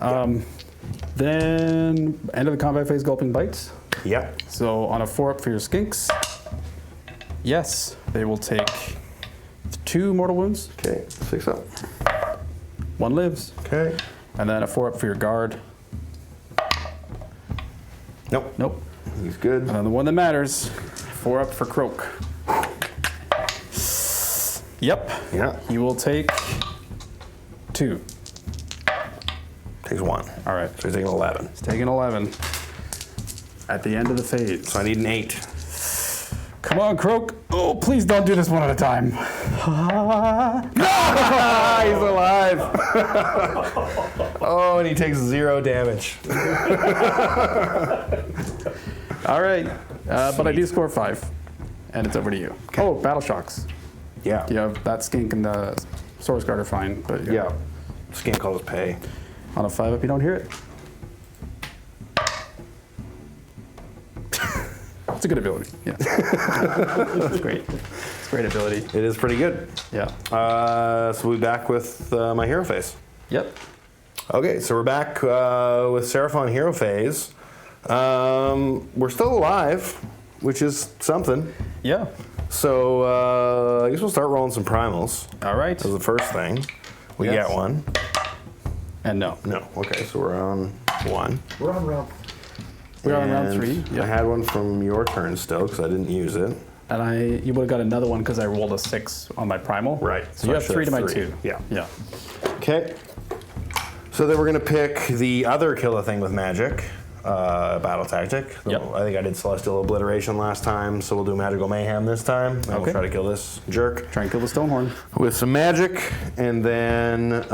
Then end of the combat phase, Gulping Bites. Yep. So on a 4 up for your Skinks, yes, they will take 2 mortal wounds. Okay, 6 up. 1 lives. Okay. And then a 4 up for your Guard. Nope. Nope. He's good. And then the one that matters, 4 up for Croak. Yep. Yeah. He will take 2. Takes 1. All right. So he's taking 11. He's taking 11 at the end of the phase. So I need an 8. Come on, Croak. Oh, please don't do this one at a time. He's alive. Oh, and he takes 0 damage. All right. But I do score 5. And it's over to you. Oh, Battle Shocks. Yeah. You have that Skink and the Source Guard are fine. But Yeah. Skin calls pay. on a 5 up, you don't hear it. It's a good ability. Yeah. It's great. It's a great ability. It is pretty good. Yeah. So we'll be back with my hero phase. Yep. Okay, so we're back with Seraphon hero phase. We're still alive, which is something. Yeah. So I guess we'll start rolling some primals. All right. That's the first thing. We Yes. get one. And no. No. Okay, so we're on 1. We're on round. We're on round And 3. I Yep. had one from your turn still because I didn't use it. And you would have got another one because I rolled a 6 on my primal. Right. So you I have should 3 to my 3. 2. Yeah. Yeah. Okay. So then we're going to pick the other kill a thing with magic battle tactic. Yep. I think I did Celestial Obliteration last time, so we'll do Magical Mayhem this time. And Okay. we'll try to kill this jerk Try and kill the Stonehorn. with some magic. And then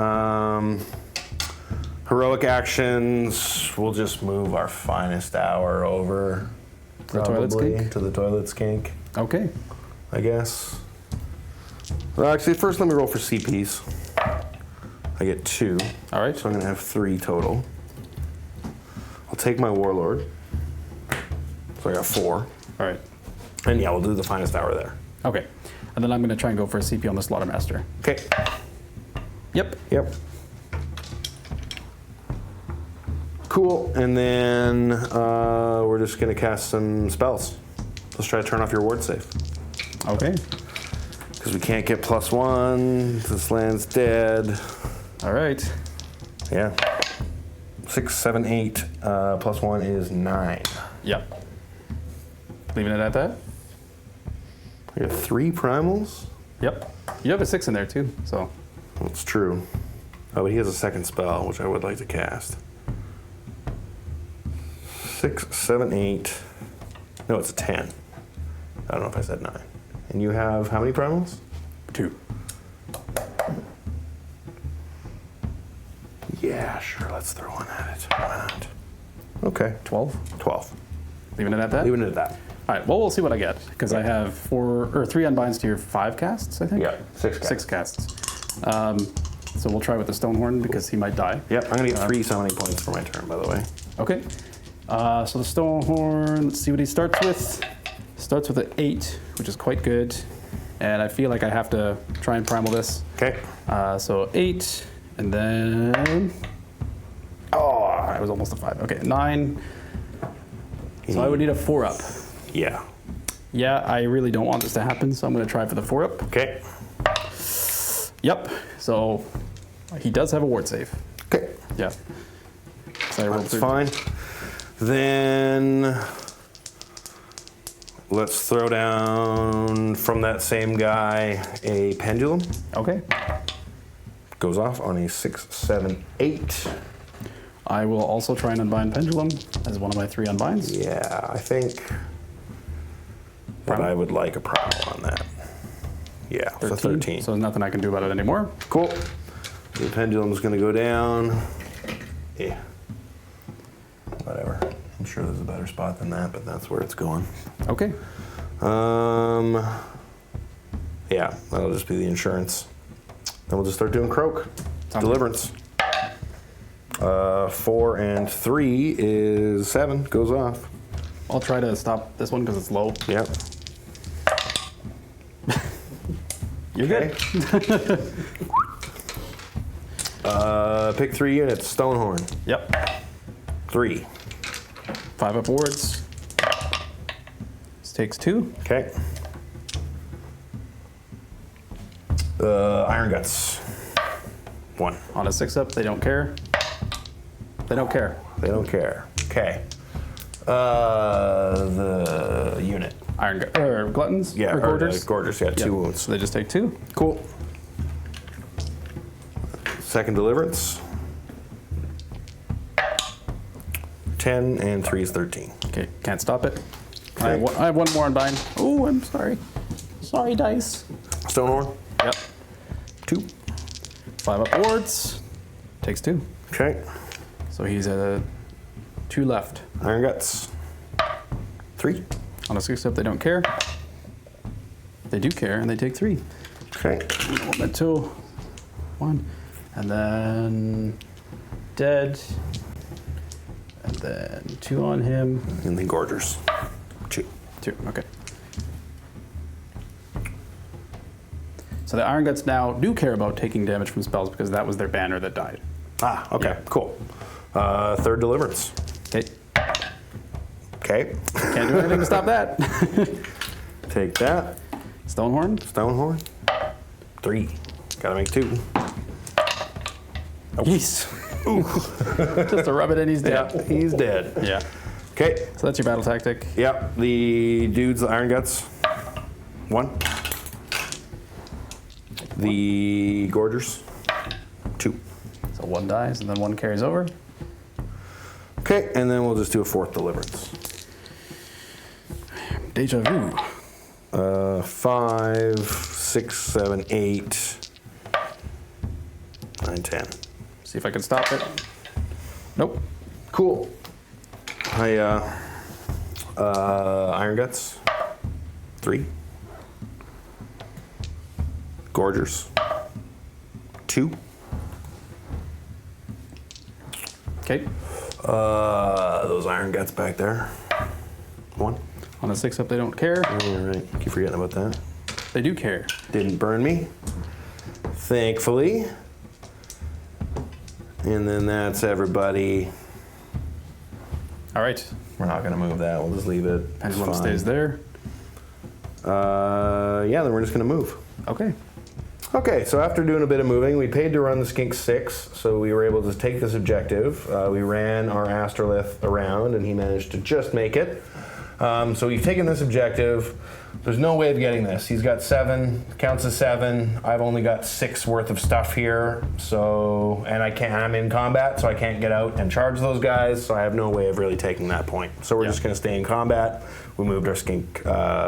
heroic actions, we'll just move our finest hour over. The toilet probably, skink? to the toilet skink, Okay. I guess. Well, actually, first let me roll for CPs. I get 2. All right. So I'm gonna have 3 total. I'll take my warlord. So I got 4. All right. And yeah, we'll do the finest hour there. Okay. And then I'm going to try and go for a CP on the Slaughtermaster. Okay. Yep. Yep. Cool. And then we're just gonna cast some spells. Let's try to turn off your ward save. Okay. Because we can't get +1. This land's dead. All right. Yeah. 6, 7, 8. +1 is 9. Yep. Leaving it at that? I got 3 primals. Yep. You have a 6 in there too, so. That's true. Oh, but he has a second spell, which I would like to cast. 6, 7, 8. No, it's a 10. I don't know if I said 9. And you have how many primals? 2. Yeah, sure. Let's throw one at it. Why not? Okay. 12. 12. Leaving it at that? Leaving it at that. All right. Well, we'll see what I get because I have 3 unbinds to your 5 casts, I think. Yeah, 6 casts. 6 casts. So we'll try with the Stonehorn because he might die. Yep, I'm gonna get 3 summoning points for my turn, by the way. Okay. So the Stonehorn, let's see what he starts with. Starts with an 8, which is quite good. And I feel like I have to try and primal this. Okay. So 8, and then... Oh, I was almost a 5. Okay, 9. So I would need a 4-up. Yeah. Yeah, I really don't want this to happen, so I'm going to try for the 4-up. Okay. Yep. So he does have a ward save. Okay. Yeah. So I rolled That's 13. fine. Then let's throw down from that same guy a pendulum. Okay. Goes off on a 6, 7, 8. I will also try and unbind Pendulum as one of my 3 unbinds. Yeah, I think that I would like a primal on that. Yeah, so 13. So there's nothing I can do about it anymore. Cool. The pendulum's gonna go down. Yeah. Whatever. I'm sure there's a better spot than that, but that's where it's going. Okay. Yeah, that'll just be the insurance. Then we'll just start doing croak. Sounds Deliverance. 4 and 3 is 7. Goes off. I'll try to stop this one because it's low. Yep. You're good. Pick 3 units. Stonehorn. Yep. 3. 5 up wards. This takes 2. Okay. Iron Guts. 1. On a 6 up, they don't care. They don't care. They don't care. Okay. The unit. Or gluttons? Yeah, or gorgers? Gorgers, yeah, 2 wounds. So they just take 2. Cool. Second deliverance. 10 and 3 is 13. Okay, can't stop it. Okay. I have 1 more unbind. Oh, I'm sorry. Sorry, dice. Stonehorn. Yep. 2. 5 up wards. Takes 2. Okay. So he's at 2 left. Iron Guts. 3. On a 6 up, they don't care. They do care, and they take 3. Okay. Mental. 1. And then dead. And then 2 on him. And then Gorgers. 2. 2, okay. So the Iron Guts now do care about taking damage from spells because that was their banner that died. Ah, okay, Yeah. cool. Third deliverance. Okay. Okay. Can't do anything to stop that. Take that. Stonehorn. Stonehorn. 3. Gotta make 2. Yes. Just to rub it in, he's dead. Yeah, he's dead. Yeah. Okay. So that's your battle tactic. Yep. The dudes, the Iron Guts. 1. The Gorgers. 2. So 1 dies, and then 1 carries over. Okay, and then we'll just do a 4th Deliverance. Deja vu. 5, 6, 7, 8, 9, 10. See if I can stop it. Nope. Cool. Iron Guts. 3. Gorgers. 2. Okay. Those Iron Guts back there. 1. On the 6 up, they don't care. All right. Keep forgetting about that. They do care. Didn't burn me, thankfully. And then that's everybody. All right. We're not gonna move that. We'll just leave it. It's Pendulum fine. stays there. Yeah, then we're just gonna move. Okay. Okay, so after doing a bit of moving, we paid to run the Skink 6, so we were able to take this objective. We ran our Astrolith around, and he managed to just make it. So we've taken this objective. There's no way of getting this. He's got 7, counts as 7. I've only got 6 worth of stuff here, so, and I'm in combat, so I can't get out and charge those guys, so I have no way of really taking that point. So we're just gonna stay in combat. We moved our Skink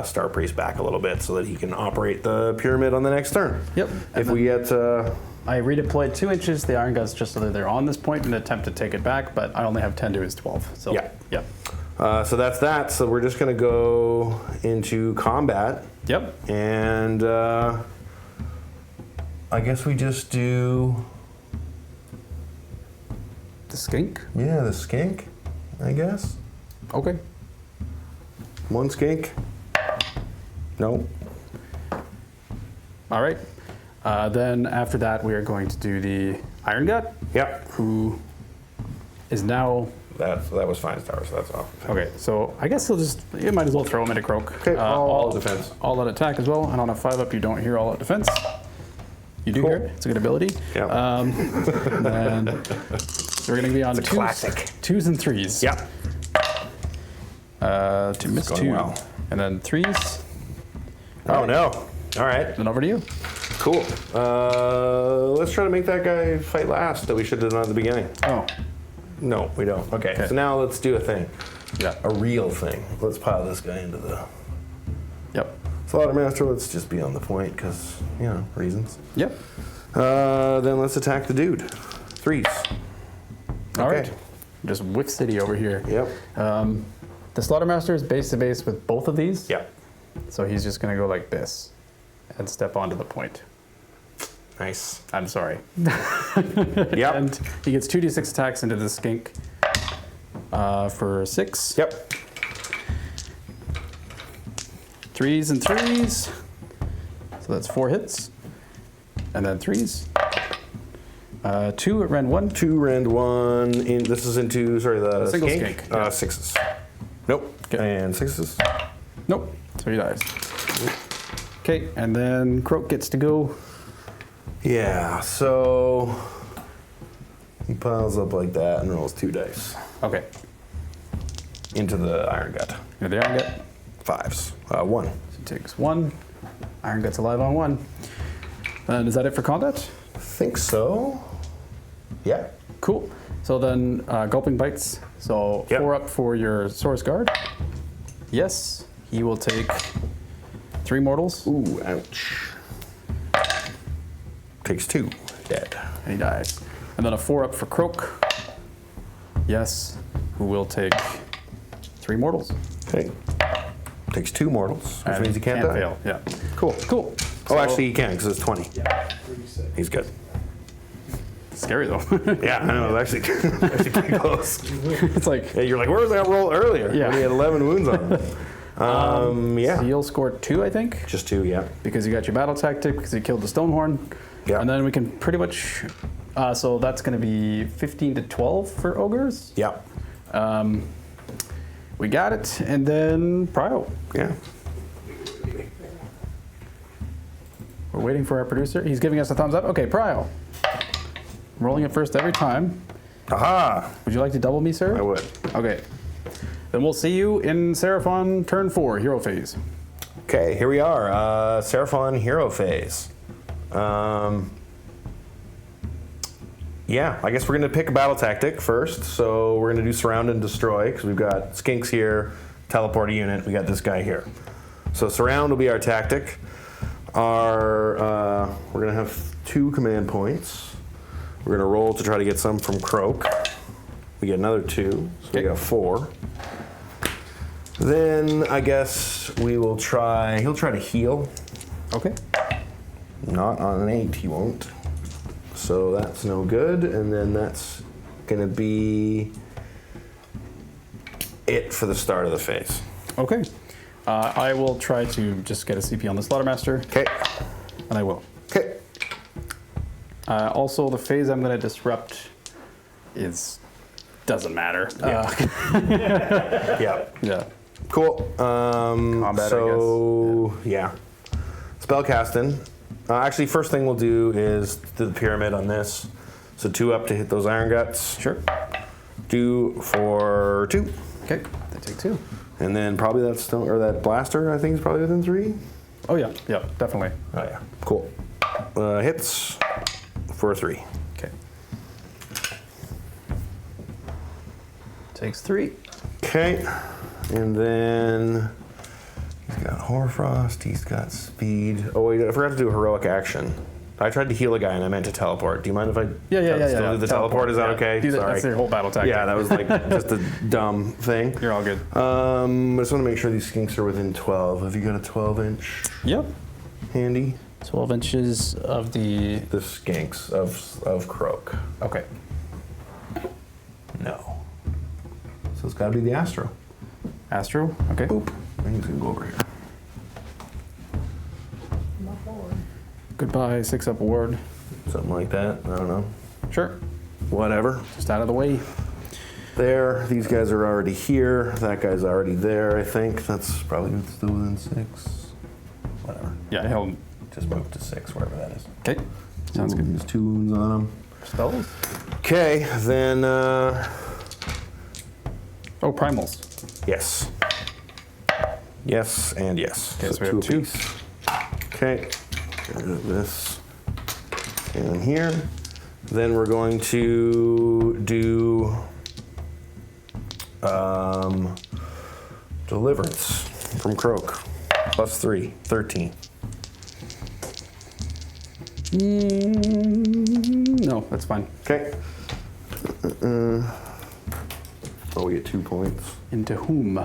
Star Priest back a little bit so that he can operate the pyramid on the next turn. Yep. If we get, I redeployed 2 inches, the Iron Guts, just so that they're on this point in an attempt to take it back, but I only have 10 to his 12. So, Yeah. Yep. so that's that. So we're just gonna go into combat. Yep. And I guess we just do, The skink. yeah, the skink, I guess. Okay. 1 skink. No. All right. Then after that, we are going to do the Iron Gut, Yep. who is now. That was fine, Star, so that's off. Okay, so I guess you might as well throw him at a croak. Okay, all defense. All out attack as well, and on a 5-up, you don't hear all out defense. You do Cool. hear it. It's a good ability. Yeah. And so we're going to be on It's a classic. 2s and 3s. Yep. To miss going 2. well. And then 3s. Oh no. All right. Then over to you. Cool. Let's try to make that guy fight last that we should have done at the beginning. Oh, No, we don't. Okay. Okay. So now let's do a thing. yeah. A real thing. Let's pile this guy into the Yep. Slaughtermaster. Let's just be on the point because, reasons. Yep. Then let's attack the dude. 3s. All Okay. right. Just Whiff City over here. Yep. The Slaughtermaster is base to base with both of these. Yep. So he's just going to go like this and step onto the point. Nice. I'm sorry. Yep. And he gets 2d6 attacks into the skink for 6. Yep. 3s and 3s. So that's 4 hits. And then 3s. 2 at rend 1. 2 rend 1. This is into, the Single skink. skink, yeah. 6s. Nope. Okay. And 6s. Nope. So he dies. Okay, and then Croak gets to go. Yeah, so he piles up like that and rolls 2 dice Okay. into the Iron Gut. Here the Iron Gut. 5s. 1. So he takes 1. Iron Gut's alive on 1. And is that it for combat? I think so. Yeah. Cool. So then Gulping Bites. So Yep. 4 up for your Source Guard. Yes. He will take 3 mortals. Ooh, ouch. Takes 2. Dead. And he dies. And then a 4 up for Croak. Yes. Who will take 3 mortals. Okay. Takes 2 mortals, which And means he can't die. fail. Yeah. Cool. Cool. Oh, So- actually, he can because it's 20. Yeah, 36. He's good. Scary though. Yeah, I know. It's actually pretty close. It's like Yeah, you're like, where was that roll earlier? Yeah. When he had 11 wounds on him. Yeah. so you'll score 2, I think, Just 2, yeah. because you got your battle tactic because you killed the Stonehorn. Yeah. And then we can pretty much. So that's going to be 15 to 12 for ogres. Yeah. We got it, and then Prio. Yeah. We're waiting for our producer. He's giving us a thumbs up. Okay, Prio. Rolling it first every time. Aha! Would you like to double me, sir? I would. Okay. Then we'll see you in Seraphon turn 4, hero phase. Okay, here we are. Seraphon hero phase. Yeah, I guess we're going to pick a battle tactic first. So we're going to do surround and destroy because we've got skinks here, teleport a unit. We got this guy here. So surround will be our tactic. We're going to have 2 command points. We're going to roll to try to get some from Croak. We get another 2, so we got 4. Then I guess we will try. He'll try to heal. Okay. Not on an 8, he won't. So that's no good, and then that's gonna be it for the start of the phase. Okay. I will try to just get a CP on the Slaughtermaster, Okay. and I will. Okay. Also, the phase I'm going to disrupt doesn't matter. Yeah. Yeah. Cool. Combat, so yeah. Spell casting. Actually, first thing we'll do is do the pyramid on this. So 2 up to hit those iron guts. Sure. Do for 2. Okay. They take 2. And then probably that stone or that blaster, I think, is probably within 3. Oh yeah. Yeah. Definitely. Oh yeah. Cool. Hits for 3. Okay. Takes 3. Okay. And then he's got Hoarfrost, he's got speed. Oh wait, I forgot to do a heroic action. I tried to heal a guy and I meant to teleport. Do you mind if I still do the teleport? Is that okay? Sorry. That's your whole battle tactic. Yeah, that was like just a dumb thing. You're all good. I just want to make sure these skinks are within 12. Have you got a 12-inch Yep. handy? 12 inches of the... The skinks of Croak. Okay. No. So it's got to be the Astro. Astro? Okay. Boop. And he's going to go over here. Goodbye, 6-up ward. Something like that. I don't know. Sure. Whatever. Just out of the way. There. These guys are already here. That guy's already there, I think. That's probably still within 6. Whatever. Yeah, he'll... Just move to 6, wherever that is. Okay. Sounds good. There's 2 wounds on him. Spells? Okay, then, Oh, primals. yes. Yes, and yes. Okay, so we have 2. apiece. Okay. Get rid of this. And here. Then we're going to do Deliverance from Croak. Plus 3, 13. No, that's fine. Okay. Oh, we get 2 points. Into whom?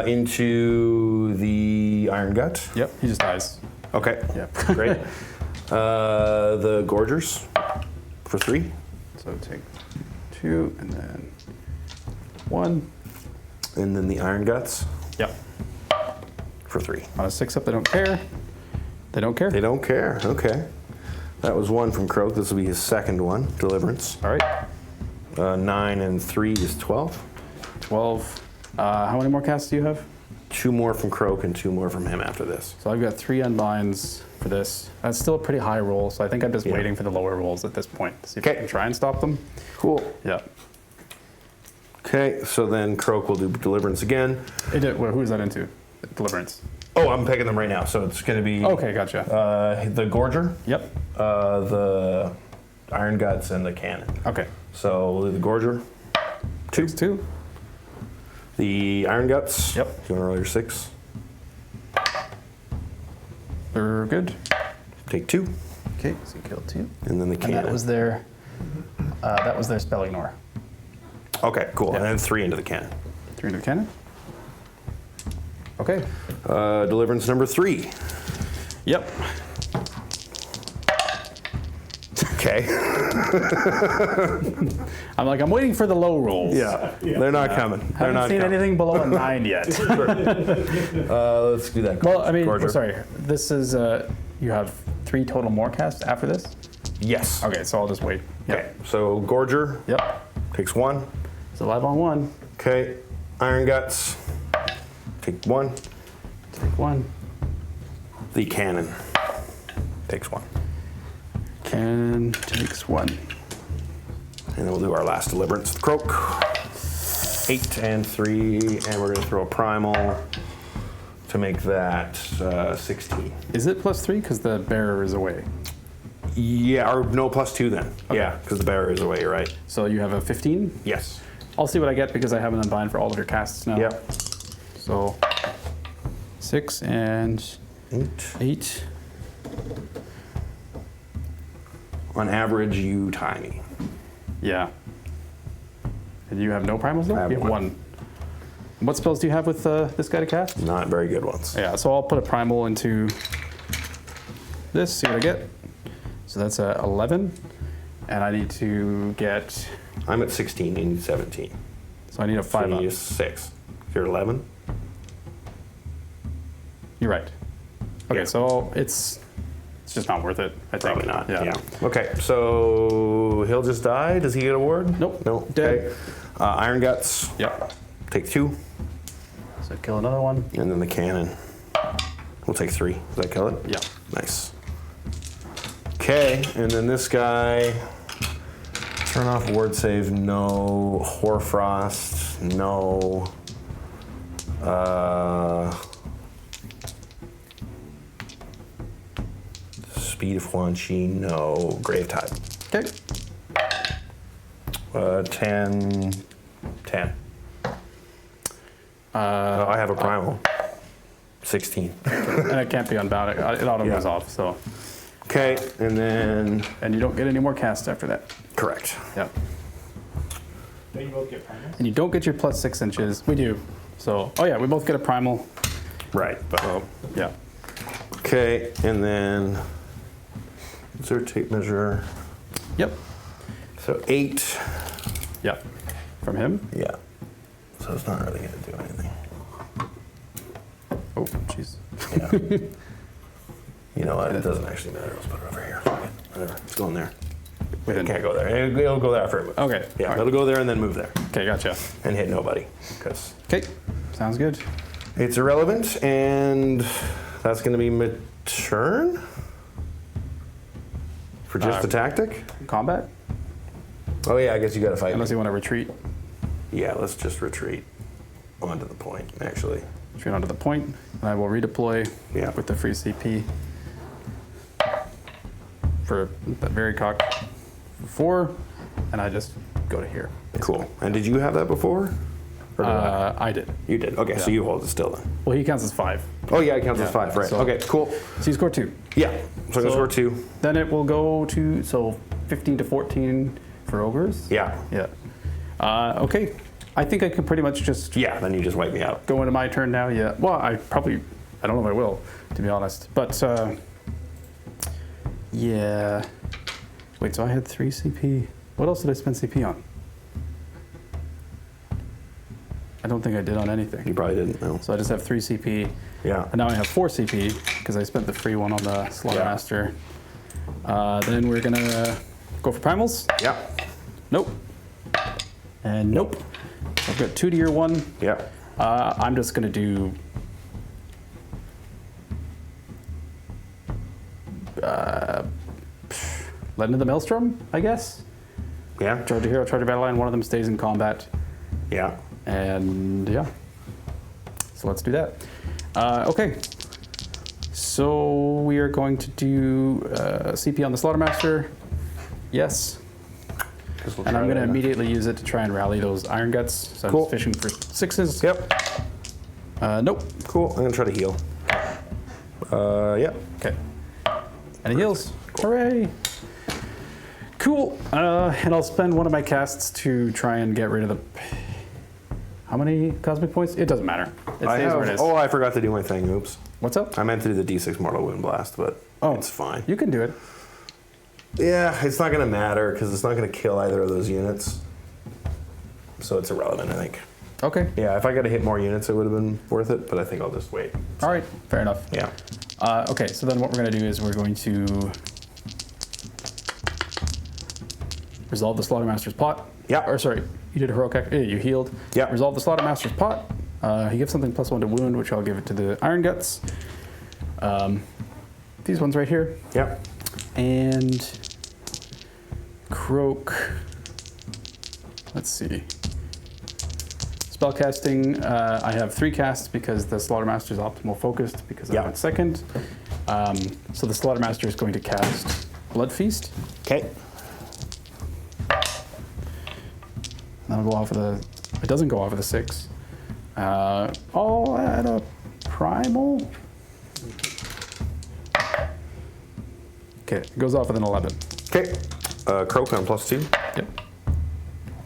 Into the Iron Gut. Yep, he just dies. Okay. Yep. Great. The Gorgers for 3. So take 2 and then 1. And then the Iron Guts Yep. for 3. On a 6-up, they don't care. They don't care? They don't care. Okay. That was 1 from Croak. This will be his second one. Deliverance. All right. 9 and 3 is 12. 12. How many more casts do you have? 2 more from Croak and 2 more from him after this. So I've got 3 unbinds for this. That's still a pretty high roll, so I think I'm just waiting for the lower rolls at this point to see if I can try and stop them. Cool. Yeah. Okay, so then Croak will do Deliverance again. Well, who is that into? Deliverance. Oh, I'm picking them right now. So it's going to be Okay, gotcha. the Gorger, Yep. the Iron Guts, and the Cannon. Okay. So we'll do the Gorger. 2. 2. The Iron Guts. Yep. Do you want to roll your 6? They're good. Take 2. Okay, so you killed 2. And then the And Cannon. that was their spell ignore. Okay, cool. Yeah. And then 3 into the Cannon. 3 into the cannon. Okay. Deliverance number 3. Yep. Okay. I'm waiting for the low rolls. Yeah. They're not coming. They're Haven't not seen coming. anything below a 9 yet. Let's do that. Well, I mean, Gorger. sorry. This is, you have 3 total more casts after this? Yes. Okay, so I'll just wait. Okay. So Gorger Yep. takes 1. It's 5 on 1. Okay. Iron Guts. Take 1. Take 1. The Cannon takes 1. Cannon takes 1. And then we'll do our last deliverance. Croak. 8 and 3, and we're going to throw a primal to make that 16. Is it +3 because the bearer is away? Yeah, or no, +2 then. Okay. Yeah, because the bearer is away, you're right. So you have a 15? Yes. I'll see what I get because I have an unbind for all of your casts now. Yep. So 6 and 8. On average, you tie me. Yeah. And you have no primals though? I have You have one. What spells do you have with this guy to cast? Not very good ones. Yeah, so I'll put a primal into this, see what I get. So that's a 11. And I need to get, I'm at 16, you need 17. so I need a 5 So you up. need 6. You're 11? You're right. Okay, Yeah. so it's just not worth it, I think. Probably not. Yeah. Yeah. Okay, so he'll just die. Does he get a ward? Nope. No. Dead. Okay. Iron Guts. Yep. Take 2. So kill another one. And then the cannon. We'll take 3. Does that kill it? Yeah. Nice. Okay, and then this guy. Turn off ward save. No. Hoarfrost. No. Speed of Huanchi. No. Gravetide. Okay. 10. 10. I have a primal. 16. And it can't be unbound. It auto goes off, so. Okay, and then. And you don't get any more casts after that. Correct. Yep. Don't you both get primals? And you don't get your +6 inches. We do. So, oh yeah, we both get a primal. Right, but. So, yeah. Okay, and then. Is there a tape measure? Yep. So 8. Yep. From him. Yeah. So it's not really going to do anything. Oh, jeez. Yeah. You know what? It doesn't actually matter. Let's put it over here. Fuck it. Whatever. It's going there. It can't go there. It'll go there after it moves. Okay. Yeah, All right. it'll go there and then move there. Okay, gotcha. And hit nobody. Because Okay, sounds good. it's irrelevant, and that's going to be my turn? For just the tactic? Combat? Oh yeah, I guess you got to fight. Unless you want to retreat. Yeah, let's just retreat onto the point, actually. Retreat onto the point. And I will redeploy Yeah. with the free CP. For that very cock 4. And I just go to here. Cool. And did you have that before? Or did I? I did. You did. Okay, so yeah. you hold it still then. Well, he counts as 5. Oh yeah, it counts as Yeah, 5, right. so- Okay, cool. So you score 2. Yeah, so I'm going to score 2. Then it will go to, so 15 to 14 for ogres? Yeah. Yeah. Okay. I think I can pretty much just Yeah, then you just wipe me out. go into my turn now. Yeah. Well, I don't know if I will, to be honest. But, yeah. Wait, so I had 3 CP. What else did I spend CP on? I don't think I did on anything. You probably didn't know. So I just have 3 CP. Yeah. And now I have 4 CP because I spent the free one on the Slaughtermaster. Then we're going to go for primals. Yeah. Nope. And nope. I've got 2 to your 1. Yeah. I'm just going to do... Let into the Maelstrom, I guess. Yeah. Charge a hero, charge a battle line. One of them stays in combat. Yeah. And yeah. So let's do that. Okay. So we are going to do CP on the Slaughtermaster. Yes. And I'm going to immediately use it to try and rally those Iron Guts. So Cool. I'm just fishing for 6s. Yep. Nope. Cool. I'm going to try to heal. Yeah. Okay. And he heals. Hooray. Cool. And I'll spend one of my casts to try and get rid of the... How many cosmic points? It doesn't matter. It stays where it is. Oh, I forgot to do my thing. Oops. What's up? I meant to do the D6 Mortal Wound Blast, but it's fine. You can do it. Yeah, it's not going to matter because it's not going to kill either of those units. So it's irrelevant, I think. Okay. Yeah, if I got to hit more units, it would have been worth it, but I think I'll just wait. All right. Fair enough. Yeah. Okay, so then what we're going to do is we're going to resolve the Slaughtermaster's pot. Yeah. Or sorry, you did a heroic act. You healed. Yeah. Resolve the Slaughtermaster's pot. He gives something +1 to wound, which I'll give it to the Iron Guts. These ones right here. Yeah. And Croak let's see. Spellcasting, I have 3 casts because the Slaughtermaster is optimal focused because I went second. So the Slaughtermaster is going to cast Blood Feast. Okay. That'll go off of the. It doesn't go off of the 6. I'll add a primal. Okay, it goes off with an 11. Okay. Croak on +2. Yep.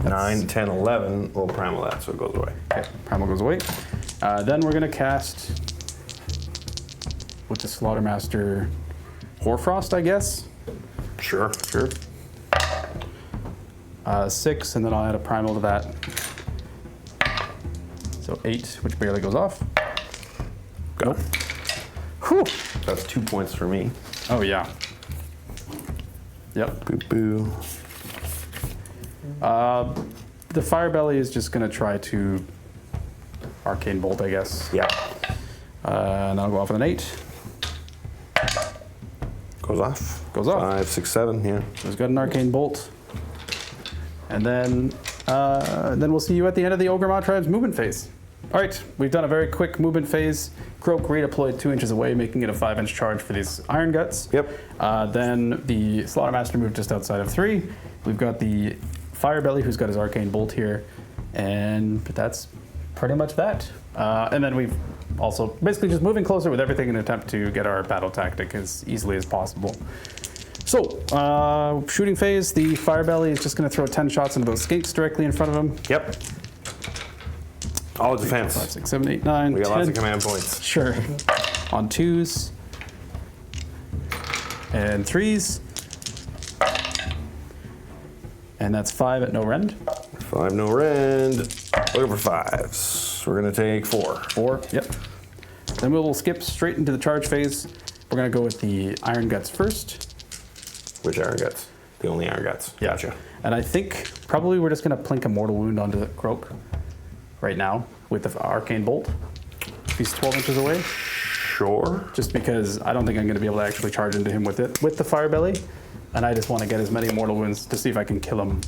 9, 10, 11. We'll primal that so it goes away. Okay, primal goes away. Then we're gonna cast with the Slaughtermaster Hoarfrost, I guess. Sure. Sure. 6, and then I'll add a primal to that. So 8, which barely goes off. Go. Whew. That's 2 points for me. Oh yeah. Yep. Boo boo. The Firebelly is just gonna try to Arcane Bolt, I guess. Yeah. And I'll go off with an 8. Goes off. Goes off. 5, 6, 7. Yeah. So he's got an Arcane Bolt. And then we'll see you at the end of the Ogre Mawtribes movement phase. All right, we've done a very quick movement phase. Croak redeployed 2 inches away, making it a 5-inch charge for these Iron Guts. Yep. Then the Slaughtermaster moved just outside of 3. We've got the Firebelly, who's got his Arcane Bolt here. And that's pretty much that. And then we've also basically just moving closer with everything in an attempt to get our battle tactic as easily as possible. So, shooting phase, the Firebelly is just going to throw 10 shots into those skinks directly in front of him. Yep. All defense. 5, 6, 7, 8, 9, We got 10. lots of command points. Sure. On 2s and 3s. And that's 5 at no rend. 5 no rend. Looking for 5s. We're going to take 4. 4, yep. Then we'll skip straight into the charge phase. We're going to go with the Iron Guts first. Which Iron Guts? The only Iron Guts. Yeah. Gotcha. And I think probably we're just going to plink a Mortal Wound onto the Croak right now with the Arcane Bolt. If he's 12 inches away. Sure. Just because I don't think I'm going to be able to actually charge into him with it, with the Firebelly. And I just want to get as many Mortal Wounds to see if I can kill him.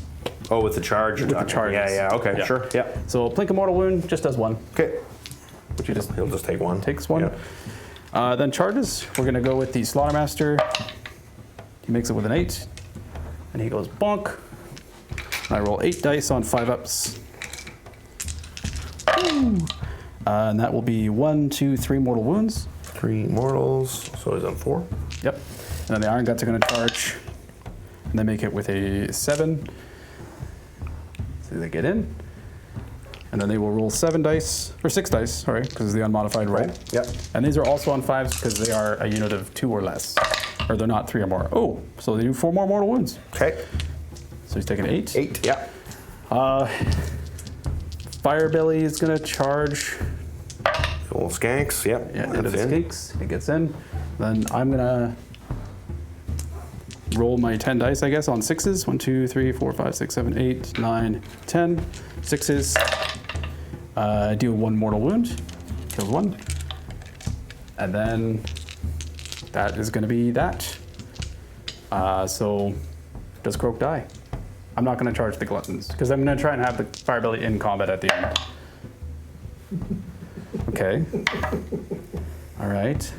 Oh, with the charge you're With the talking. charges. Yeah, yeah, okay, Yeah. sure. Yeah. So plink a Mortal Wound just does 1. Okay. Which he just He'll just take 1. takes 1. Yeah. Then charges, we're going to go with the Slaughtermaster. He makes it with an 8. And he goes bonk. I roll 8 dice on 5-ups. And that will be 1, 2, 3 mortal wounds. 3 mortals, so he's on 4. Yep. And then the Iron Guts are going to charge. And they make it with a 7. So they get in. And then they will roll 7 dice, or 6 dice, sorry, because of the unmodified roll. Right. Yep. And these are also on 5s because they are a unit of 2 or less. Or they're not 3 or more. Oh, so they do 4 more mortal wounds. Okay. So he's taking 8. 8, yeah. Firebelly is going to charge. Little skanks, yep. Yeah, into the in. skinks. It gets in. Then I'm going to roll my 10 dice, I guess, on 6s. 1, 2, 3, 4, 5, 6, 7, 8, 9, 10. 6s. Do 1 mortal wound. Kills 1. And then that is going to be that. So does Croak die? I'm not going to charge the Gluttons because I'm going to try and have the Firebelly in combat at the end. Okay. All right.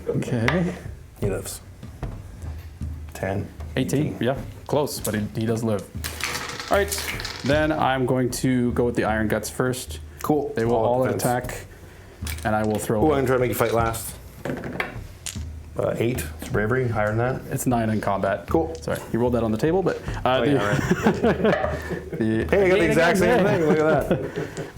Okay. He lives. 10. 18. Yeah, close, but he does live. All right. Then I'm going to go with the Iron Guts first. Cool. They will all defense. attack, and I will throw. Oh, I'm trying to make you fight last. 8. It's bravery. Higher than that. It's 9 in combat. Cool. Sorry, you rolled that on the table, but Oh, yeah, right. the, Hey, I got the exact same thing. Look at that.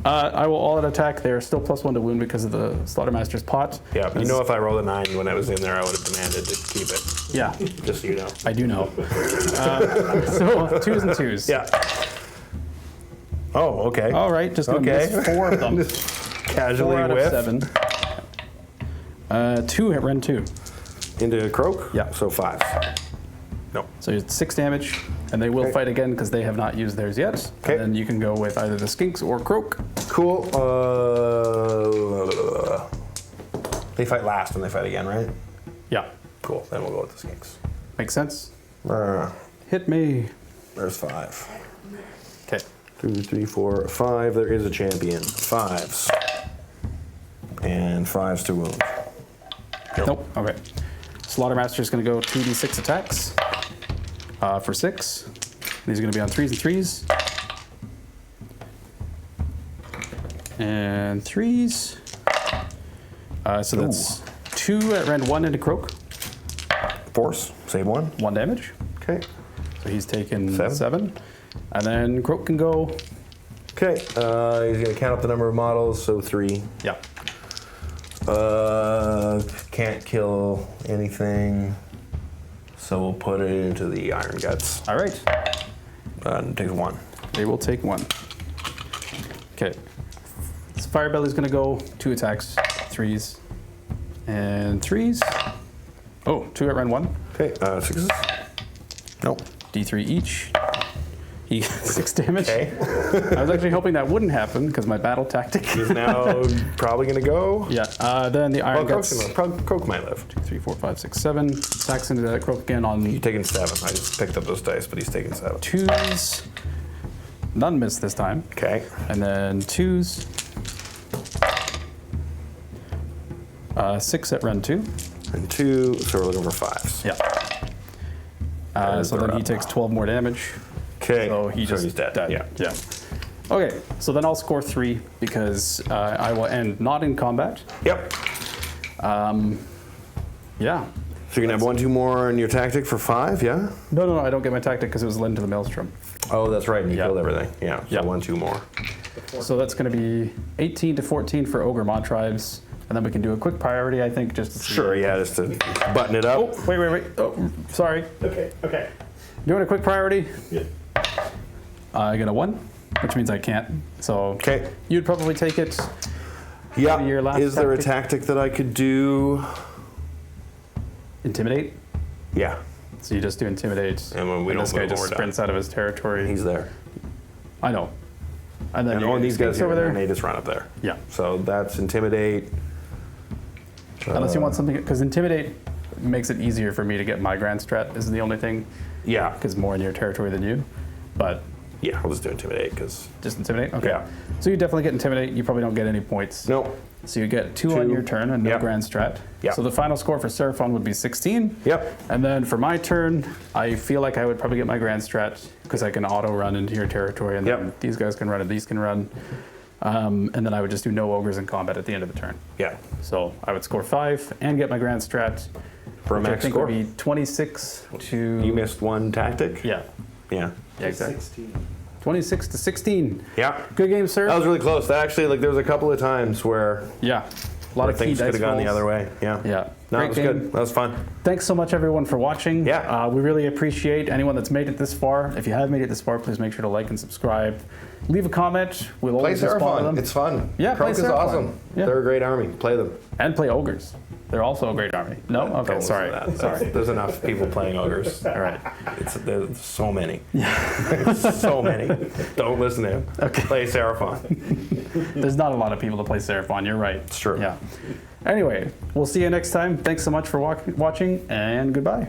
I will all out attack. They're still +1 to wound because of the Slaughtermaster's pot. Yeah, you know, if I rolled a 9 when I was in there, I would have demanded to keep it. Yeah, Just so you know. I do know. So 2s and 2s. Yeah. Oh, okay. All right, just gonna Okay. miss 4 of them. Casually 4 out of whiff 7. 2 at rend 2. into Croak. Yeah. So 5. No. So it's 6 damage, and they will Okay. fight again because they have not used theirs yet. Okay. And then you can go with either the Skinks or Croak. Cool. They fight last and they fight again, right? Yeah, Cool. Then we'll go with the Skinks. makes sense. Uh, Hit me. There's 5. Okay. 2, 3, 4, 5. There is a champion. 5s. And 5s to wound. Nope. Okay. Slaughtermaster is going to go 2d6 attacks for 6. These are going to be on 3s and 3s. And 3s. So that's 2 at rend 1 into Croak. Force. Save 1. 1 damage. Okay. So he's taken 7. 7. And then Croak can go. Okay. He's going to count up the number of models, so 3. Yeah. Can't kill anything, so we'll put it into the Iron Guts. All right. And takes 1. They will take 1. Okay. This Firebelly's going to go 2 attacks, 3s, and 3s. Oh, 2 at rend 1. Okay, 6s. Nope. D3 each. He 6 damage. Okay. I was actually hoping that wouldn't happen because my battle tactic. He's now probably going to go. Yeah. Then the Iron Guts. Croak might live. 2, 3, 4, 5, 6, 7. Attacks into that Croak again on He's taking 7. I just picked up those dice, but he's taking 7. 2s. None missed this time. Okay. And then 2s. 6 at rend 2. And 2, so we're looking for 5s. Yeah. So then he takes 12 more damage. Okay. So he's dead. Yeah. Yeah. Okay. So then I'll score 3 because I will end not in combat. Yep. Yeah. So you're going to have 1, 2 more in your tactic for 5, yeah? No, I don't get my tactic because it was led to the Maelstrom. Oh, that's right. You Yeah. killed everything. Yeah. So Yeah. 1, 2 more. So that's going to be 18 to 14 for Ogre Mawtribes. And then we can do a quick priority, I think, just to see. Sure, yeah, just to button it up. Oh, wait. Oh, sorry. Okay. Doing a quick priority. Yeah. I get a 1, which means I can't. So Okay. you'd probably take it. Yeah. Your last Is there a tactic? tactic that I could do? Intimidate. Yeah. So you just do intimidate. And when we and don't this guy move when just we're done. sprints out of his territory. He's there. I know. And then And you all these guys over there. and they just run up there. Yeah. So that's intimidate. Unless you want something, because intimidate makes it easier for me to get my grand strat. This is the only thing, Yeah. because more in your territory than you. But Yeah, I'll just do intimidate because. just intimidate. Okay. Yeah. So you definitely get intimidate. You probably don't get any points. No. So you get 2 on 2. your turn and no Yep. grand strat. Yep. So the final score for Seraphon would be 16. Yep. And then for my turn, I feel like I would probably get my grand strat because I can auto run into your territory, and then Yep. these guys can run and these can run. And then I would just do no ogres in combat at the end of the turn. Yeah. So I would score 5 and get my grand strat For a which I max think score. would be 26 to. You missed 1 tactic? Yeah. Yeah. Yeah, exactly. 16. 26 to 16. Yeah. Good game, sir. That was really close. That actually, like, there was a couple of times where Yeah. A lot of key things dice could have gone the rolls. other way. Yeah. Yeah. No, Great it was game. good. That was fun. Thanks so much, everyone, for watching. Yeah. We really appreciate anyone that's made it this far. If you have made it this far, please make sure to like and subscribe. Leave a comment. We'll Play always respond to Seraphon. them. It's fun. Yeah, play Croak is Seraphon. awesome. Yeah. They're a great army. Play them. And play ogres. They're also a great army. No? Don't Okay, listen sorry. to that. Sorry. There's enough people playing ogres. All right. There's so many. So many. Don't listen to him. Okay. Play Seraphon. There's not a lot of people to play Seraphon. You're right. It's true. Yeah. Anyway, we'll see you next time. Thanks so much for watching, and goodbye.